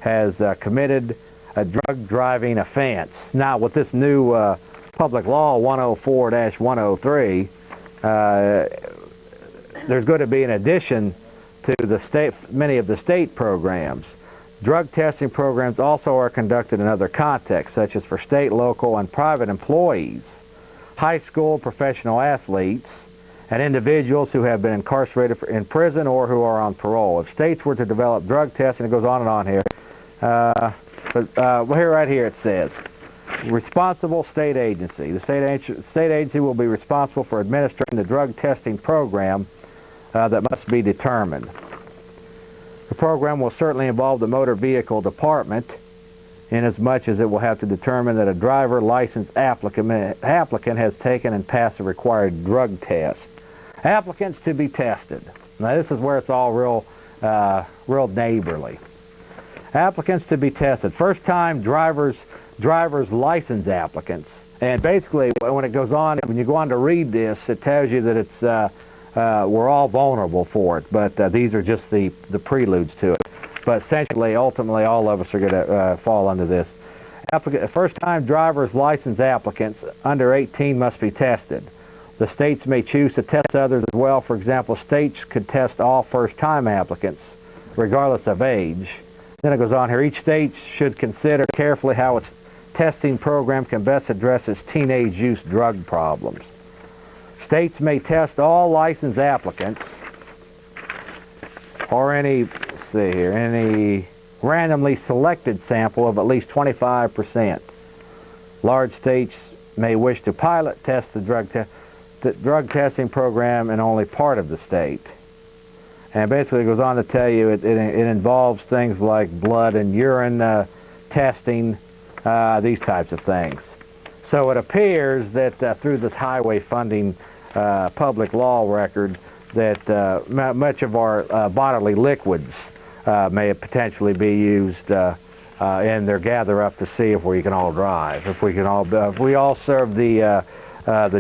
has committed a drug driving offense. Now, with this new Public Law 104-103, there's going to be an addition to many of the state programs. Drug testing programs also are conducted in other contexts, such as for state, local, and private employees, high school professional athletes, and individuals who have been incarcerated in prison or who are on parole. If states were to develop drug testing, it goes on and on here. Right here it says, responsible state agency. The state agency will be responsible for administering the drug testing program that must be determined. The program will certainly involve the motor vehicle department, inasmuch as it will have to determine that a driver license applicant has taken and passed the required drug test. Applicants to be tested. Now this is where it's all real neighborly. Applicants to be tested. First time driver's license applicants. And basically when it goes on, when you go on to read this, it tells you that it's we're all vulnerable for it, but these are just the preludes to it. But essentially, ultimately, all of us are going to fall under this. First-time driver's license applicants under 18 must be tested. The states may choose to test others as well. For example, states could test all first-time applicants, regardless of age. Then it goes on here. Each state should consider carefully how its testing program can best address its teenage use drug problems. States may test all licensed applicants or any randomly selected sample of at least 25%. Large states may wish to pilot test the drug testing program in only part of the state. And basically it goes on to tell you it involves things like blood and urine testing, these types of things. So it appears that through this highway funding public law record that much of our bodily liquids may potentially be used in their gather up to see if we can all drive, if we all serve the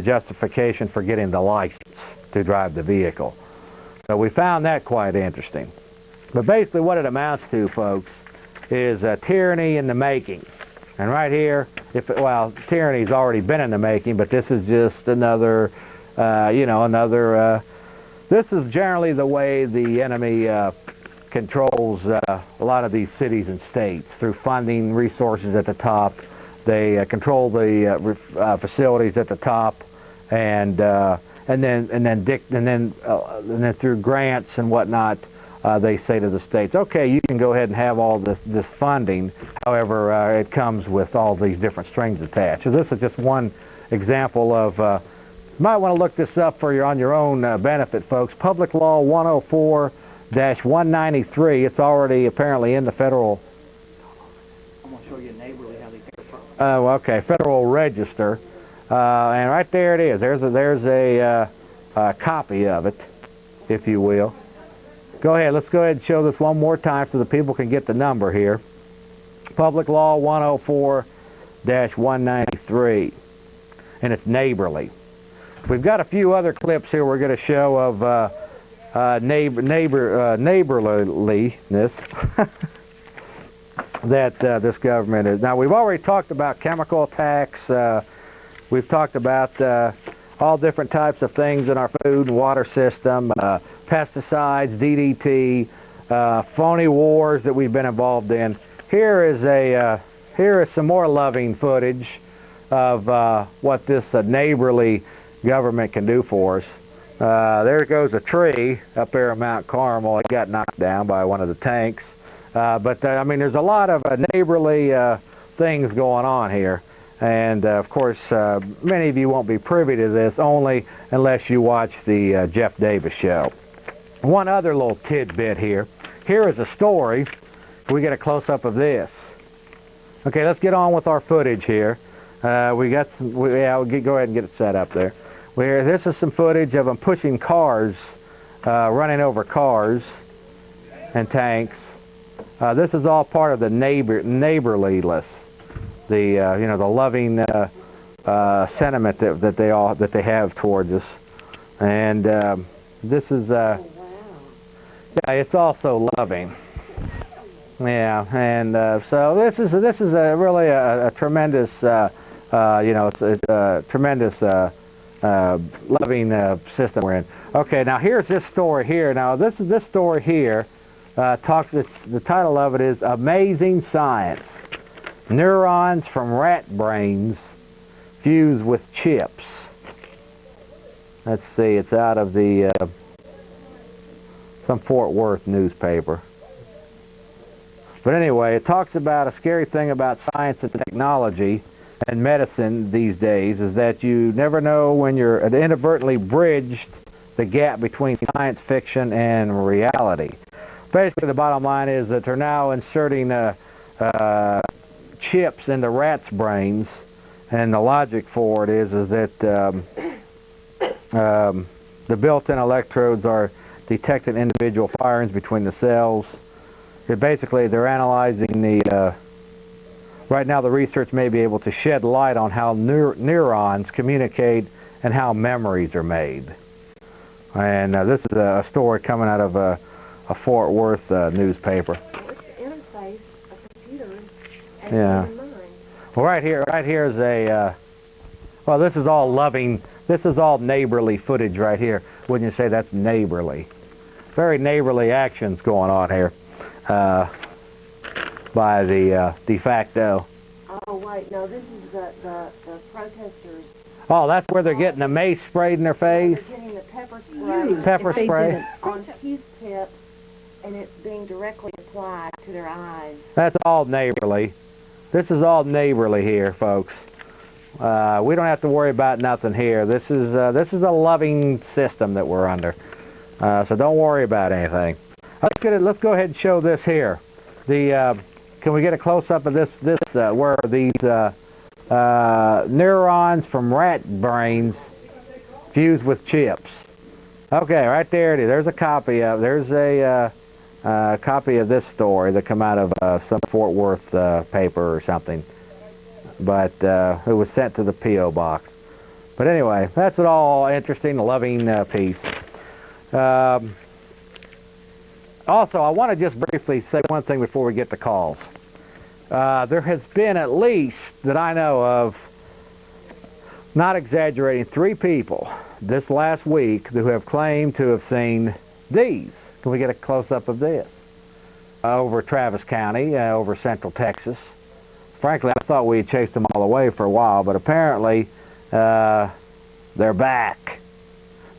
justification for getting the license to drive the vehicle. So we found that quite interesting. But basically what it amounts to, folks, is tyranny in the making. And right here, tyranny's already been in the making, but this is just another this is generally the way the enemy controls a lot of these cities and states through funding resources at the top. They control the facilities at the top, and then through grants and whatnot, they say to the states, okay, you can go ahead and have all this funding. However, it comes with all these different strings attached. So this is just one example of. You might want to look this up on your own benefit, folks. Public Law 104-193. It's already apparently in the federal. I'm going to show you neighborly how they take it. Okay, Federal Register, and right there it is. There's a copy of it, if you will. Go ahead. Let's go ahead and show this one more time so the people can get the number here. Public Law 104-193, and it's neighborly. We've got a few other clips here we're going to show of neighborliness that this government is. Now, we've already talked about chemical attacks. We've talked about all different types of things in our food and water system, pesticides, DDT, phony wars that we've been involved in. Here is some more loving footage of what this neighborly government can do for us. There goes a tree up there in Mount Carmel. It got knocked down by one of the tanks. But I mean, there's a lot of neighborly things going on here. And of course, many of you won't be privy to this only unless you watch the Jeff Davis show. One other little tidbit here. Here is a story. We get a close-up of this. Okay, let's get on with our footage here. Go ahead and get it set up there. This is some footage of them pushing cars, running over cars and tanks. This is all part of the neighborliness. you know, the loving sentiment that they have towards us. And this is yeah, it's also loving. Yeah, and so this is really a tremendous you know, it's a tremendous loving system we're in. Okay, now here's this story here. Now this story here talks. The title of it is "Amazing Science: Neurons from Rat Brains Fused with Chips." Let's see, it's out of the some Fort Worth newspaper. But anyway, it talks about a scary thing about science and technology and medicine these days is that you never know when you're inadvertently bridged the gap between science fiction and reality. Basically, the bottom line is that they're now inserting chips into rats' brains, and the logic for it is that the built-in electrodes are detecting individual firings between the cells. Basically, they're analyzing the right now, the research may be able to shed light on how neurons communicate and how memories are made. And this is a story coming out of a Fort Worth newspaper. What's the interface of computers and Yeah. human mind? Well, right here is a, well, this is all loving, this is all neighborly footage right here. Wouldn't you say that's neighborly? Very neighborly actions going on here. By the de facto. Oh, wait, no, this is the protesters. Oh, that's where they're getting the mace sprayed in their face? They're getting the pepper spray. Pepper spray? On Q-tips, and it's being directly applied to their eyes. That's all neighborly. This is all neighborly here, folks. We don't have to worry about nothing here. This is a loving system that we're under. So don't worry about anything. Let's go ahead and show this here. Can we get a close-up of this where these neurons from rat brains fused with chips? Okay, right there it is. There's a copy of. There's a copy of this story that come out of some Fort Worth paper or something. But it was sent to the P.O. box. But anyway, that's all interesting, loving piece. Also, I want to just briefly say one thing before we get to calls. There has been at least, that I know of, not exaggerating, 3 people this last week who have claimed to have seen these. Can we get a close-up of this? Over Travis County, over central Texas. Frankly, I thought we had chased them all away for a while, but apparently they're back.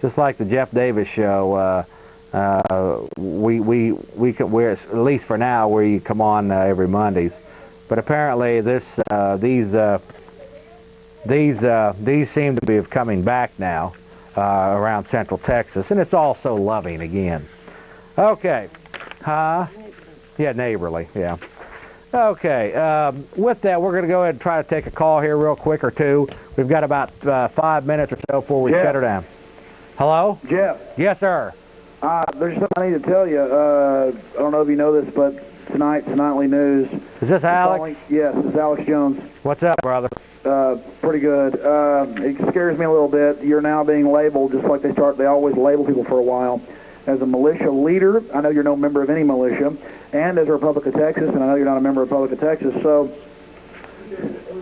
Just like the Jeff Davis show, we're at least for now, we come on every Mondays. But apparently these seem to be coming back now around central Texas, and it's also loving again. Okay. Yeah, neighborly, yeah. Okay, with that, we're going to go ahead and try to take a call here real quick or two. We've got about 5 minutes or so before we shut her down. Hello? Jeff. Yes, sir. There's something I need to tell you. I don't know if you know this, but tonight's nightly news. Is this Alex? Yes, it's Alex Jones. What's up, brother? Pretty good. It scares me a little bit. You're now being labeled, just like they always label people for a while, as a militia leader. I know you're no member of any militia, and as a Republic of Texas, and I know you're not a member of Republic of Texas. So,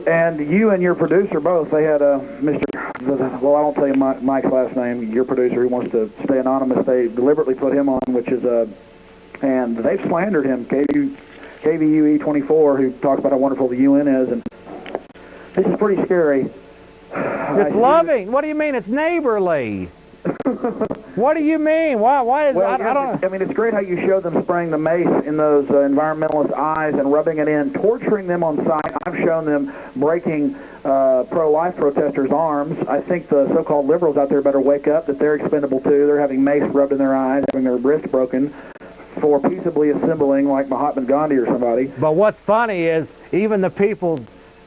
and you and your producer both, they had Mr. Well, I won't tell you Mike's last name. Your producer, who wants to stay anonymous, they deliberately put him on, which is and they've slandered him. KVUE 24, who talks about how wonderful the UN is, and this is pretty scary. It's loving. What do you mean? It's neighborly. What do you mean? Why is well, I don't know. I mean, it's great how you show them spraying the mace in those environmentalist eyes and rubbing it in, torturing them on site. I've shown them breaking pro-life protesters' arms. I think the so-called liberals out there better wake up that they're expendable too. They're having mace rubbed in their eyes, having their wrist broken for peaceably assembling like Mahatma Gandhi or somebody. But what's funny is even the people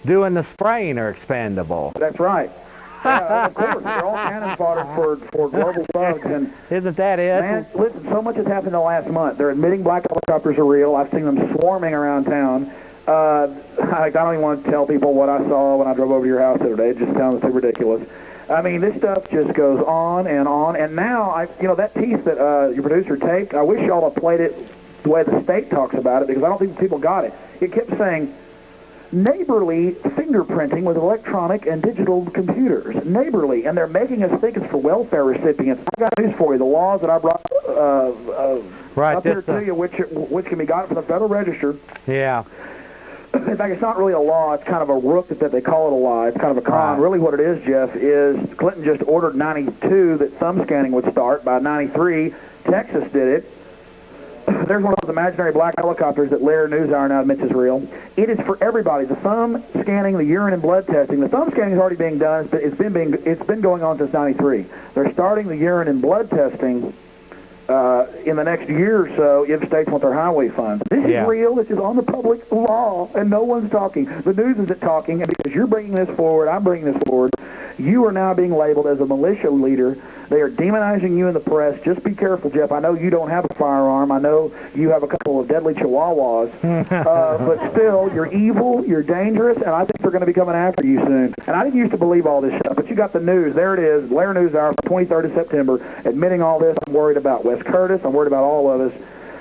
doing the spraying are expendable. That's right. Of course, they're all cannon fodder for global thugs. And isn't that it? Man, listen, so much has happened in the last month. They're admitting black helicopters are real. I've seen them swarming around town. I don't even want to tell people what I saw when I drove over to your house the other day. It just sounds so ridiculous. I mean, this stuff just goes on, and now, that piece that your producer taped, I wish y'all had played it the way the state talks about it, because I don't think people got it. It kept saying, neighborly fingerprinting with electronic and digital computers. Neighborly, and they're making us think it's for welfare recipients. I got news for you. The laws that I brought up here to you, which can be gotten from the Federal Register. Yeah. In fact, it's not really a law. It's kind of a rook that they call it a law. It's kind of a con. Right. Really what it is, Jeff, is Clinton just ordered 92 that thumb scanning would start. By 93, Texas did it. There's one of those imaginary black helicopters that Lair NewsHour now admits is real. It is for everybody. The thumb scanning, the urine and blood testing. The thumb scanning is already being done. It's been going on since 93. They're starting the urine and blood testing in the next year or so if states want their highway funds. This is real. This is on the public law, and no one's talking. The news isn't talking, and because you're bringing this forward, I'm bringing this forward, you are now being labeled as a militia leader. They are demonizing you in the press. Just be careful, Jeff. I know you don't have a firearm. I know you have a couple of deadly chihuahuas. But still, you're evil, you're dangerous, and I think they're going to be coming after you soon. And I didn't used to believe all this stuff, but you got the news. There it is, Lair NewsHour, 23rd of September, admitting all this. I'm worried about Wes Curtis. I'm worried about all of us.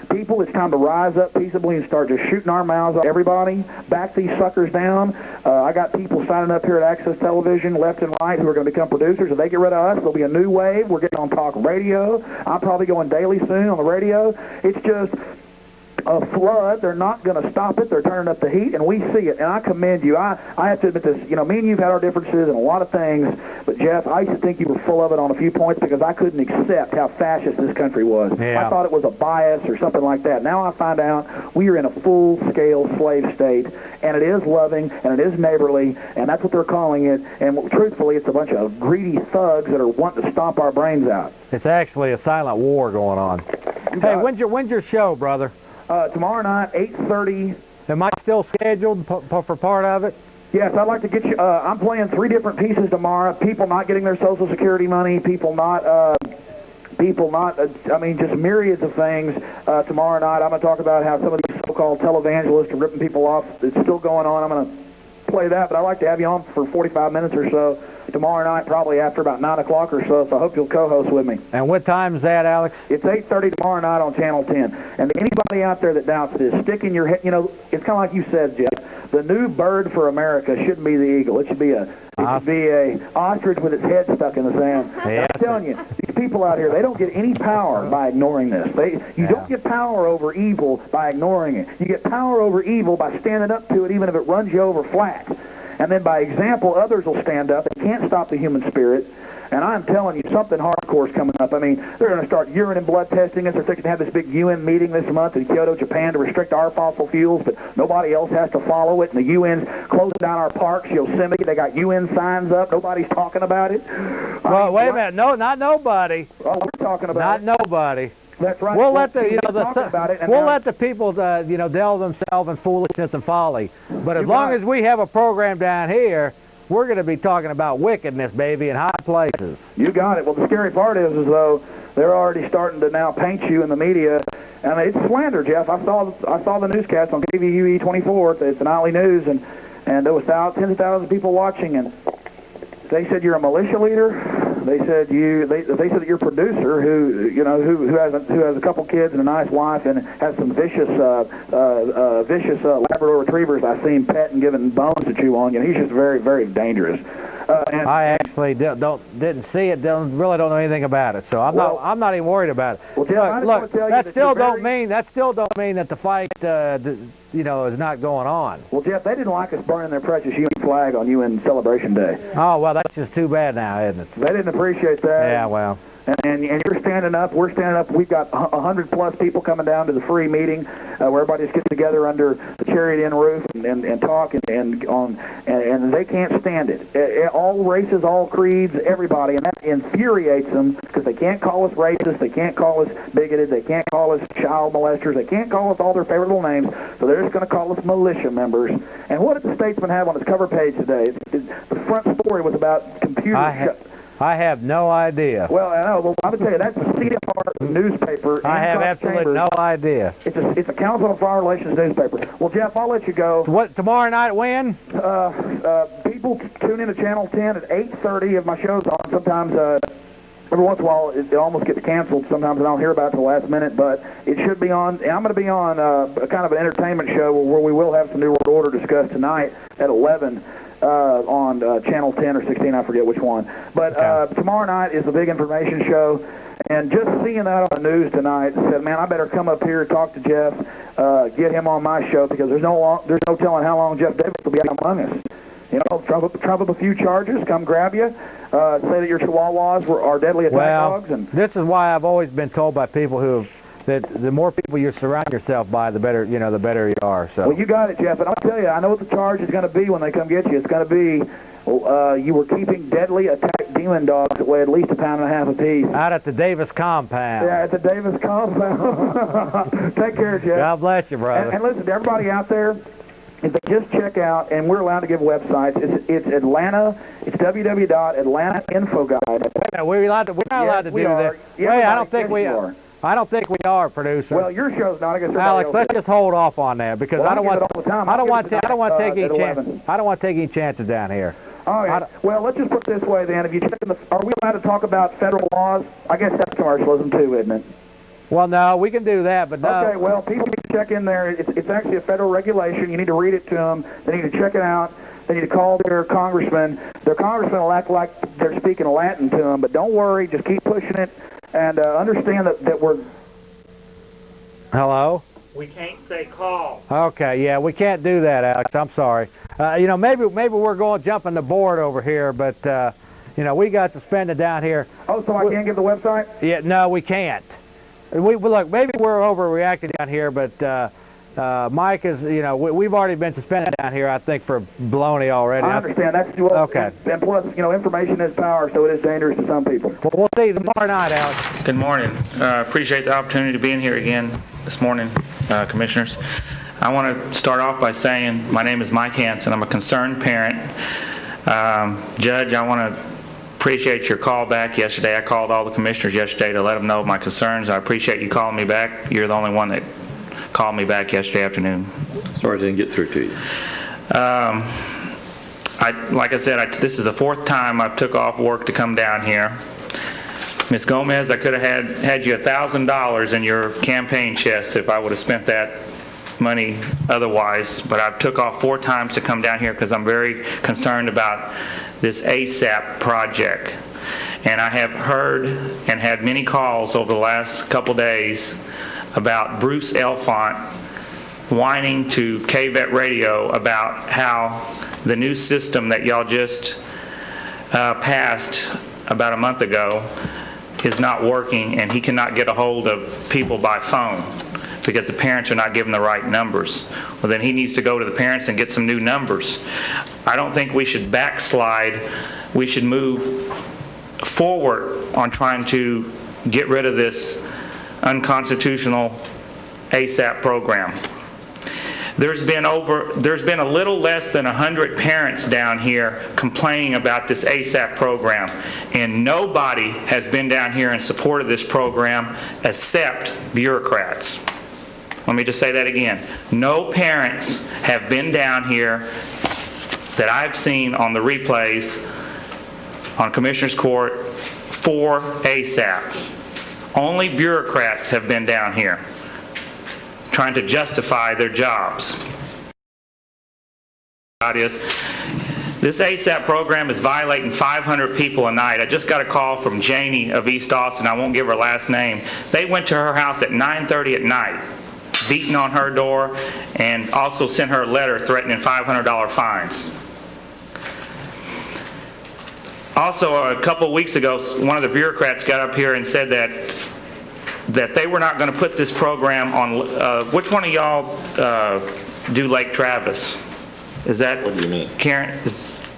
People, it's time to rise up peaceably and start just shooting our mouths off. Everybody, back these suckers down. I got people signing up here at Access Television, left and right, who are going to become producers. If they get rid of us, there'll be a new wave. We're getting on talk radio. I'm probably going daily soon on the radio. It's just a flood. They're not going to stop it. They're turning up the heat, and we see it. And I commend you. I have to admit this. Me and you've had our differences in a lot of things, but Jeff, I used to think you were full of it on a few points because I couldn't accept how fascist this country was. Yeah. I thought it was a bias or something like that. Now I find out we are in a full-scale slave state, and it is loving, and it is neighborly, and that's what they're calling it. And truthfully, it's a bunch of greedy thugs that are wanting to stomp our brains out. It's actually a silent war going on. Hey, when's your show, brother? Tomorrow night, 8:30. Am I still scheduled for part of it? Yes, I'd like to get you. I'm playing 3 different pieces tomorrow. People not getting their Social Security money. People not. I mean, just myriads of things. Tomorrow night, I'm going to talk about how some of these so-called televangelists are ripping people off. It's still going on. I'm going to play that, but I'd like to have you on for 45 minutes or so tomorrow night, probably after about 9 o'clock or so, so I hope you'll co-host with me. And what time is that, Alex? It's 8:30 tomorrow night on Channel 10. And anybody out there that doubts this, stick in your head, it's kind of like you said, Jeff, the new bird for America shouldn't be the eagle. It should be a ostrich with its head stuck in the sand. Yeah. I'm telling you, these people out here, they don't get any power by ignoring this. You don't get power over evil by ignoring it. You get power over evil by standing up to it, even if it runs you over flat. And then by example, others will stand up. They can't stop the human spirit. And I'm telling you, something hardcore is coming up. I mean, they're going to start urine and blood testing us. They're fixing to have this big UN meeting this month in Kyoto, Japan, to restrict our fossil fuels, but nobody else has to follow it. And the UN's closing down our parks, Yosemite. They got UN signs up. Nobody's talking about it. Well, wait a minute. No, not nobody. Oh, we're talking about Not nobody. That's right. We'll let the people, delve themselves in foolishness and folly. But as long as we have a program down here, we're going to be talking about wickedness, baby, in high places. You got it. Well, the scary part is though they're already starting to now paint you in the media, and it's slander, Jeff. I saw the newscast on KVUE 24. It's the nightly news, and there was tens of thousands of people watching, and they said you're a militia leader. They said they said that you're a producer who has a couple kids and a nice wife and has some vicious Labrador retrievers I've seen pet and giving bones to chew on. He's just very, very dangerous. I actually didn't see it. Really don't know anything about it, so I'm not even worried about it. Well, Tim, look, that still don't mean that the fight is not going on. Well, Jeff, they didn't like us burning their precious UN flag on UN Celebration Day. Oh well, that's just too bad now, isn't it? They didn't appreciate that. Yeah, well. And you're standing up. We're standing up. We've got 100+ people coming down to the free meeting where everybody just gets together under the Chariot Inn roof and talk and they can't stand it. All races, all creeds, everybody, and that infuriates them because they can't call us racist. They can't call us bigoted. They can't call us child molesters. They can't call us all their favorite little names. So they're just going to call us militia members. And what did the Statesman have on its cover page today? The front story was about computer I have no idea. Well, I know. Well, I'm going to tell you, that's a CFR newspaper. I have absolutely no idea. It's a Council on Foreign Relations newspaper. Well, Jeff, I'll let you go. What, tomorrow night when? People tune in to Channel 10 at 8:30 if my show's on. Sometimes, every once in a while, it almost gets canceled. Sometimes I don't hear about it till the last minute, but it should be on. And I'm going to be on a kind of an entertainment show where we will have some New World Order discussed tonight at 11. On Channel 10 or 16, I forget which one. But tomorrow night is a big information show, and just seeing that on the news tonight, said, man, I better come up here, talk to Jeff, get him on my show, because there's no telling how long Jeff Davis will be out among us. You know, trump up a few charges, come grab you, say that your chihuahuas are deadly attack dogs. And this is why I've always been told by people who have that the more people you surround yourself by, the better you are. So. Well, you got it, Jeff. And I'll tell you, I know what the charge is going to be when they come get you. It's going to be you were keeping deadly attack demon dogs that weigh at least 1.5 pounds apiece. Out at the Davis compound. Yeah, at the Davis compound. Take care, Jeff. God bless you, brother. And listen to everybody out there. If they just check out, and we're allowed to give websites. It's Atlanta. It's www.atlantainfoguide. Yeah, we're not allowed to do that. Yeah, I don't think we are. I don't think we are, producer. Well, your show's not. I guess Alex, let's just hold off on that because I don't want to take any chances down here. All right. Well, let's just put it this way then. If you check are we allowed to talk about federal laws? I guess that's commercialism too, isn't it? Well, no, we can do that, but no. Okay. Well, people need to check in there. It's actually a federal regulation. You need to read it to them. They need to check it out. They need to call their congressman. Their congressman will act like they're speaking Latin to them, but don't worry. Just keep pushing it. And understand that we're... Hello? We can't say call. Okay, yeah, we can't do that, Alex. I'm sorry. Maybe we're jumping the board over here, but, we got suspended down here. Oh, so I can't give the website? Yeah, no, we can't. Look, maybe we're overreacting down here, but Mike is, we've already been suspended down here, I think, for baloney already. I understand. That's okay. And plus, information is power, so it is dangerous to some people. Well, we'll see you tomorrow night, Alex. Good morning. Appreciate the opportunity to be in here again this morning, Commissioners. I want to start off by saying my name is Mike Hanson. I'm a concerned parent. Judge, I want to appreciate your call back yesterday. I called all the commissioners yesterday to let them know my concerns. I appreciate you calling me back. You're the only one that called me back yesterday afternoon. Sorry I didn't get through to you. Like I said, this is the 4th time I've took off work to come down here. Ms. Gomez, I could have had you $1,000 in your campaign chest if I would have spent that money otherwise, but I took off 4 times to come down here because I'm very concerned about this ASAP project. And I have heard and had many calls over the last couple days about Bruce Elfont whining to KVET Radio about how the new system that y'all just passed about a month ago is not working, and he cannot get a hold of people by phone because the parents are not giving the right numbers. Well, then he needs to go to the parents and get some new numbers. I don't think we should backslide. We should move forward on trying to get rid of this unconstitutional ASAP program. There's been a little less than 100 parents down here complaining about this ASAP program, and nobody has been down here in support of this program except bureaucrats. Let me just say that again. No parents have been down here that I've seen on the replays on Commissioner's Court for ASAP. Only bureaucrats have been down here trying to justify their jobs. This ASAP program is violating 500 people a night. I just got a call from Janie of East Austin. I won't give her last name. They went to her house at 9:30 at night, beating on her door, and also sent her a letter threatening $500 fines. Also, a couple of weeks ago, one of the bureaucrats got up here and said that they were not going to put this program on. Which one of y'all do Lake Travis? Is that? What do you mean? Karen?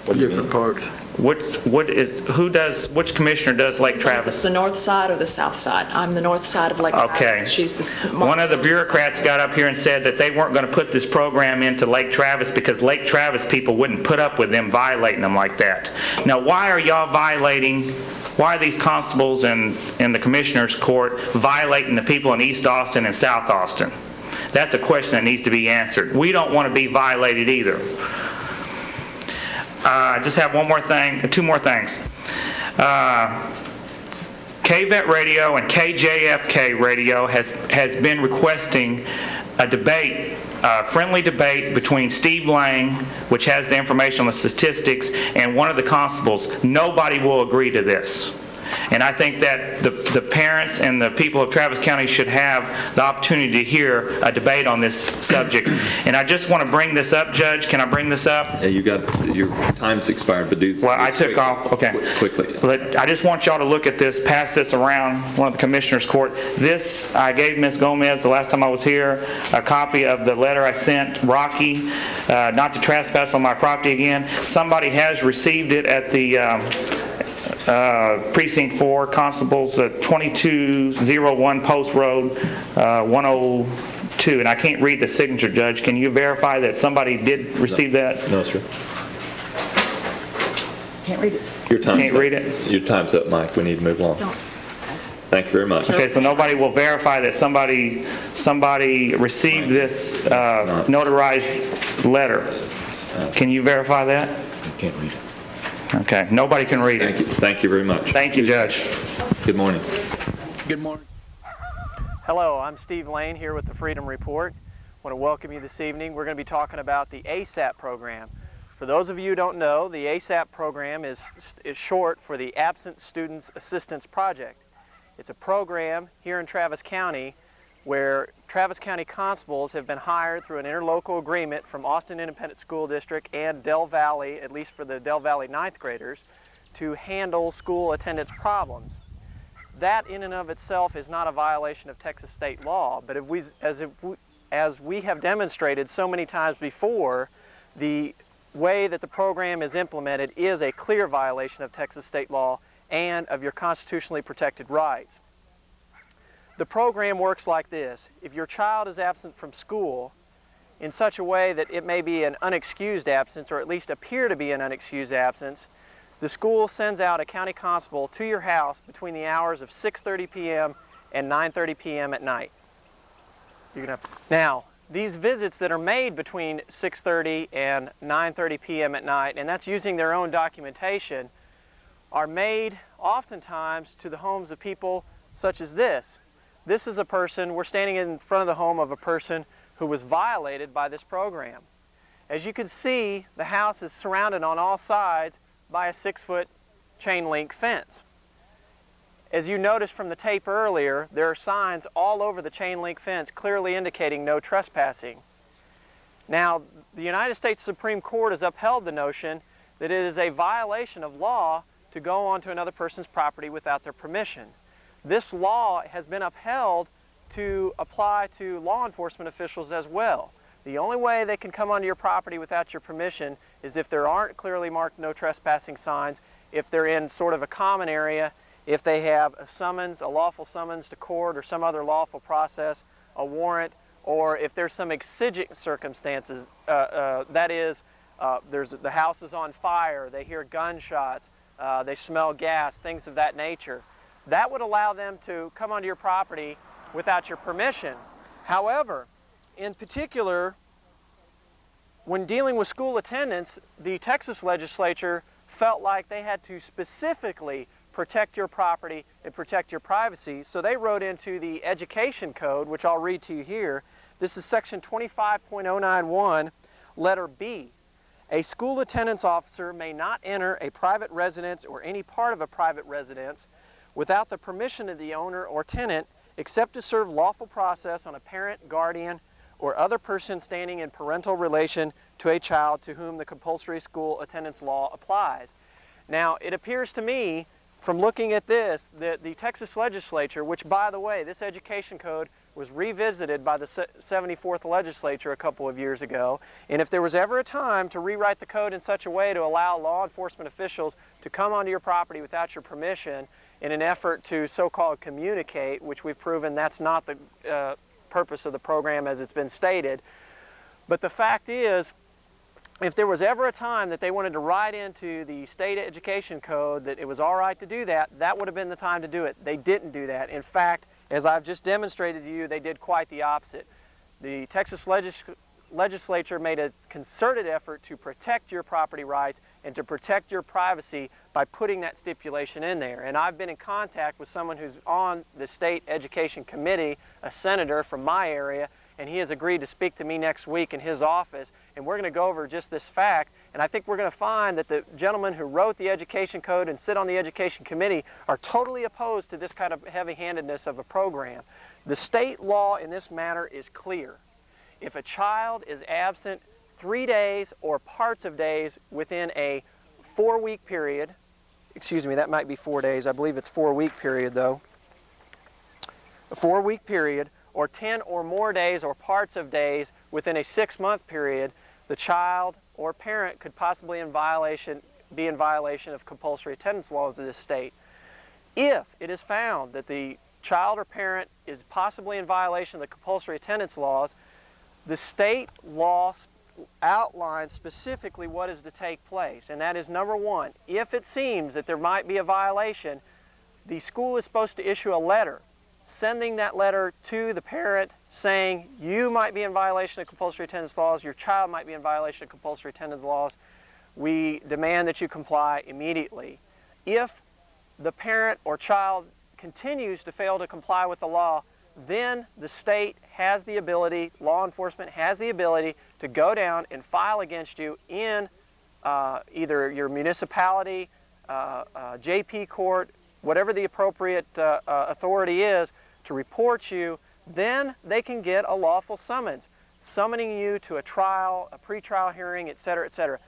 What do you mean? Parts. which commissioner does Lake Travis? The north side or the south side? I'm the north side of Lake Travis. Okay. She's the One of the bureaucrats got up here and said that they weren't going to put this program into Lake Travis because Lake Travis people wouldn't put up with them violating them like that. Now, why are y'all violating? Why are these constables in the commissioner's court violating the people in East Austin and South Austin? That's a question that needs to be answered. We don't want to be violated either. I just have two more things. KVET Radio and KJFK Radio has been requesting a debate, friendly debate between Steve Lang, which has the information on the statistics, and one of the constables. Nobody will agree to this. And I think that the parents and the people of Travis County should have the opportunity to hear a debate on this subject. And I just want to bring this up, Judge. Can I bring this up? Yeah, you got your time's expired, but do. Well, I took off. Okay. Quickly. But I just want y'all to look at this, pass this around one of the commissioners' court. This, I gave Ms. Gomez the last time I was here a copy of the letter I sent Rocky, not to trespass on my property again. Somebody has received it at the Precinct 4, Constables, 2201 Post Road, 102. And I can't read the signature, Judge. Can you verify that somebody did receive that? No, sir. Can't read it. Your time's Can't up. read it? Your time's up, Mike. We need to move along. Don't. Thank you very much. Okay, so nobody will verify that somebody received this notarized letter. Can you verify that? I can't read it. Okay, nobody can read it. Thank you very much. Thank you, Judge. Good morning. Good morning. Hello, I'm Steve Lane here with the Freedom Report. I want to welcome you this evening. We're going to be talking about the ASAP program. For those of you who don't know, the ASAP program is short for the Absent Students Assistance Project. It's a program here in Travis County where Travis County constables have been hired through an interlocal agreement from Austin Independent School District and Del Valley, at least for the Del Valley 9th graders, to handle school attendance problems. That in and of itself is not a violation of Texas state law, but as we have demonstrated so many times before, the way that the program is implemented is a clear violation of Texas state law and of your constitutionally protected rights. The program works like this. If your child is absent from school in such a way that it may be an unexcused absence or at least appear to be an unexcused absence, the school sends out a county constable to your house between the hours of 6:30 p.m. and 9:30 p.m. at night. Now, these visits that are made between 6:30 and 9:30 p.m. at night, and that's using their own documentation, are made oftentimes to the homes of people such as this. This is a person, we're standing in front of the home of a person who was violated by this program. As you can see, the house is surrounded on all sides by a 6-foot chain link fence. As you noticed from the tape earlier, there are signs all over the chain link fence clearly indicating no trespassing. Now, the United States Supreme Court has upheld the notion that it is a violation of law to go onto another person's property without their permission. This law has been upheld to apply to law enforcement officials as well. The only way they can come onto your property without your permission is if there aren't clearly marked no trespassing signs, if they're in sort of a common area, if they have a summons, a lawful summons to court or some other lawful process, a warrant, or if there's some exigent circumstances, that is, the house is on fire, they hear gunshots, they smell gas, things of that nature. That would allow them to come onto your property without your permission. However, in particular, when dealing with school attendance, the Texas legislature felt like they had to specifically protect your property and protect your privacy, so they wrote into the Education Code, which I'll read to you here. This is section 25.091, letter B. A school attendance officer may not enter a private residence or any part of a private residence without the permission of the owner or tenant, except to serve lawful process on a parent, guardian, or other person standing in parental relation to a child to whom the compulsory school attendance law applies. Now, it appears to me from looking at this, that the Texas legislature, which by the way, this education code was revisited by the 74th legislature a couple of years ago, and if there was ever a time to rewrite the code in such a way to allow law enforcement officials to come onto your property without your permission in an effort to so-called communicate, which we've proven that's not the purpose of the program as it's been stated. But the fact is, if there was ever a time that they wanted to write into the state education code that it was all right to do that, that would have been the time to do it. They didn't do that. In fact, as I've just demonstrated to you, they did quite the opposite. The Texas legislature made a concerted effort to protect your property rights and to protect your privacy by putting that stipulation in there. And I've been in contact with someone who's on the state education committee, a senator from my area, and he has agreed to speak to me next week in his office, and we're going to go over just this fact. And I think we're going to find that the gentlemen who wrote the education code and sit on the education committee are totally opposed to this kind of heavy-handedness of a program. The state law in this matter is clear. If a child is absent 3 days or parts of days within a 4-week period, excuse me, that might be 4 days, I believe it's 4-week period though, a 4-week period, or 10 or more days or parts of days within a 6-month period, the child or parent could possibly be in violation of compulsory attendance laws of this state. If it is found that the child or parent is possibly in violation of the compulsory attendance laws, the state law outlines specifically what is to take place, and that is number one, if it seems that there might be a violation, the school is supposed to issue a letter sending that letter to the parent saying you might be in violation of compulsory attendance laws, your child might be in violation of compulsory attendance laws, we demand that you comply immediately. If the parent or child continues to fail to comply with the law, then the state has the ability, law enforcement has the ability to go down and file against you in either your municipality, JP court, whatever the appropriate authority is to report you. Then they can get a lawful summons, summoning you to a trial, a pretrial hearing, etc., etc.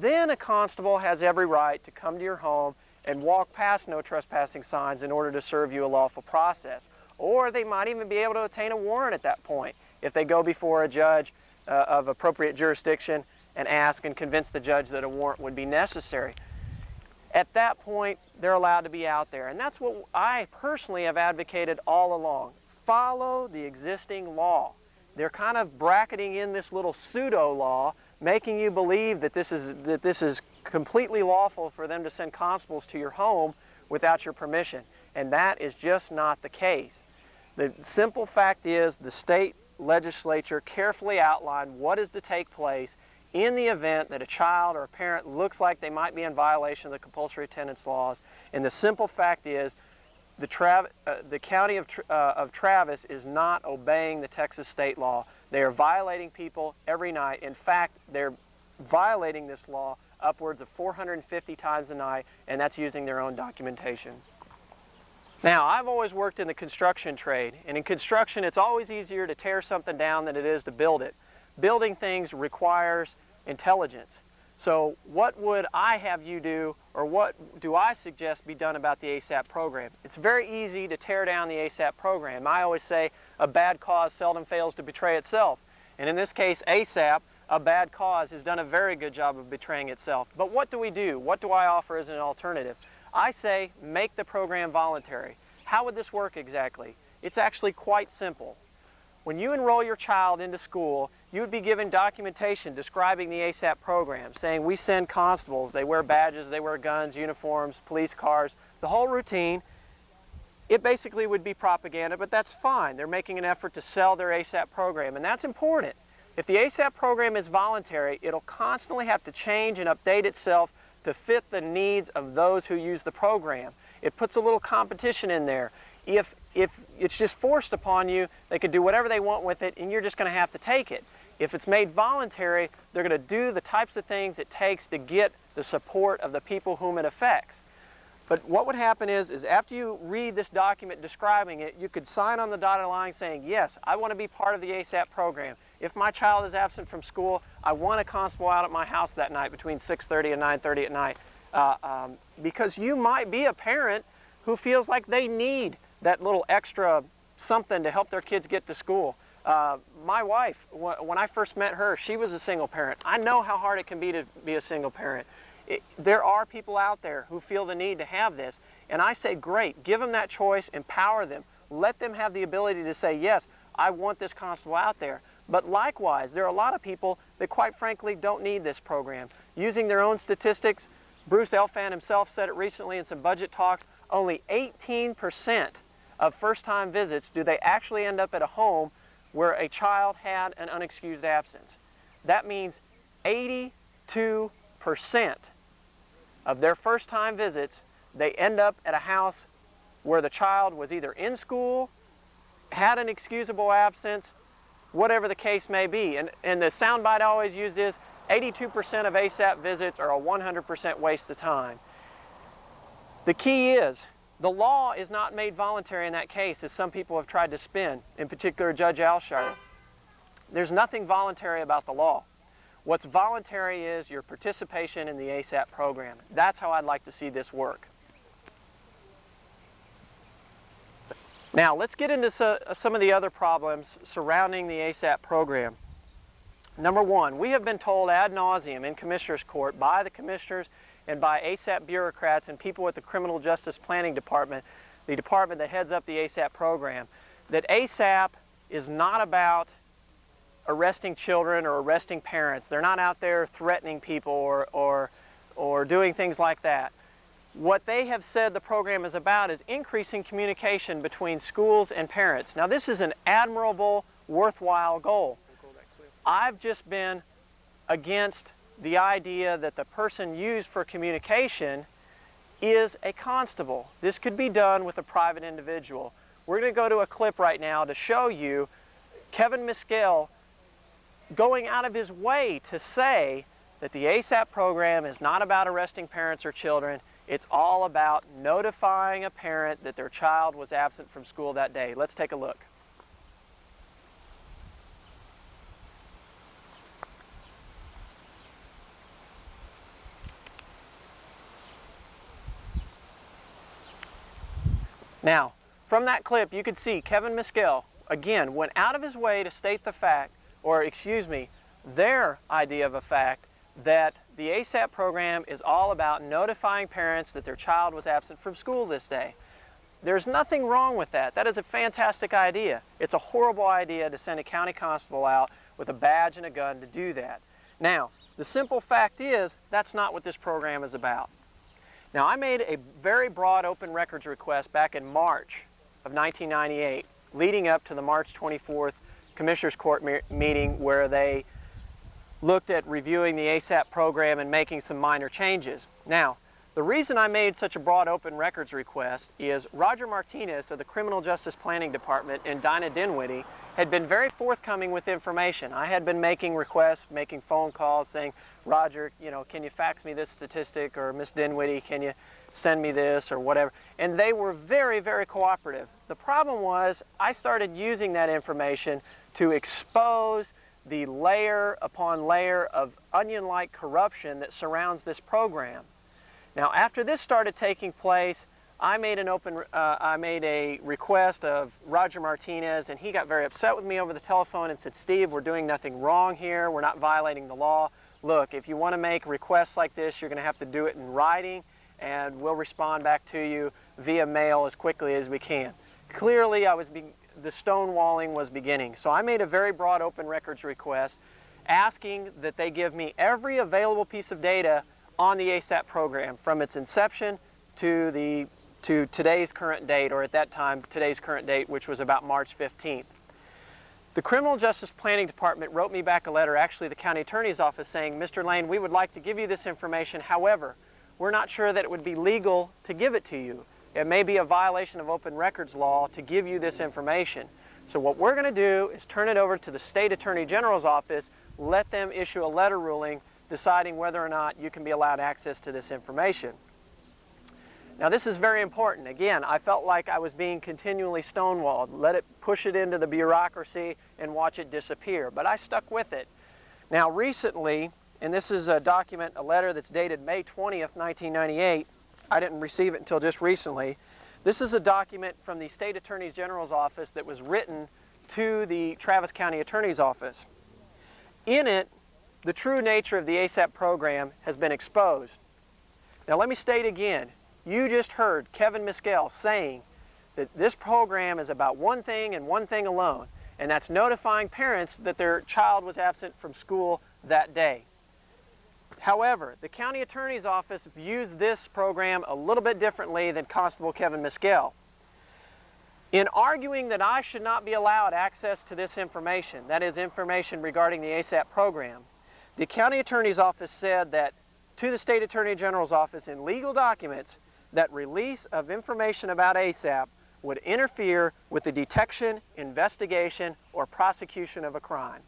Then a constable has every right to come to your home and walk past no trespassing signs in order to serve you a lawful process. Or they might even be able to obtain a warrant at that point if they go before a judge of appropriate jurisdiction and ask and convince the judge that a warrant would be necessary. At that point, they're allowed to be out there. And that's what I personally have advocated all along. Follow the existing law. They're kind of bracketing in this little pseudo law, making you believe that this is completely lawful for them to send constables to your home without your permission. And that is just not the case. The simple fact is the state legislature carefully outlined what is to take place in the event that a child or a parent looks like they might be in violation of the compulsory attendance laws. And the simple fact is the county of Travis is not obeying the Texas state law. They are violating people every night. In fact, they're violating this law upwards of 450 times a night, and that's using their own documentation. Now, I've always worked in the construction trade, and in construction it's always easier to tear something down than it is to build it. Building things requires intelligence. So what would I have you do, or what do I suggest be done about the ASAP program? It's very easy to tear down the ASAP program. I always say a bad cause seldom fails to betray itself. And in this case, ASAP, a bad cause, has done a very good job of betraying itself. But what do we do? What do I offer as an alternative? I say make the program voluntary. How would this work exactly? It's actually quite simple. When you enroll your child into school, you would be given documentation describing the ASAP program, saying we send constables, they wear badges, they wear guns, uniforms, police cars, the whole routine. It basically would be propaganda, but that's fine. They're making an effort to sell their ASAP program, and that's important. If the ASAP program is voluntary, it'll constantly have to change and update itself to fit the needs of those who use the program. It puts a little competition in there. If it's just forced upon you, they could do whatever they want with it, and you're just going to have to take it. If it's made voluntary, they're going to do the types of things it takes to get the support of the people whom it affects. But what would happen is after you read this document describing it, you could sign on the dotted line saying, yes, I want to be part of the ASAP program. If my child is absent from school, I want a constable out at my house that night between 6:30 and 9:30 at night. because you might be a parent who feels like they need that little extra something to help their kids get to school. My wife, when I first met her, she was a single parent. I know how hard it can be to be a single parent. There are people out there who feel the need to have this, and I say great, give them that choice, empower them, let them have the ability to say, yes, I want this constable out there. But likewise, there are a lot of people that quite frankly don't need this program. Using their own statistics, Bruce Elfan himself said it recently in some budget talks, only 18% of first-time visits do they actually end up at a home where a child had an unexcused absence. That means 82% of their first-time visits, they end up at a house where the child was either in school, had an excusable absence, whatever the case may be. And the soundbite I always used is 82% of ASAP visits are a 100% waste of time. The key is, the law is not made voluntary in that case, as some people have tried to spin, in particular Judge Alshire. There's nothing voluntary about the law. What's voluntary is your participation in the ASAP program. That's how I'd like to see this work. Now, let's get into some of the other problems surrounding the ASAP program. Number one, we have been told ad nauseum in Commissioner's Court by the commissioners and by ASAP bureaucrats and people at the Criminal Justice Planning Department, the department that heads up the ASAP program, that ASAP is not about arresting children or arresting parents. They're not out there threatening people or doing things like that. What they have said the program is about is increasing communication between schools and parents. Now, this is an admirable, worthwhile goal. I've just been against the idea that the person used for communication is a constable. This could be done with a private individual. We're going to go to a clip right now to show you Kevin Miskell going out of his way to say that the ASAP program is not about arresting parents or children. It's all about notifying a parent that their child was absent from school that day. Let's take a look. Now, from that clip, you could see Kevin Miskell, again, went out of his way to state the fact, or excuse me, their idea of a fact, that the ASAP program is all about notifying parents that their child was absent from school this day. There's nothing wrong with that. That is a fantastic idea. It's a horrible idea to send a county constable out with a badge and a gun to do that. Now, the simple fact is, that's not what this program is about. Now, I made a very broad open records request back in March of 1998, leading up to the March 24th Commissioner's Court meeting where they looked at reviewing the ASAP program and making some minor changes. Now, the reason I made such a broad open records request is Roger Martinez of the Criminal Justice Planning Department and Dinah Dinwiddie had been very forthcoming with information. I had been making requests, making phone calls saying, Roger, you know, can you fax me this statistic, or Miss Dinwiddie, can you send me this, or whatever. And they were very, very cooperative. The problem was I started using that information to expose the layer upon layer of onion-like corruption that surrounds this program. Now, after this started taking place, I made a request of Roger Martinez, and he got very upset with me over the telephone and said, Steve, we're doing nothing wrong here. We're not violating the law. Look, if you want to make requests like this, you're going to have to do it in writing, and we'll respond back to you via mail as quickly as we can. Clearly, the stonewalling was beginning. So I made a very broad open records request asking that they give me every available piece of data on the ASAP program from its inception to today's current date, or at that time, today's current date, which was about March 15th. The Criminal Justice Planning Department wrote me back a letter, actually the County Attorney's Office, saying, Mr. Lane, we would like to give you this information. However, we're not sure that it would be legal to give it to you. It may be a violation of open records law to give you this information. So what we're going to do is turn it over to the State Attorney General's office, let them issue a letter ruling deciding whether or not you can be allowed access to this information. Now, this is very important. Again, I felt like I was being continually stonewalled. Let it push it into the bureaucracy and watch it disappear. But I stuck with it. Now, recently, and this is a document, a letter that's dated May 20th, 1998. I didn't receive it until just recently. This is a document from the State Attorney General's office that was written to the Travis County Attorney's office. In it, the true nature of the ASAP program has been exposed. Now let me state again, you just heard Kevin Miskell saying that this program is about one thing and one thing alone, and that's notifying parents that their child was absent from school that day. However, the county attorney's office views this program a little bit differently than Constable Kevin Miskell. In arguing that I should not be allowed access to this information, that is information regarding the ASAP program, the county attorney's office said that to the State Attorney General's office in legal documents that release of information about ASAP would interfere with the detection, investigation, or prosecution of a crime.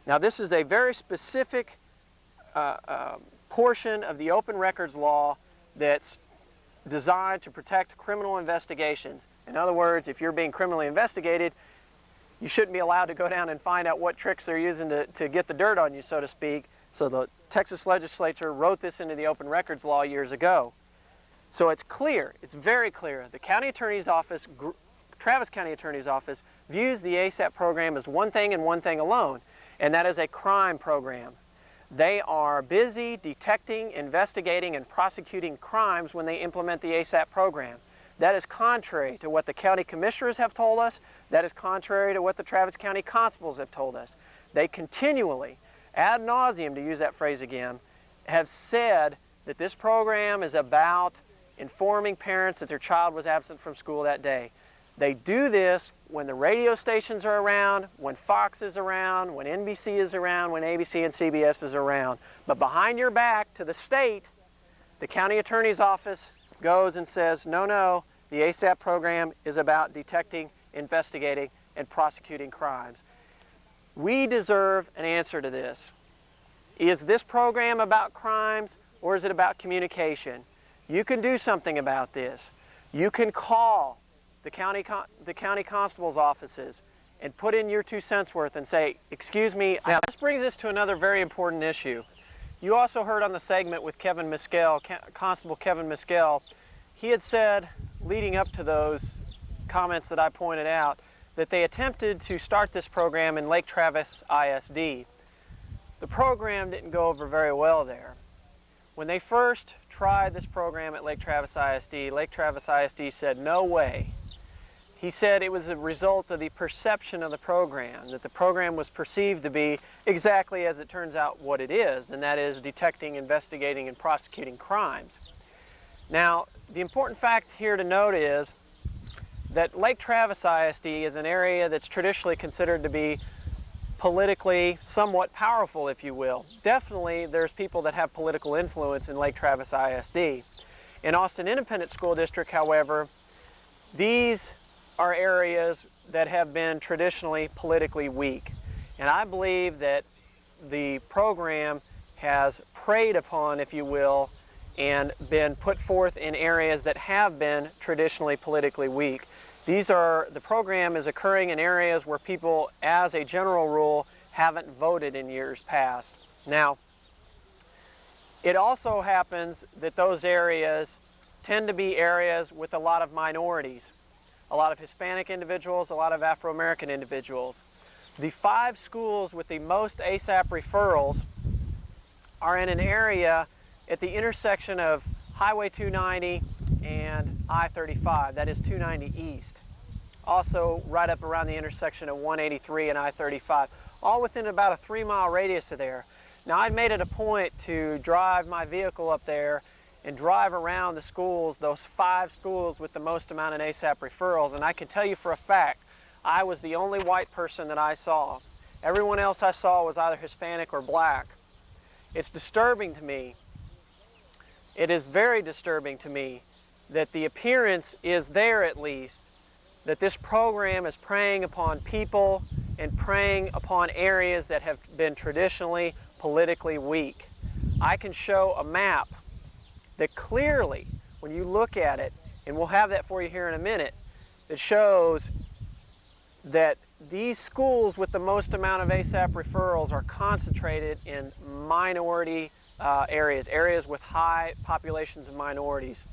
Now this is a very specific portion of the open records law that's designed to protect criminal investigations. In other words, if you're being criminally investigated, you shouldn't be allowed to go down and find out what tricks they're using to get the dirt on you, so to speak. So the Texas legislature wrote this into the open records law years ago. So it's clear, it's very clear. The county attorney's office, Travis County Attorney's Office, views the ASAP program as one thing and one thing alone, and that is a crime program. They are busy detecting, investigating, and prosecuting crimes when they implement the ASAP program. That is contrary to what the county commissioners have told us. That is contrary to what the Travis County constables have told us. They continually, ad nauseum to use that phrase again, have said that this program is about informing parents that their child was absent from school that day. They do this when the radio stations are around, when Fox is around, when NBC is around, when ABC and CBS is around. But behind your back to the state, the county attorney's office goes and says, no, no, the ASAP program is about detecting, investigating, and prosecuting crimes. We deserve an answer to this. Is this program about crimes or is it about communication? You can do something about this. You can call the county constable's offices and put in your 2 cents worth and say, excuse me. Now this brings us to another very important issue. You also heard on the segment with Kevin Miskell, Constable Kevin Miskell, he had said, leading up to those comments that I pointed out, that they attempted to start this program in Lake Travis ISD. The program didn't go over very well there. When they first tried this program at Lake Travis ISD said, no way. He said it was a result of the perception of the program, that the program was perceived to be exactly as it turns out what it is, and that is detecting, investigating, and prosecuting crimes. Now, the important fact here to note is that Lake Travis ISD is an area that's traditionally considered to be politically somewhat powerful, if you will. Definitely there's people that have political influence in Lake Travis ISD. In Austin Independent School District, however, these are areas that have been traditionally politically weak. And I believe that the program has preyed upon, if you will, and been put forth in areas that have been traditionally politically weak. The program is occurring in areas where people, as a general rule, haven't voted in years past. Now, it also happens that those areas tend to be areas with a lot of minorities, a lot of Hispanic individuals, a lot of Afro-American individuals. The 5 schools with the most ASAP referrals are in an area at the intersection of Highway 290 and I-35, that is 290 East. Also right up around the intersection of 183 and I-35, all within about a 3-mile radius of there. Now I made it a point to drive my vehicle up there and drive around the schools, those 5 schools with the most amount of ASAP referrals, and I can tell you for a fact, I was the only white person that I saw. Everyone else I saw was either Hispanic or black. It's disturbing to me. It is very disturbing to me that the appearance is there, at least, that this program is preying upon people and preying upon areas that have been traditionally politically weak. I can show a map that clearly, when you look at it, and we'll have that for you here in a minute, that shows that these schools with the most amount of ASAP referrals are concentrated in minority areas with high populations of minorities.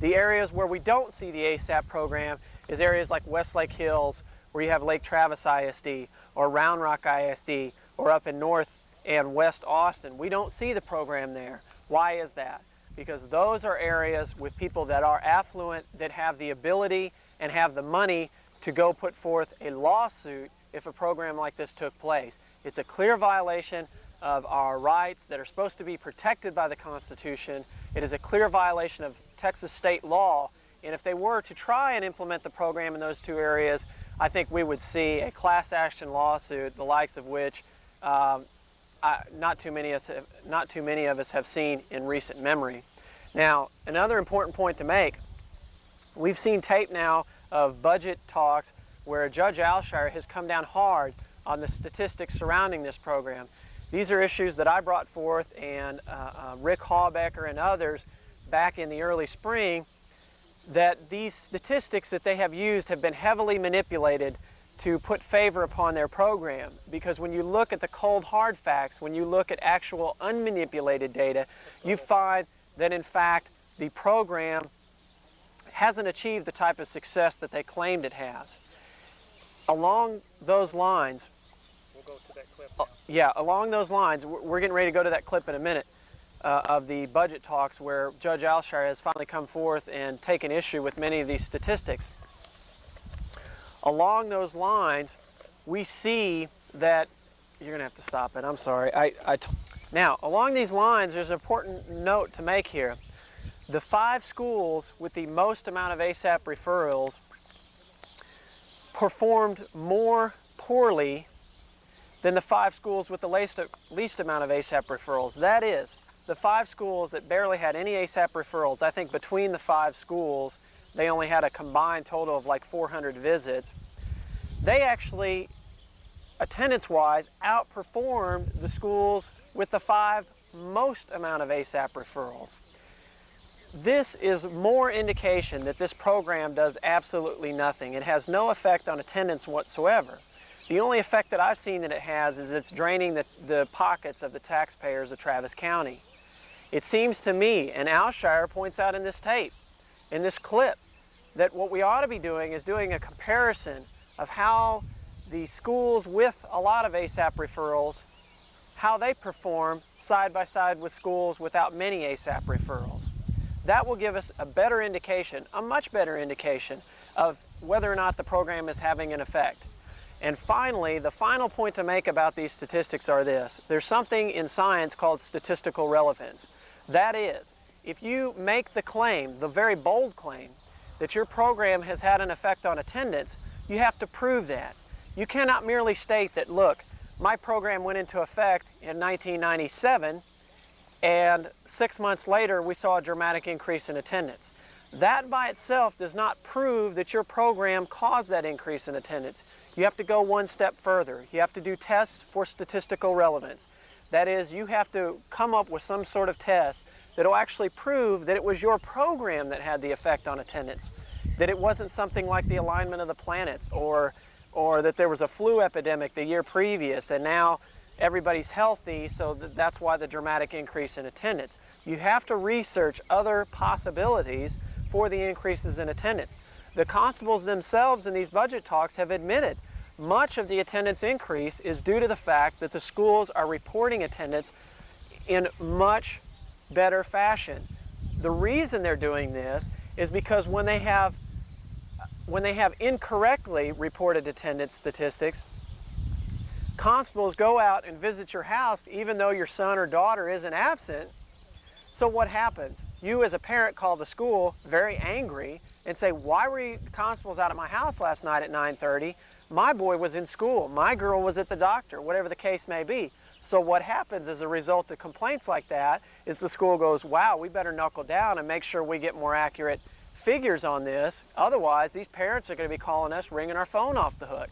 The areas where we don't see the ASAP program is areas like Westlake Hills, where you have Lake Travis ISD, or Round Rock ISD, or up in North and West Austin. We don't see the program there. Why is that? Because those are areas with people that are affluent, that have the ability and have the money to go put forth a lawsuit if a program like this took place. It's a clear violation of our rights that are supposed to be protected by the Constitution. It is a clear violation of Texas state law, and if they were to try and implement the program in those two areas, I think we would see a class action lawsuit, the likes of which not too many of us have seen in recent memory. Now, another important point to make, we've seen tape now of budget talks where Judge Alshire has come down hard on the statistics surrounding this program. These are issues that I brought forth, and Rick Hallbecker and others back in the early spring, that these statistics that they have used have been heavily manipulated to put favor upon their program. Because when you look at the cold hard facts, when you look at actual unmanipulated data, you find that in fact the program hasn't achieved the type of success that they claimed it has. Along those lines, we'll go to that clip. yeah, along those lines, we're getting ready to go to that clip in a minute of the budget talks where Judge Alshire has finally come forth and taken issue with many of these statistics. Along those lines, we see that, you're going to have to stop it, I'm sorry. Now, along these lines, there's an important note to make here. The 5 schools with the most amount of ASAP referrals performed more poorly than the 5 schools with the least amount of ASAP referrals. That is, the 5 schools that barely had any ASAP referrals, I think between the 5 schools, they only had a combined total of like 400 visits. They actually, attendance-wise, outperformed the schools with the 5 most amount of ASAP referrals. This is more indication that this program does absolutely nothing. It has no effect on attendance whatsoever. The only effect that I've seen that it has is it's draining the pockets of the taxpayers of Travis County. It seems to me, and Alshire points out in this tape, in this clip, that what we ought to be doing is doing a comparison of how the schools with a lot of ASAP referrals, how they perform side by side with schools without many ASAP referrals. That will give us a better indication, a much better indication, of whether or not the program is having an effect. And finally, the final point to make about these statistics are this. There's something in science called statistical relevance. That is, if you make the claim, the very bold claim, that your program has had an effect on attendance, you have to prove that. You cannot merely state that, look, my program went into effect in 1997, and 6 months later we saw a dramatic increase in attendance. That by itself does not prove that your program caused that increase in attendance. You have to go one step further. You have to do tests for statistical relevance. That is, you have to come up with some sort of test that will actually prove that it was your program that had the effect on attendance, that it wasn't something like the alignment of the planets, or that there was a flu epidemic the year previous and now everybody's healthy, so that's why the dramatic increase in attendance. You have to research other possibilities for the increases in attendance. The constables themselves in these budget talks have admitted much of the attendance increase is due to the fact that the schools are reporting attendance in much better fashion. The reason they're doing this is because when they have incorrectly reported attendance statistics, constables go out and visit your house even though your son or daughter isn't absent. So what happens? You as a parent call the school very angry and say, why were you constables out at my house last night at 9:30? My boy was in school, my girl was at the doctor, whatever the case may be. So what happens as a result of complaints like that is the school goes, wow, we better knuckle down and make sure we get more accurate figures on this. Otherwise, these parents are going to be calling us, ringing our phone off the hook.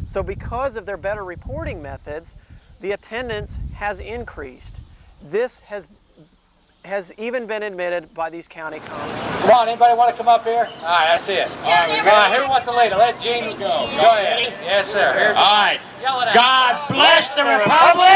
So because of their better reporting methods, the attendance has increased. This has has even been admitted by these county congressmen. Come on, anybody want to come up here? All right, that's it. All right, who wants to lead it? Let Gene go. Go ahead. Yes, sir. All right. God bless the Republic!